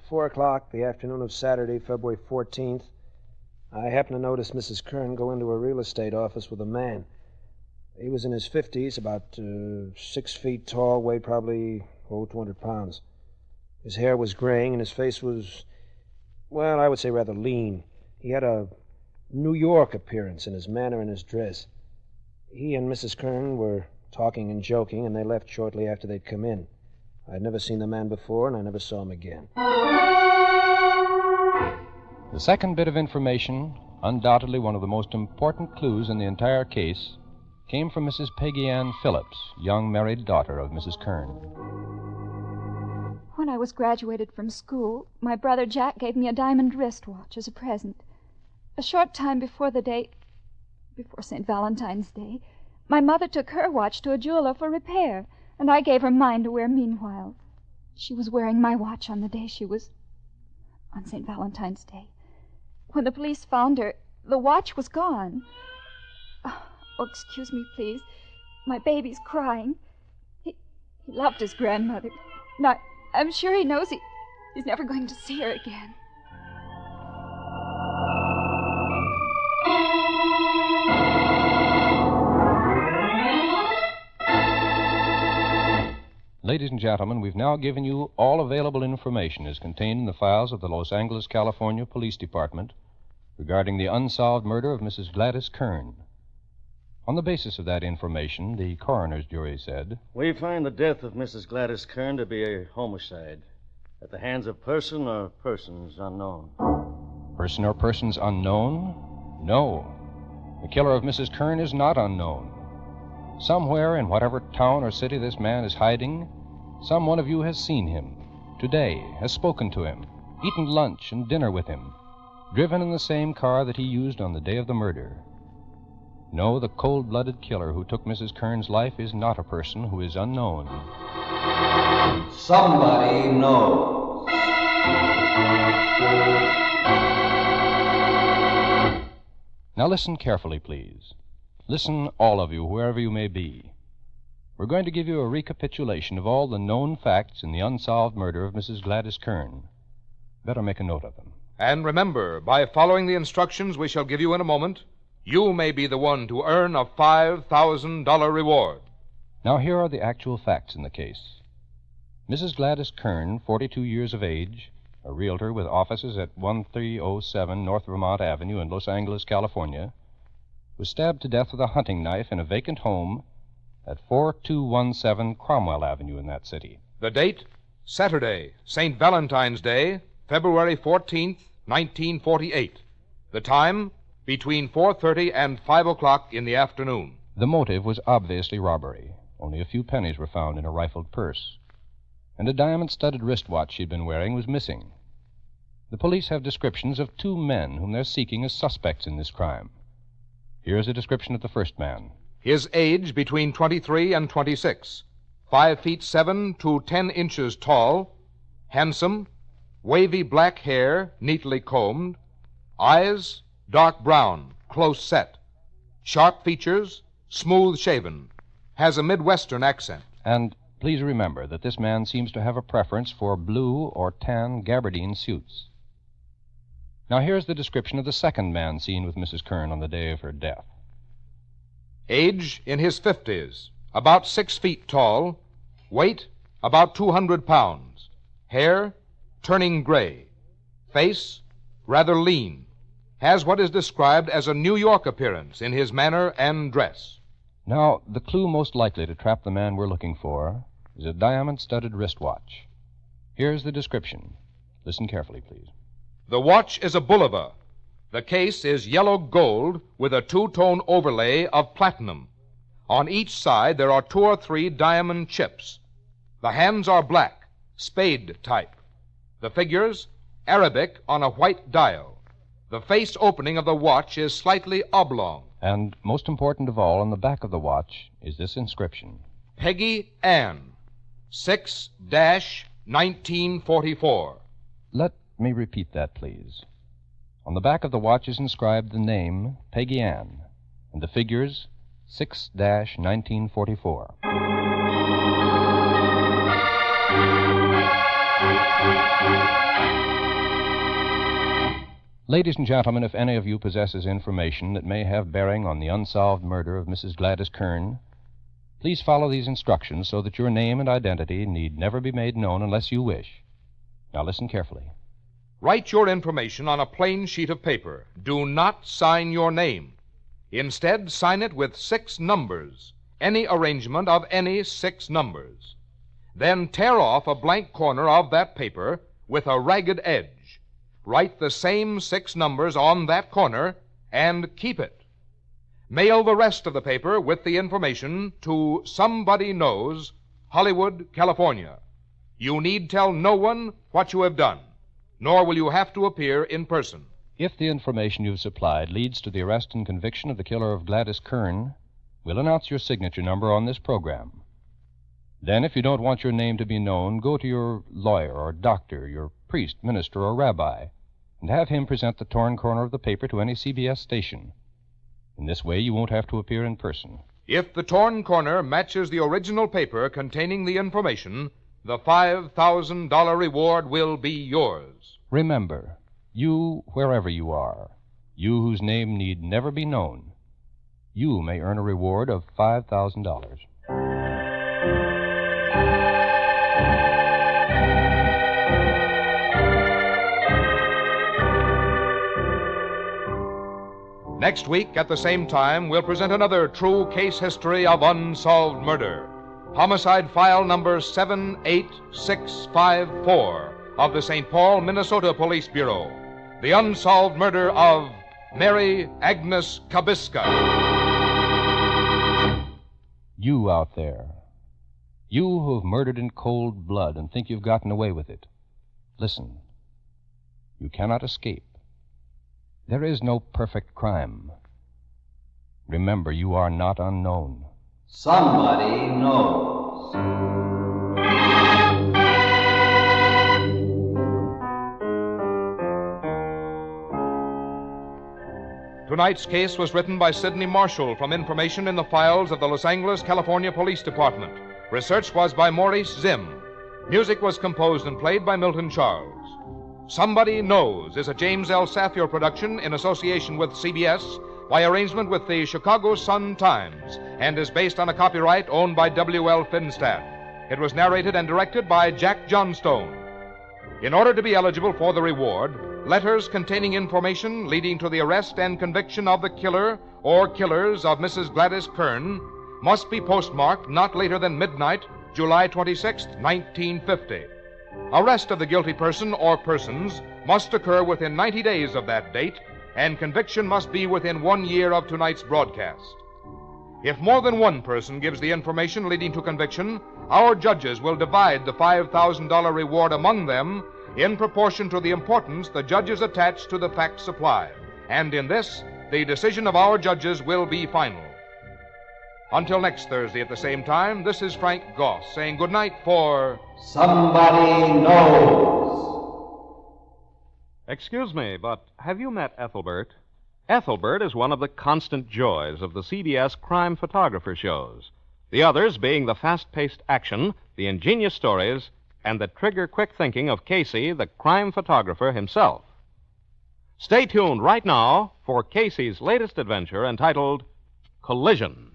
A: 4 o'clock the afternoon of Saturday, February 14th, I happened to notice Mrs. Kern go into a real estate office with a man. He was in his 50s, about 6 feet tall, weighed probably 200 pounds. His hair was graying and his face was, well, I would say rather lean. He had a New York appearance in his manner and his dress. He and Mrs. Kern were talking and joking, and they left shortly after they'd come in. I'd never seen the man before, and I never saw him again.
C: The second bit of information, undoubtedly one of the most important clues in the entire case, came from Mrs. Peggy Ann Phillips, young married daughter of Mrs. Kern.
H: When I was graduated from school, my brother Jack gave me a diamond wristwatch as a present. A short time before St. Valentine's Day, my mother took her watch to a jeweler for repair, and I gave her mine to wear meanwhile. She was wearing my watch on the day on St. Valentine's Day. When the police found her, the watch was gone. Oh, excuse me, please. My baby's crying. He loved his grandmother. And I'm sure he knows he's never going to see her again.
C: Ladies and gentlemen, we've now given you all available information as contained in the files of the Los Angeles, California Police Department regarding the unsolved murder of Mrs. Gladys Kern. On the basis of that information, the coroner's jury said,
D: We find the death of Mrs. Gladys Kern to be a homicide at the hands of person or persons unknown.
C: Person or persons unknown? No. The killer of Mrs. Kern is not unknown. Somewhere in whatever town or city this man is hiding, some one of you has seen him today, has spoken to him, eaten lunch and dinner with him, driven in the same car that he used on the day of the murder. No, the cold-blooded killer who took Mrs. Kern's life is not a person who is unknown.
I: Somebody knows.
C: Now listen carefully, please. Listen, all of you, wherever you may be. We're going to give you a recapitulation of all the known facts in the unsolved murder of Mrs. Gladys Kern. Better make a note of them.
J: And remember, by following the instructions we shall give you in a moment, you may be the one to earn a $5,000 reward.
C: Now here are the actual facts in the case. Mrs. Gladys Kern, 42 years of age, a realtor with offices at 1307 North Vermont Avenue in Los Angeles, California, was stabbed to death with a hunting knife in a vacant home at 4217 Cromwell Avenue in that city.
J: The date, Saturday, St. Valentine's Day, February 14th, 1948. The time, between 4:30 and 5 o'clock in the afternoon.
C: The motive was obviously robbery. Only a few pennies were found in a rifled purse. And a diamond-studded wristwatch she'd been wearing was missing. The police have descriptions of two men whom they're seeking as suspects in this crime. Here's a description of the first man.
J: His age between 23 and 26. 5 feet 7 to 10 inches tall, handsome, wavy black hair, neatly combed, eyes dark brown, close set, sharp features, smooth shaven, has a Midwestern accent.
C: And please remember that this man seems to have a preference for blue or tan gabardine suits. Now here's the description of the second man seen with Mrs. Kern on the day of her death.
J: Age in his 50s, about 6 feet tall, weight about 200 pounds, hair turning gray, face rather lean, has what is described as a New York appearance in his manner and dress.
C: Now, the clue most likely to trap the man we're looking for is a diamond-studded wristwatch. Here's the description. Listen carefully, please.
J: The watch is a Bulova. The case is yellow gold with a two-tone overlay of platinum. On each side there are 2 or 3 diamond chips. The hands are black, spade type. The figures, Arabic on a white dial. The face opening of the watch is slightly oblong.
C: And most important of all, on the back of the watch is this inscription.
J: Peggy Ann, 6-1944.
C: Let me repeat that, please. On the back of the watch is inscribed the name Peggy Ann and the figures 6-1944. Ladies and gentlemen, if any of you possesses information that may have bearing on the unsolved murder of Mrs. Gladys Kern, please follow these instructions so that your name and identity need never be made known unless you wish. Now listen carefully.
J: Write your information on a plain sheet of paper. Do not sign your name. Instead, sign it with 6 numbers, any arrangement of any 6 numbers. Then tear off a blank corner of that paper with a ragged edge. Write the same 6 numbers on that corner and keep it. Mail the rest of the paper with the information to Somebody Knows, Hollywood, California. You need tell no one what you have done, nor will you have to appear in person.
C: If the information you've supplied leads to the arrest and conviction of the killer of Gladys Kern, we'll announce your signature number on this program. Then, if you don't want your name to be known, go to your lawyer or doctor, your priest, minister, or rabbi, and have him present the torn corner of the paper to any CBS station. In this way, you won't have to appear in person.
J: If the torn corner matches the original paper containing the information, the $5,000 reward will be yours.
C: Remember, you, wherever you are, you whose name need never be known, you may earn a reward of $5,000.
J: Next week, at the same time, we'll present another true case history of unsolved murder. Homicide file number 78654 of the St. Paul, Minnesota Police Bureau. The unsolved murder of Mary Agnes Kabiska.
C: You out there. You who have murdered in cold blood and think you've gotten away with it. Listen. You cannot escape. There is no perfect crime. Remember, you are not unknown.
I: Somebody knows.
J: Tonight's case was written by Sidney Marshall from information in the files of the Los Angeles, California Police Department. Research was by Maurice Zimm. Music was composed and played by Milton Charles. Somebody Knows is a James L. Safier production in association with CBS by arrangement with the Chicago Sun-Times and is based on a copyright owned by W.L. Finstad. It was narrated and directed by Jack Johnstone. In order to be eligible for the reward, letters containing information leading to the arrest and conviction of the killer or killers of Mrs. Gladys Kern must be postmarked not later than midnight, July 26, 1950. Arrest of the guilty person or persons must occur within 90 days of that date, and conviction must be within 1 year of tonight's broadcast. If more than one person gives the information leading to conviction, our judges will divide the $5,000 reward among them in proportion to the importance the judges attach to the facts supplied. And in this, the decision of our judges will be final. Until next Thursday at the same time, this is Frank Goss saying good night for
I: Somebody Knows.
P: Excuse me, but have you met Ethelbert? Ethelbert is one of the constant joys of the CBS crime photographer shows. The others being the fast-paced action, the ingenious stories, and the trigger-quick thinking of Casey, the crime photographer himself. Stay tuned right now for Casey's latest adventure entitled Collision.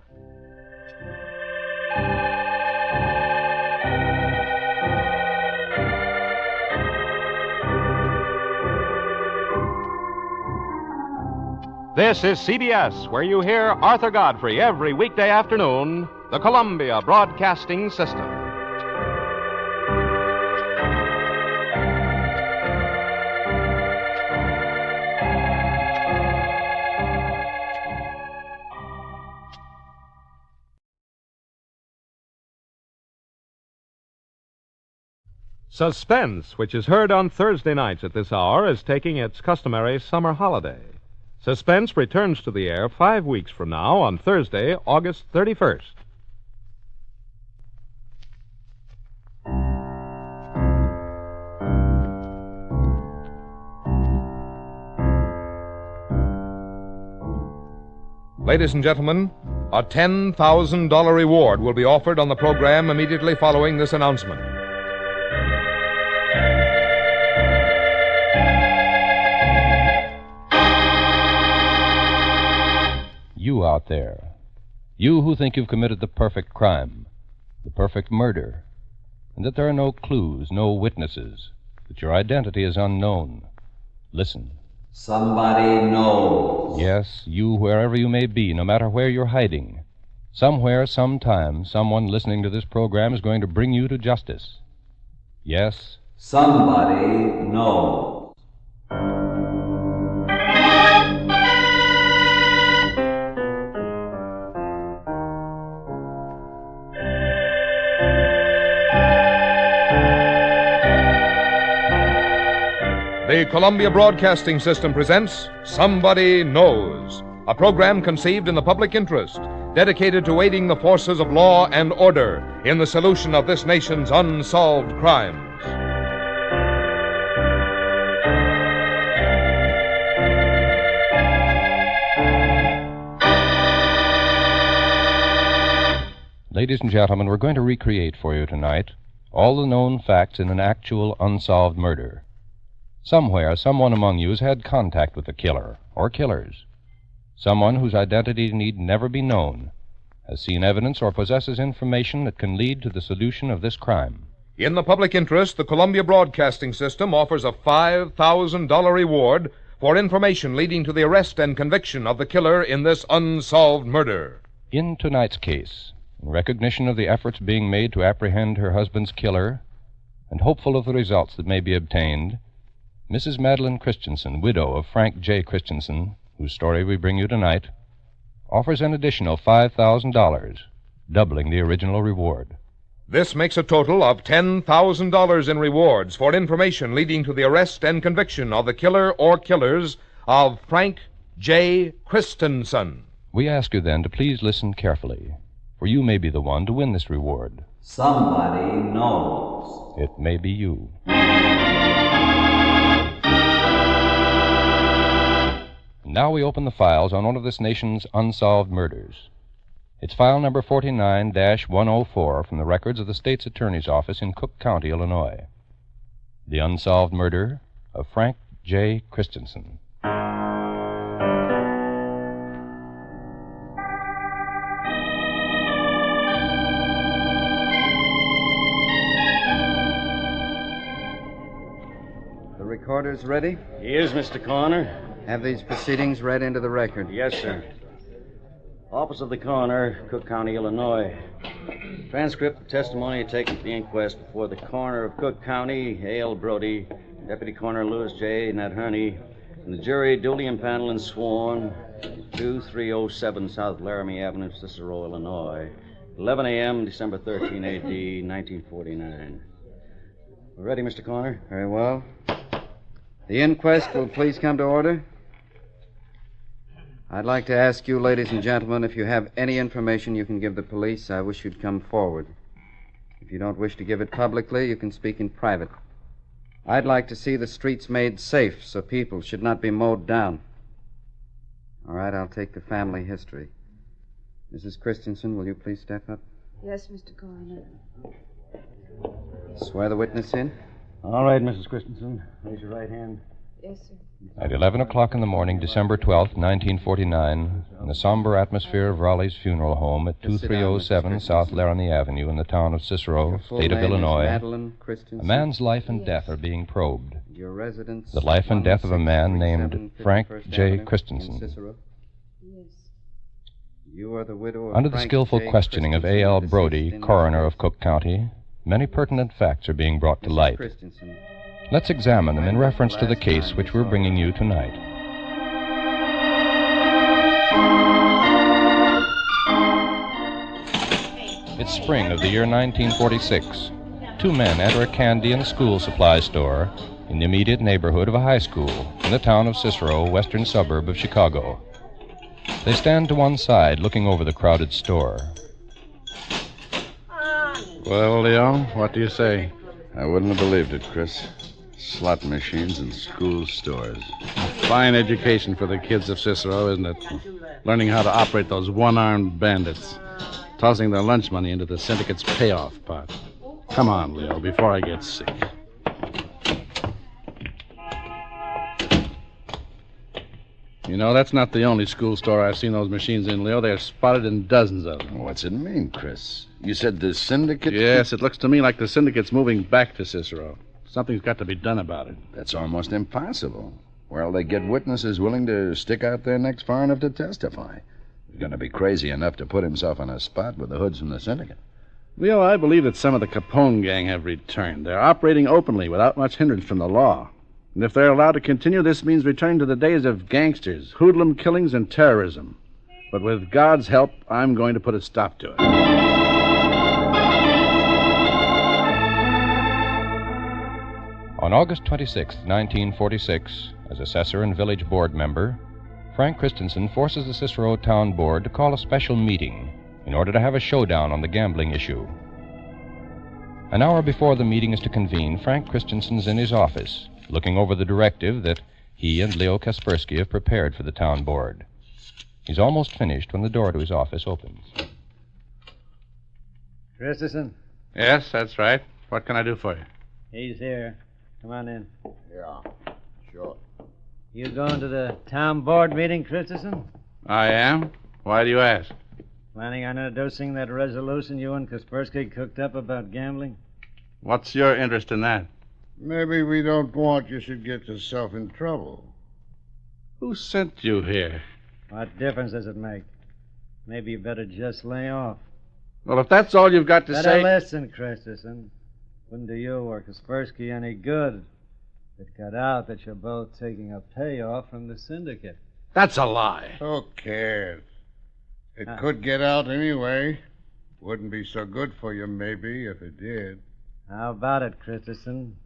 P: This is CBS, where you hear Arthur Godfrey every weekday afternoon, the Columbia Broadcasting System. Suspense, which is heard on Thursday nights at this hour, is taking its customary summer holiday. Suspense returns to the air 5 weeks from now on Thursday, August 31st.
J: Ladies and gentlemen, a $10,000 reward will be offered on the program immediately following this announcement.
C: You out there. You who think you've committed the perfect crime, the perfect murder, and that there are no clues, no witnesses, that your identity is unknown. Listen.
I: Somebody knows.
C: Yes, you, wherever you may be, no matter where you're hiding. Somewhere, sometime, someone listening to this program is going to bring you to justice. Yes.
I: Somebody knows.
J: The Columbia Broadcasting System presents Somebody Knows, a program conceived in the public interest, dedicated to aiding the forces of law and order in the solution of this nation's unsolved crimes.
C: Ladies and gentlemen, we're going to recreate for you tonight all the known facts in an actual unsolved murder. Somewhere, someone among you has had contact with the killer, or killers. Someone whose identity need never be known, has seen evidence or possesses information that can lead to the solution of this crime.
J: In the public interest, the Columbia Broadcasting System offers a $5,000 reward for information leading to the arrest and conviction of the killer in this unsolved murder.
C: In tonight's case, in recognition of the efforts being made to apprehend her husband's killer, and hopeful of the results that may be obtained, Mrs. Madeline Christensen, widow of Frank J. Christensen, whose story we bring you tonight, offers an additional $5,000, doubling the original reward.
J: This makes a total of $10,000 in rewards for information leading to the arrest and conviction of the killer or killers of Frank J. Christensen.
C: We ask you then to please listen carefully, for you may be the one to win this reward.
B: Somebody knows.
C: It may be you. Now we open the files on one of this nation's unsolved murders. It's file number 49-104 from the records of the state's attorney's office in Cook County, Illinois. The unsolved murder of Frank J. Christensen.
I: The recorder's ready?
D: He is, Mr. Coroner.
I: Have these proceedings read into the record?
D: Yes, sir. Office of the Coroner, Cook County, Illinois. Transcript of testimony taken at the inquest before the Coroner of Cook County, A.L. Brody, Deputy Coroner Louis J. Nat-Hurney, and the jury duly impaneled and sworn, 2307 South Laramie Avenue, Cicero, Illinois, 11 a.m., December 13, A.D., 1949. We're ready, Mr. Coroner?
I: Very well. The inquest will please come to order. I'd like to ask you, ladies and gentlemen, if you have any information you can give the police, I wish you'd come forward. If you don't wish to give it publicly, you can speak in private. I'd like to see the streets made safe so people should not be mowed down. All right, I'll take the family history. Mrs. Christensen, will you please step up?
K: Yes, Mr. Coroner.
I: Swear the witness in.
D: All right, Mrs. Christensen. Raise your right hand.
K: Yes, sir.
C: At 11 o'clock in the morning, December 12th, 1949, in the somber atmosphere of Raleigh's funeral home at 2307 South Laramie Avenue in the town of Cicero, state of Illinois, a man's life and death are being probed.
I: Your residence,
C: the life and death of a man named Frank J. Christensen.
K: Yes.
I: You are the widow of
C: Under the skillful questioning of A.L. Brody, coroner of Cook County, many pertinent facts are being brought to light. Let's examine them in reference to the case which we're bringing you tonight. It's spring of the year 1946. Two men enter a candy and school supply store in the immediate neighborhood of a high school in the town of Cicero, western suburb of Chicago. They stand to one side looking over the crowded store.
N: Well, Leo, what do you say?
X: I wouldn't have believed it, Chris. Slot machines in school stores.
N: Fine education for the kids of Cicero, isn't it? Learning how to operate those one-armed bandits. Tossing their lunch money into the syndicate's payoff pot. Come on, Leo, before I get sick. You know, that's not the only school store I've seen those machines in, Leo. They're spotted in dozens of them.
X: What's it mean, Chris? You said the syndicate?
N: Yes, it looks to me like the syndicate's moving back to Cicero. Something's got to be done about it.
X: That's almost impossible. Where'll they get witnesses willing to stick out their necks far enough to testify? He's going to be crazy enough to put himself on a spot with the hoods from the syndicate.
N: Leo, I believe that some of the Capone gang have returned. They're operating openly without much hindrance from the law. And if they're allowed to continue, this means return to the days of gangsters, hoodlum killings, and terrorism. But with God's help, I'm going to put a stop to it.
C: On August 26, 1946, as assessor and village board member, Frank Christensen forces the Cicero Town Board to call a special meeting in order to have a showdown on the gambling issue. An hour before the meeting is to convene, Frank Christensen's in his office, looking over the directive that he and Leo Kaspersky have prepared for the town board. He's almost finished when the door to his office opens.
U: Christensen?
N: Yes, that's right. What can I do for you?
U: He's here. Come on in.
X: Yeah, sure.
U: You going to the town board meeting, Christensen?
N: I am. Why do you ask?
U: Planning on introducing that resolution you and Kaspersky cooked up about gambling?
N: What's your interest in that?
R: Maybe we don't want you should get yourself in trouble.
N: Who sent you here?
L: What difference does it make? Maybe you better just lay off.
N: Well, if that's all you've got to
L: Better
N: say...
L: listen, Christensen. Wouldn't do you or Kaspersky any good. It got out that you're both taking a payoff from the syndicate.
N: That's a lie.
Q: Who cares? It could get out anyway. Wouldn't be so good for you, maybe, if it did.
L: How about it, Christensen?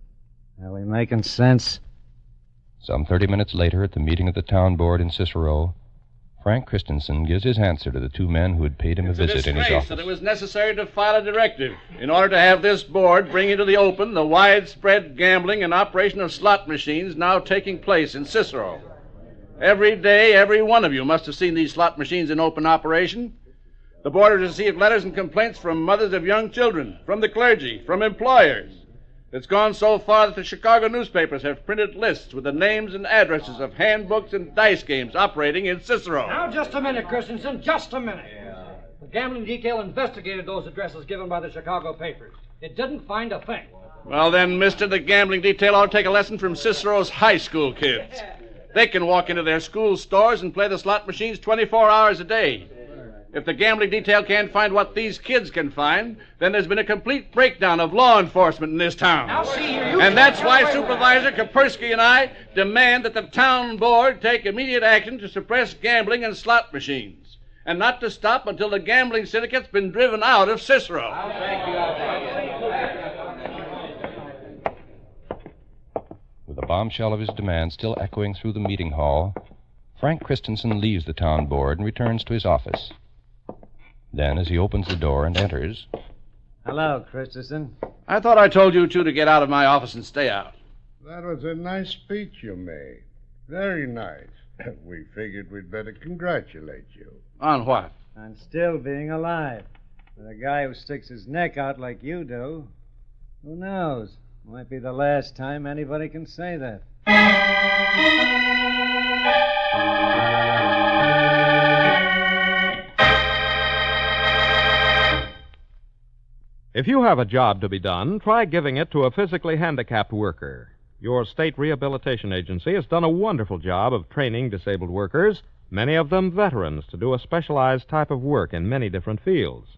L: Are we making sense?
C: Some 30 minutes later, at the meeting of the town board in Cicero, Frank Christensen gives his answer to the two men who had paid him a visit in his office.
N: That it was necessary to file a directive in order to have this board bring into the open the widespread gambling and operation of slot machines now taking place in Cicero. Every day, every one of you must have seen these slot machines in open operation. The board has received letters and complaints from mothers of young children, from the clergy, from employers. It's gone so far that the Chicago newspapers have printed lists with the names and addresses of handbooks and dice games operating in Cicero.
R: Now, just a minute, Christensen, just a minute. The gambling detail investigated those addresses given by the Chicago papers. It didn't find a thing.
N: Well, then, mister, the gambling detail ought to take a lesson from Cicero's high school kids. They can walk into their school stores and play the slot machines 24 hours a day. If the gambling detail can't find what these kids can find, then there's been a complete breakdown of law enforcement in this town.
R: Now, see here, you...
N: And that's why Supervisor Kaspersky and I demand that the town board take immediate action to suppress gambling and slot machines, and not to stop until the gambling syndicate's been driven out of Cicero.
C: With the bombshell of his demand still echoing through the meeting hall, Frank Christensen leaves the town board and returns to his office. Then, as he opens the door and enters...
L: Hello, Christensen.
N: I thought I told you two to get out of my office and stay out.
Q: That was a nice speech you made. Very nice. We figured we'd better congratulate you.
N: On what?
L: On still being alive. With a guy who sticks his neck out like you do. Who knows? Might be the last time anybody can say that.
P: If you have a job to be done, try giving it to a physically handicapped worker. Your state rehabilitation agency has done a wonderful job of training disabled workers, many of them veterans, to do a specialized type of work in many different fields.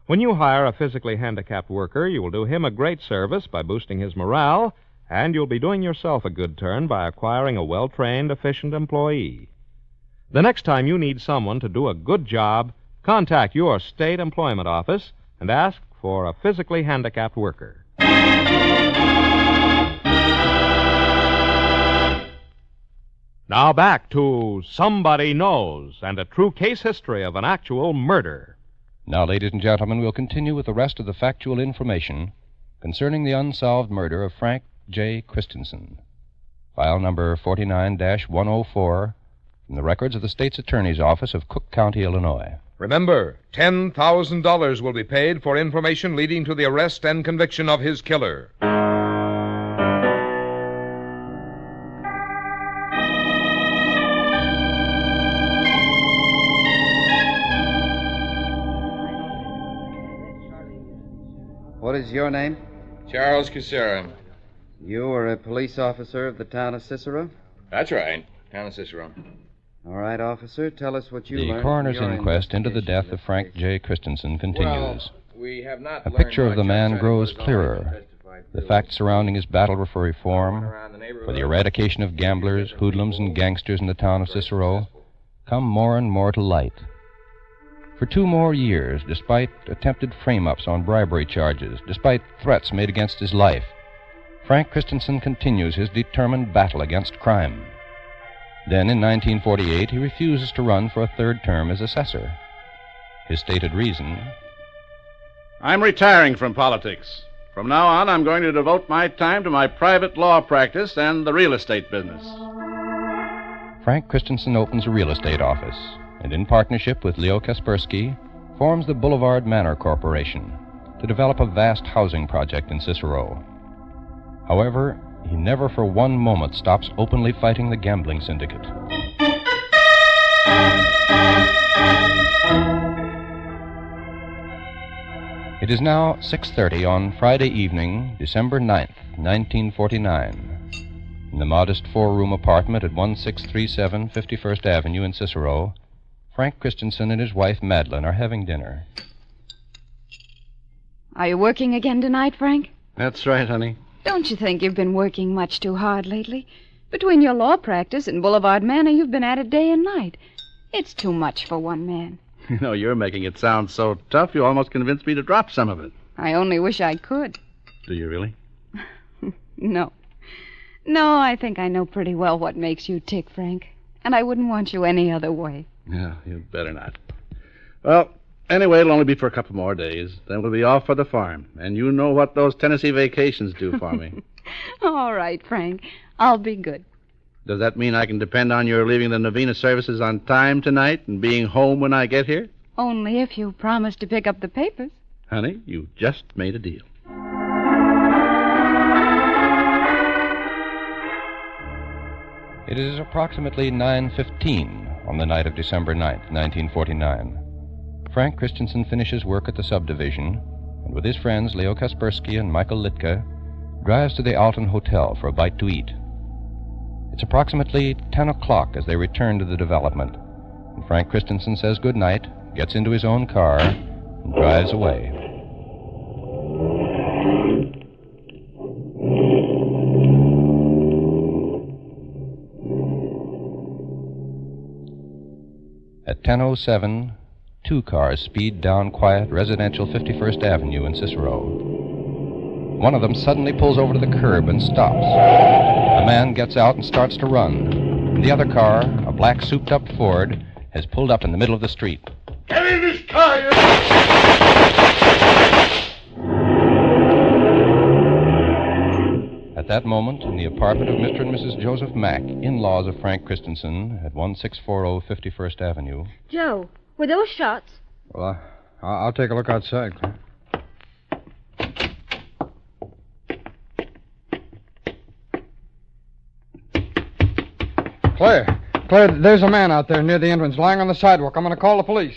P: When you hire a physically handicapped worker, you will do him a great service by boosting his morale, and you'll be doing yourself a good turn by acquiring a well-trained, efficient employee. The next time you need someone to do a good job, contact your state employment office and ask for a physically handicapped worker. Now back to Somebody Knows and a true case history of an actual murder.
C: Now, ladies and gentlemen, we'll continue with the rest of the factual information concerning the unsolved murder of Frank J. Christensen. File number 49-104 from the records of the State's Attorney's Office of Cook County, Illinois.
J: Remember, $10,000 will be paid for information leading to the arrest and conviction of his killer.
I: What is your name?
S: Charles Casera.
I: You are a police officer of the town of Cicero?
S: That's right, town of Cicero.
I: All right, officer, tell us what you
C: The
I: learned.
C: coroner's inquest into the death of Frank J. Christensen continues.
S: We have not
C: A picture of the man grows clearer. The facts surrounding his battle for reform, for the eradication of gamblers, hoodlums, and gangsters in the town of Cicero, come more and more to light. For 2 more years, despite attempted frame-ups on bribery charges, despite threats made against his life, Frank Christensen continues his determined battle against crime. Then, in 1948, he refuses to run for a 3rd term as assessor. His stated reason...
N: I'm retiring from politics. From now on, I'm going to devote my time to my private law practice and the real estate business.
C: Frank Christensen opens a real estate office, and in partnership with Leo Kaspersky, forms the Boulevard Manor Corporation to develop a vast housing project in Cicero. However, he never for one moment stops openly fighting the gambling syndicate. It is now 6:30 on Friday evening, December 9th, 1949. In the modest four-room apartment at 1637 51st Avenue in Cicero, Frank Christensen and his wife, Madeline, are having dinner.
H: Are you working again tonight, Frank?
N: That's right, honey.
H: Don't you think you've been working much too hard lately? Between your law practice and Boulevard Manor, you've been at it day and night. It's too much for one man.
N: You know, you're making it sound so tough, you almost convinced me to drop some of it.
H: I only wish I could.
N: Do you really?
H: No. No, I think I know pretty well what makes you tick, Frank. And I wouldn't want you any other way.
N: Yeah, you'd better not. Well, anyway, it'll only be for a couple more days. Then we'll be off for the farm. And you know what those Tennessee vacations do for me.
H: All right, Frank. I'll be good.
N: Does that mean I can depend on your leaving the Novena services on time tonight and being home when I get here?
H: Only if you promise to pick up the papers.
N: Honey, you just made a deal.
C: It is approximately 9:15 on the night of December 9th, 1949. Frank Christensen finishes work at the subdivision and with his friends Leo Kaspersky and Michael Litka drives to the Alton Hotel for a bite to eat. It's approximately 10 o'clock as they return to the development, and Frank Christensen says good night, gets into his own car, and drives away. At 10:07, two cars speed down quiet residential 51st Avenue in Cicero. One of them suddenly pulls over to the curb and stops. A man gets out and starts to run. The other car, a black souped-up Ford, has pulled up in the middle of the street.
Q: Get in this car!
C: At that moment, in the apartment of Mr. and Mrs. Joseph Mack, in-laws of Frank Christensen, at 1640 51st Avenue.
E: Joe, were those shots?
F: Well, I'll take a look outside, Claire. Claire, there's a man out there near the entrance, lying on the sidewalk. I'm going to call the police.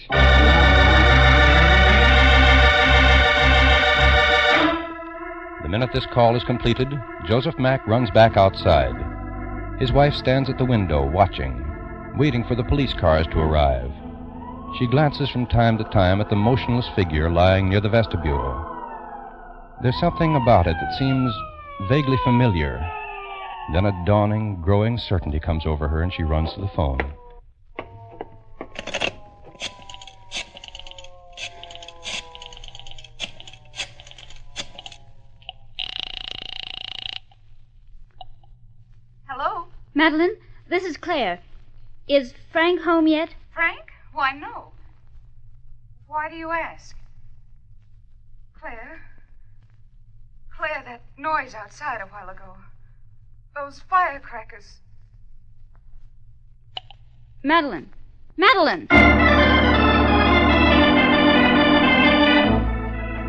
C: The minute this call is completed, Joseph Mack runs back outside. His wife stands at the window, watching, waiting for the police cars to arrive. She glances from time to time at the motionless figure lying near the vestibule. There's something about it that seems vaguely familiar. Then a dawning, growing certainty comes over her, and she runs to the phone.
E: Hello? Madeline, this is Claire. Is Frank home yet?
G: Frank? Why, no. Why do you ask? Claire, that noise outside a while ago. Those firecrackers.
E: Madeline!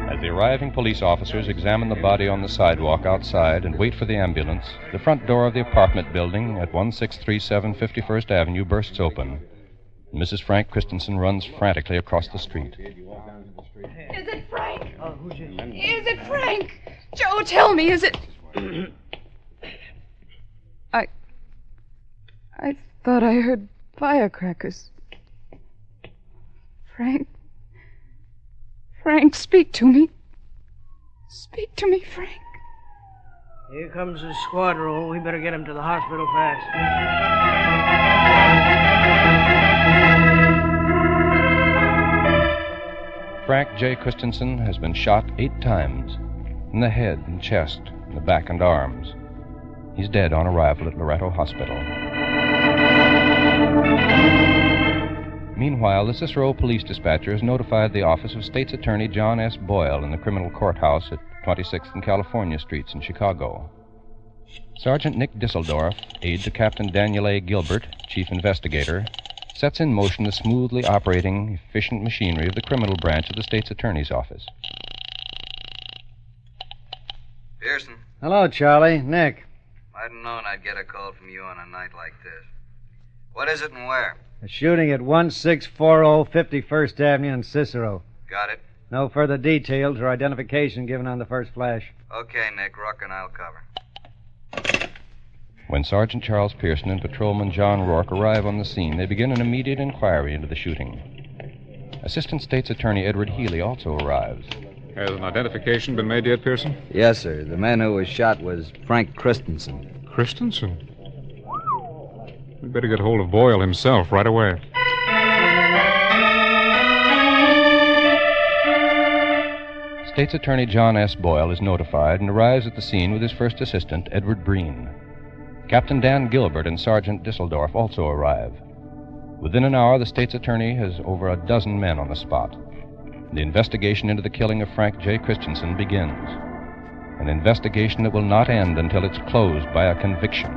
C: As the arriving police officers examine the body on the sidewalk outside and wait for the ambulance, the front door of the apartment building at 1637 51st Avenue bursts open. Mrs. Frank Christensen runs frantically across the street.
G: Is it Frank? Is it Frank? Joe, tell me, is it...
T: I thought I heard firecrackers. Frank, speak to me. Speak to me, Frank.
U: Here comes the squad roll. We better get him to the hospital fast.
C: Frank J. Christensen has been shot 8 times, in the head and chest, in the back and arms. He's dead on arrival at Loretto Hospital. Meanwhile, the Cicero police dispatcher has notified the office of State's Attorney John S. Boyle in the criminal courthouse at 26th and California Streets in Chicago. Sergeant Nick Disseldorf, aide to Captain Daniel A. Gilbert, chief investigator, sets in motion the smoothly operating, efficient machinery of the criminal branch of the State's Attorney's office.
I: Pearson.
L: Hello, Charlie. Nick.
I: I'd have known I'd get a call from you on a night like this. What is it and where?
L: A shooting at 1640 51st Avenue in Cicero.
I: Got it.
L: No further details or identification given on the first flash.
I: Okay, Nick. Ruck and I'll cover.
C: When Sergeant Charles Pearson and Patrolman John Rourke arrive on the scene, they begin an immediate inquiry into the shooting. Assistant State's Attorney Edward Healy also arrives.
M: Has an identification been made yet, Pearson?
B: Yes, sir. The man who was shot was Frank Christensen.
M: Christensen? We'd better get hold of Boyle himself right away.
C: State's Attorney John S. Boyle is notified and arrives at the scene with his first assistant, Edward Breen. Captain Dan Gilbert and Sergeant Disseldorf also arrive. Within an hour, the State's Attorney has over a dozen men on the spot. The investigation into the killing of Frank J. Christensen begins. An investigation that will not end until it's closed by a conviction.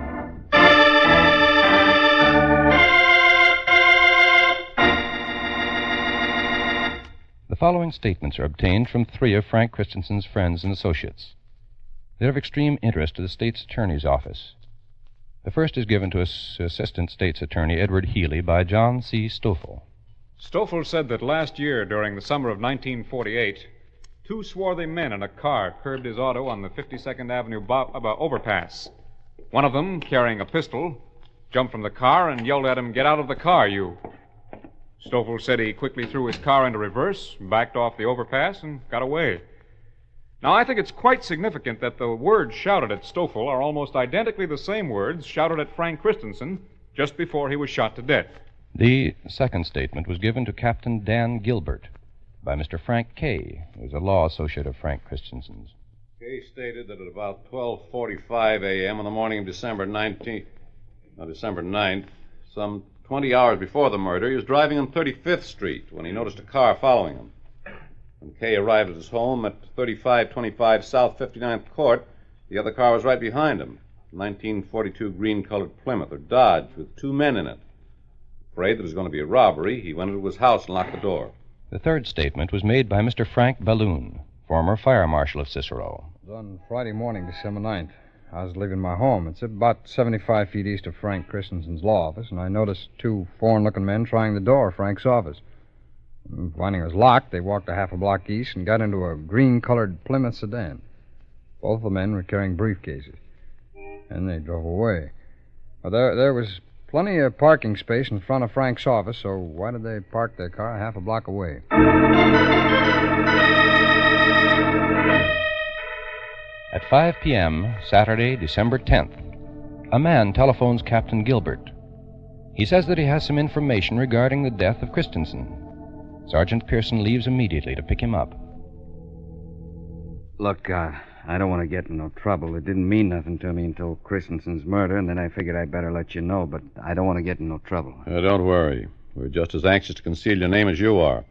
C: The following statements are obtained from 3 of Frank Christensen's friends and associates. They're of extreme interest to the State's Attorney's office. The first is given to Assistant State's Attorney Edward Healy by John C. Stoffel.
M: Stoffel said that last year, during the summer of 1948, 2 swarthy men in a car curbed his auto on the 52nd Avenue overpass. One of them, carrying a pistol, jumped from the car and yelled at him, "Get out of the car, you." Stoffel said he quickly threw his car into reverse, backed off the overpass, and got away. Now, I think it's quite significant that the words shouted at Stoffel are almost identically the same words shouted at Frank Christensen just before he was shot to death.
C: The second statement was given to Captain Dan Gilbert by Mr. Frank Kay, who was a law associate of Frank Christensen's.
O: Kay stated that at about 12:45 a.m. on the morning of December 9th, some 20 hours before the murder, he was driving on 35th Street when he noticed a car following him. When Kay arrived at his home at 3525 South 59th Court, the other car was right behind him, a 1942 green-colored Plymouth or Dodge with 2 men in it. Afraid that it was going to be a robbery, he went into his house and locked the door.
C: The third statement was made by Mr. Frank Balloon, former fire marshal of Cicero.
F: It was on Friday morning, December 9th. I was leaving my home. It's about 75 feet east of Frank Christensen's law office, and I noticed 2 foreign-looking men trying the door of Frank's office. And finding it was locked, they walked a half a block east and got into a green-colored Plymouth sedan. Both the men were carrying briefcases, and they drove away. Well, there was plenty of parking space in front of Frank's office, so why did they park their car a half a block away?
C: At 5 p.m., Saturday, December 10th, a man telephones Captain Gilbert. He says that he has some information regarding the death of Christensen. Sergeant Pearson leaves immediately to pick him up.
I: Look, I don't want to get in no trouble. It didn't mean nothing to me until Christensen's murder, and then I figured I'd better let you know, but I don't want to get in no trouble.
O: Don't worry. We're just as anxious to conceal your name as you are.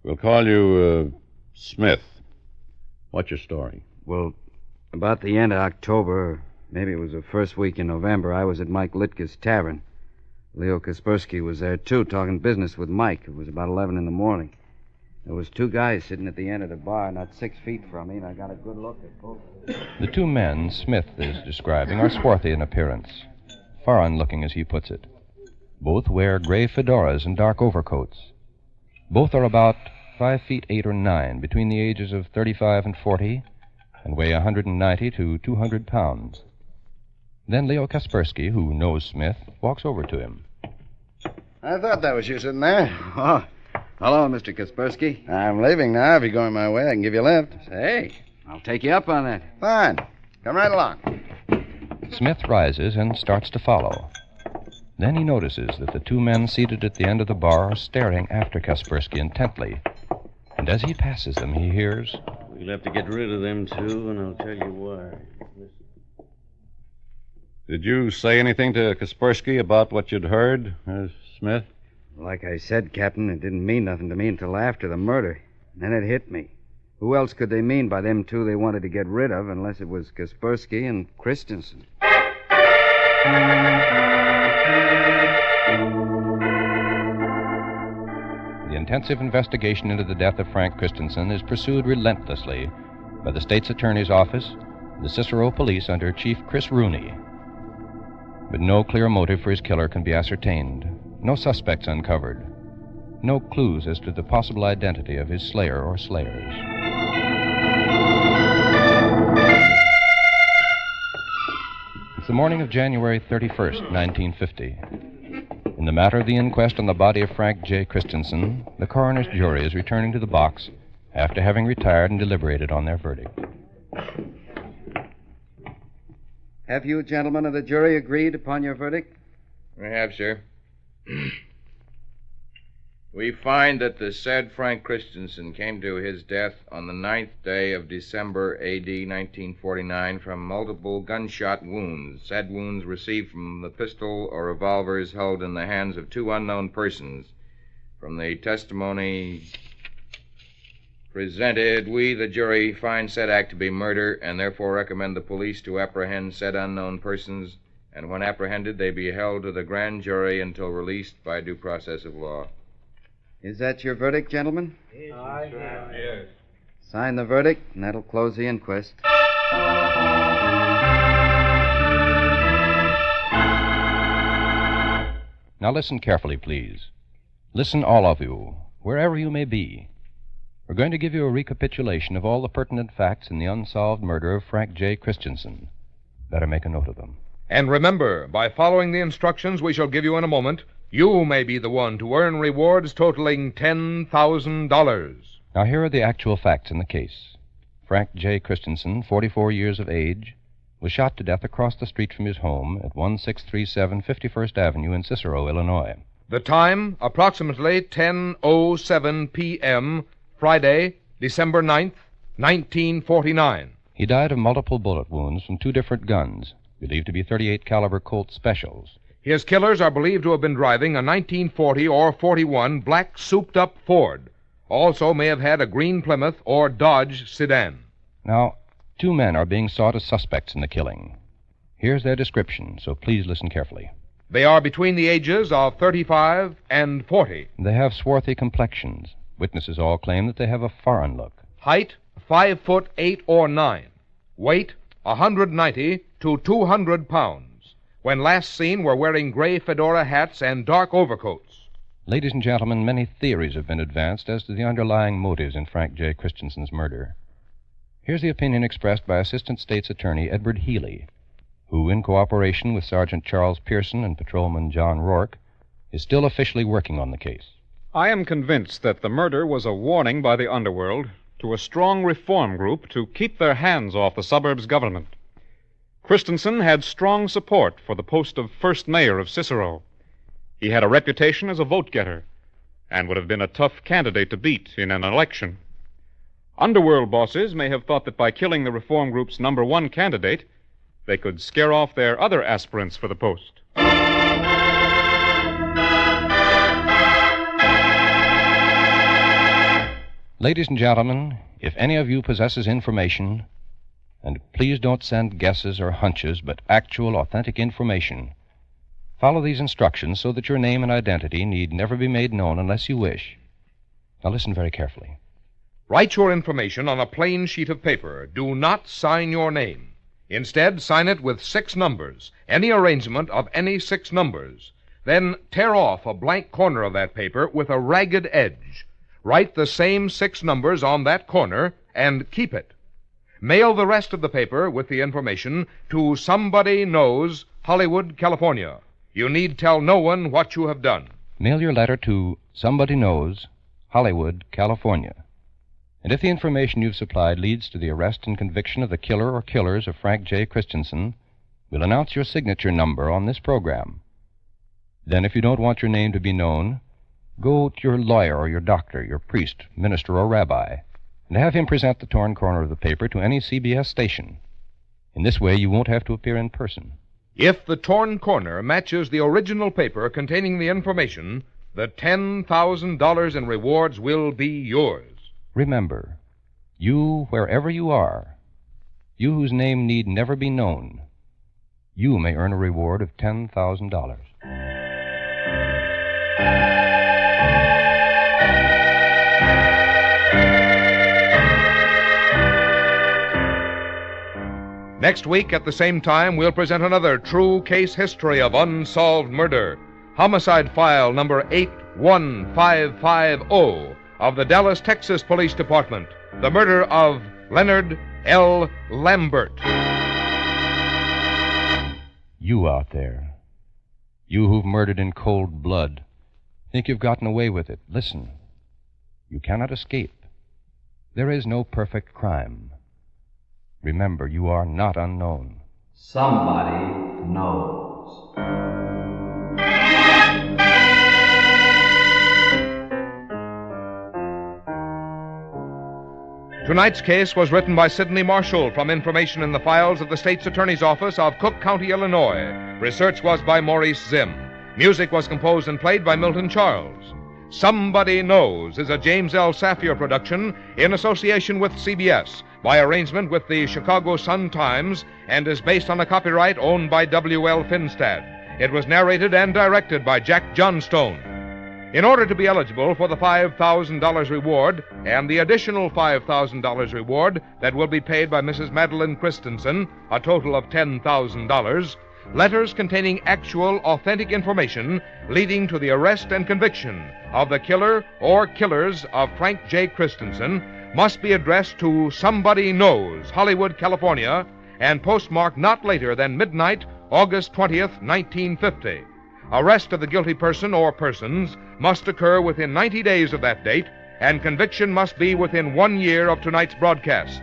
O: We'll call you, Smith. What's your story?
I: Well, about the end of October, maybe it was the first week in November, I was at Mike Litke's tavern. Leo Kaspersky was there, too, talking business with Mike. It was about 11 in the morning. There was 2 guys sitting at the end of the bar, not 6 feet from me, and I got a good look at both.
C: The 2 men Smith is describing are swarthy in appearance, foreign-looking, as he puts it. Both wear gray fedoras and dark overcoats. Both are about 5 feet 8 or 9, between the ages of 35 and 40, and weigh 190 to 200 pounds. Then Leo Kaspersky, who knows Smith, walks over to him.
X: I thought that was you sitting there.
I: Oh, hello, Mr. Kaspersky.
X: I'm leaving now. If you're going my way, I can give you a lift.
I: Hey, I'll take you up on that.
X: Fine. Come right along.
C: Smith rises and starts to follow. Then he notices that the 2 men seated at the end of the bar are staring after Kaspersky intently. And as he passes them, he hears...
D: We'll have to get rid of them, too, and I'll tell you why.
O: Did you say anything to Kaspersky about what you'd heard, Smith?
I: Like I said, Captain, it didn't mean nothing to me until after the murder. Then it hit me. Who else could they mean by them 2 they wanted to get rid of unless it was Kaspersky and Christensen?
C: The intensive investigation into the death of Frank Christensen is pursued relentlessly by the State's Attorney's Office, the Cicero Police under Chief Chris Rooney. But no clear motive for his killer can be ascertained, no suspects uncovered, no clues as to the possible identity of his slayer or slayers. It's the morning of January 31st, 1950. In the matter of the inquest on the body of Frank J. Christensen, the coroner's jury is returning to the box after having retired and deliberated on their verdict.
I: Have you, gentlemen of the jury, agreed upon your verdict?
S: We have, sir. We find that the said Frank Christensen came to his death on the 9th day of December, A.D. 1949, from multiple gunshot wounds. Said wounds received from the pistol or revolvers held in the hands of two unknown persons. From the testimony presented, we, the jury, find said act to be murder and therefore recommend the police to apprehend said unknown persons, and when apprehended, they be held to the grand jury until released by due process of law.
I: Is that your verdict, gentlemen?
S: Yes.
I: Sign the verdict, and that'll close the inquest.
C: Now listen carefully, please. Listen, all of you, wherever you may be. We're going to give you a recapitulation of all the pertinent facts in the unsolved murder of Frank J. Christensen. Better make a note of them.
J: And remember, by following the instructions we shall give you in a moment, you may be the one to earn rewards totaling $10,000.
C: Now, here are the actual facts in the case. Frank J. Christensen, 44 years of age, was shot to death across the street from his home at 1637 51st Avenue in Cicero, Illinois.
J: The time, approximately 10:07 p.m., Friday, December 9th, 1949.
C: He died of multiple bullet wounds from two different guns, believed to be .38 caliber Colt Specials.
J: His killers are believed to have been driving a 1940 or 41 black souped-up Ford. Also may have had a green Plymouth or Dodge sedan.
C: Now, two men are being sought as suspects in the killing. Here's their description, so please listen carefully.
J: They are between the ages of 35 and 40.
C: They have swarthy complexions. Witnesses all claim that they have a foreign look.
J: Height, 5'8" or 9. Weight, 190 to 200 pounds. When last seen, were wearing gray fedora hats and dark overcoats.
C: Ladies and gentlemen, many theories have been advanced as to the underlying motives in Frank J. Christensen's murder. Here's the opinion expressed by Assistant State's Attorney Edward Healy, who, in cooperation with Sergeant Charles Pearson and Patrolman John Rourke, is still officially working on the case.
M: I am convinced that the murder was a warning by the underworld to a strong reform group to keep their hands off the suburbs government. Christensen had strong support for the post of first mayor of Cicero. He had a reputation as a vote-getter and would have been a tough candidate to beat in an election. Underworld bosses may have thought that by killing the reform group's number one candidate, they could scare off their other aspirants for the post.
C: Ladies and gentlemen, if any of you possesses information, and please don't send guesses or hunches, but actual, authentic information, follow these instructions so that your name and identity need never be made known unless you wish. Now listen very carefully.
J: Write your information on a plain sheet of paper. Do not sign your name. Instead, sign it with 6 numbers, any arrangement of any 6 numbers. Then tear off a blank corner of that paper with a ragged edge. Write the same 6 numbers on that corner and keep it. Mail the rest of the paper with the information to Somebody Knows, Hollywood, California. You need tell no one what you have done.
C: Mail your letter to Somebody Knows, Hollywood, California. And if the information you've supplied leads to the arrest and conviction of the killer or killers of Frank J. Christensen, we'll announce your signature number on this program. Then, if you don't want your name to be known, go to your lawyer or your doctor, your priest, minister, or rabbi, and have him present the torn corner of the paper to any CBS station. In this way, you won't have to appear in person.
J: If the torn corner matches the original paper containing the information, the $10,000 in rewards will be yours.
C: Remember, you, wherever you are, you whose name need never be known, you may earn a reward of $10,000.
J: Next week, at the same time, we'll present another true case history of unsolved murder. Homicide file number 81550 of the Dallas, Texas Police Department. The murder of Leonard L. Lambert.
C: You out there. You who've murdered in cold blood. Think you've gotten away with it. Listen. You cannot escape. There is no perfect crime. Remember, you are not unknown.
B: Somebody knows.
J: Tonight's case was written by Sidney Marshall from information in the files of the State's Attorney's Office of Cook County, Illinois. Research was by Maurice Zimm. Music was composed and played by Milton Charles. Somebody Knows is a James L. Safier production in association with CBS by arrangement with the Chicago Sun-Times and is based on a copyright owned by W.L. Finstad. It was narrated and directed by Jack Johnstone. In order to be eligible for the $5,000 reward and the additional $5,000 reward that will be paid by Mrs. Madeline Christensen, a total of $10,000, letters containing actual, authentic information leading to the arrest and conviction of the killer or killers of Frank J. Christensen must be addressed to Somebody Knows, Hollywood, California, and postmarked not later than midnight, August 20th, 1950. Arrest of the guilty person or persons must occur within 90 days of that date, and conviction must be within 1 year of tonight's broadcast.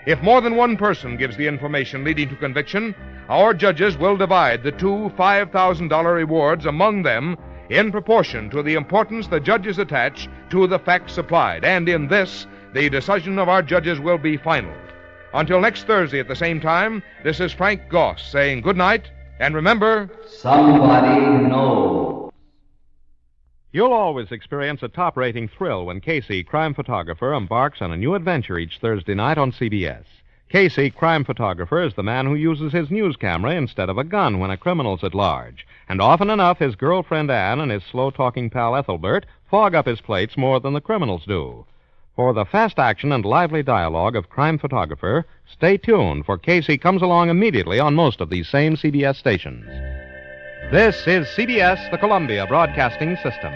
J: If more than one person gives the information leading to conviction, our judges will divide the two $5,000 rewards among them in proportion to the importance the judges attach to the facts supplied, and in this, the decision of our judges will be final. Until next Thursday at the same time, this is Frank Goss saying good night, and remember,
B: somebody knows.
P: You'll always experience a top-rating thrill when Casey, crime photographer, embarks on a new adventure each Thursday night on CBS. Casey, crime photographer, is the man who uses his news camera instead of a gun when a criminal's at large. And often enough, his girlfriend Anne and his slow-talking pal Ethelbert fog up his plates more than the criminals do. For the fast action and lively dialogue of Crime Photographer, stay tuned, for Casey comes along immediately on most of these same CBS stations. This is CBS, the Columbia Broadcasting System.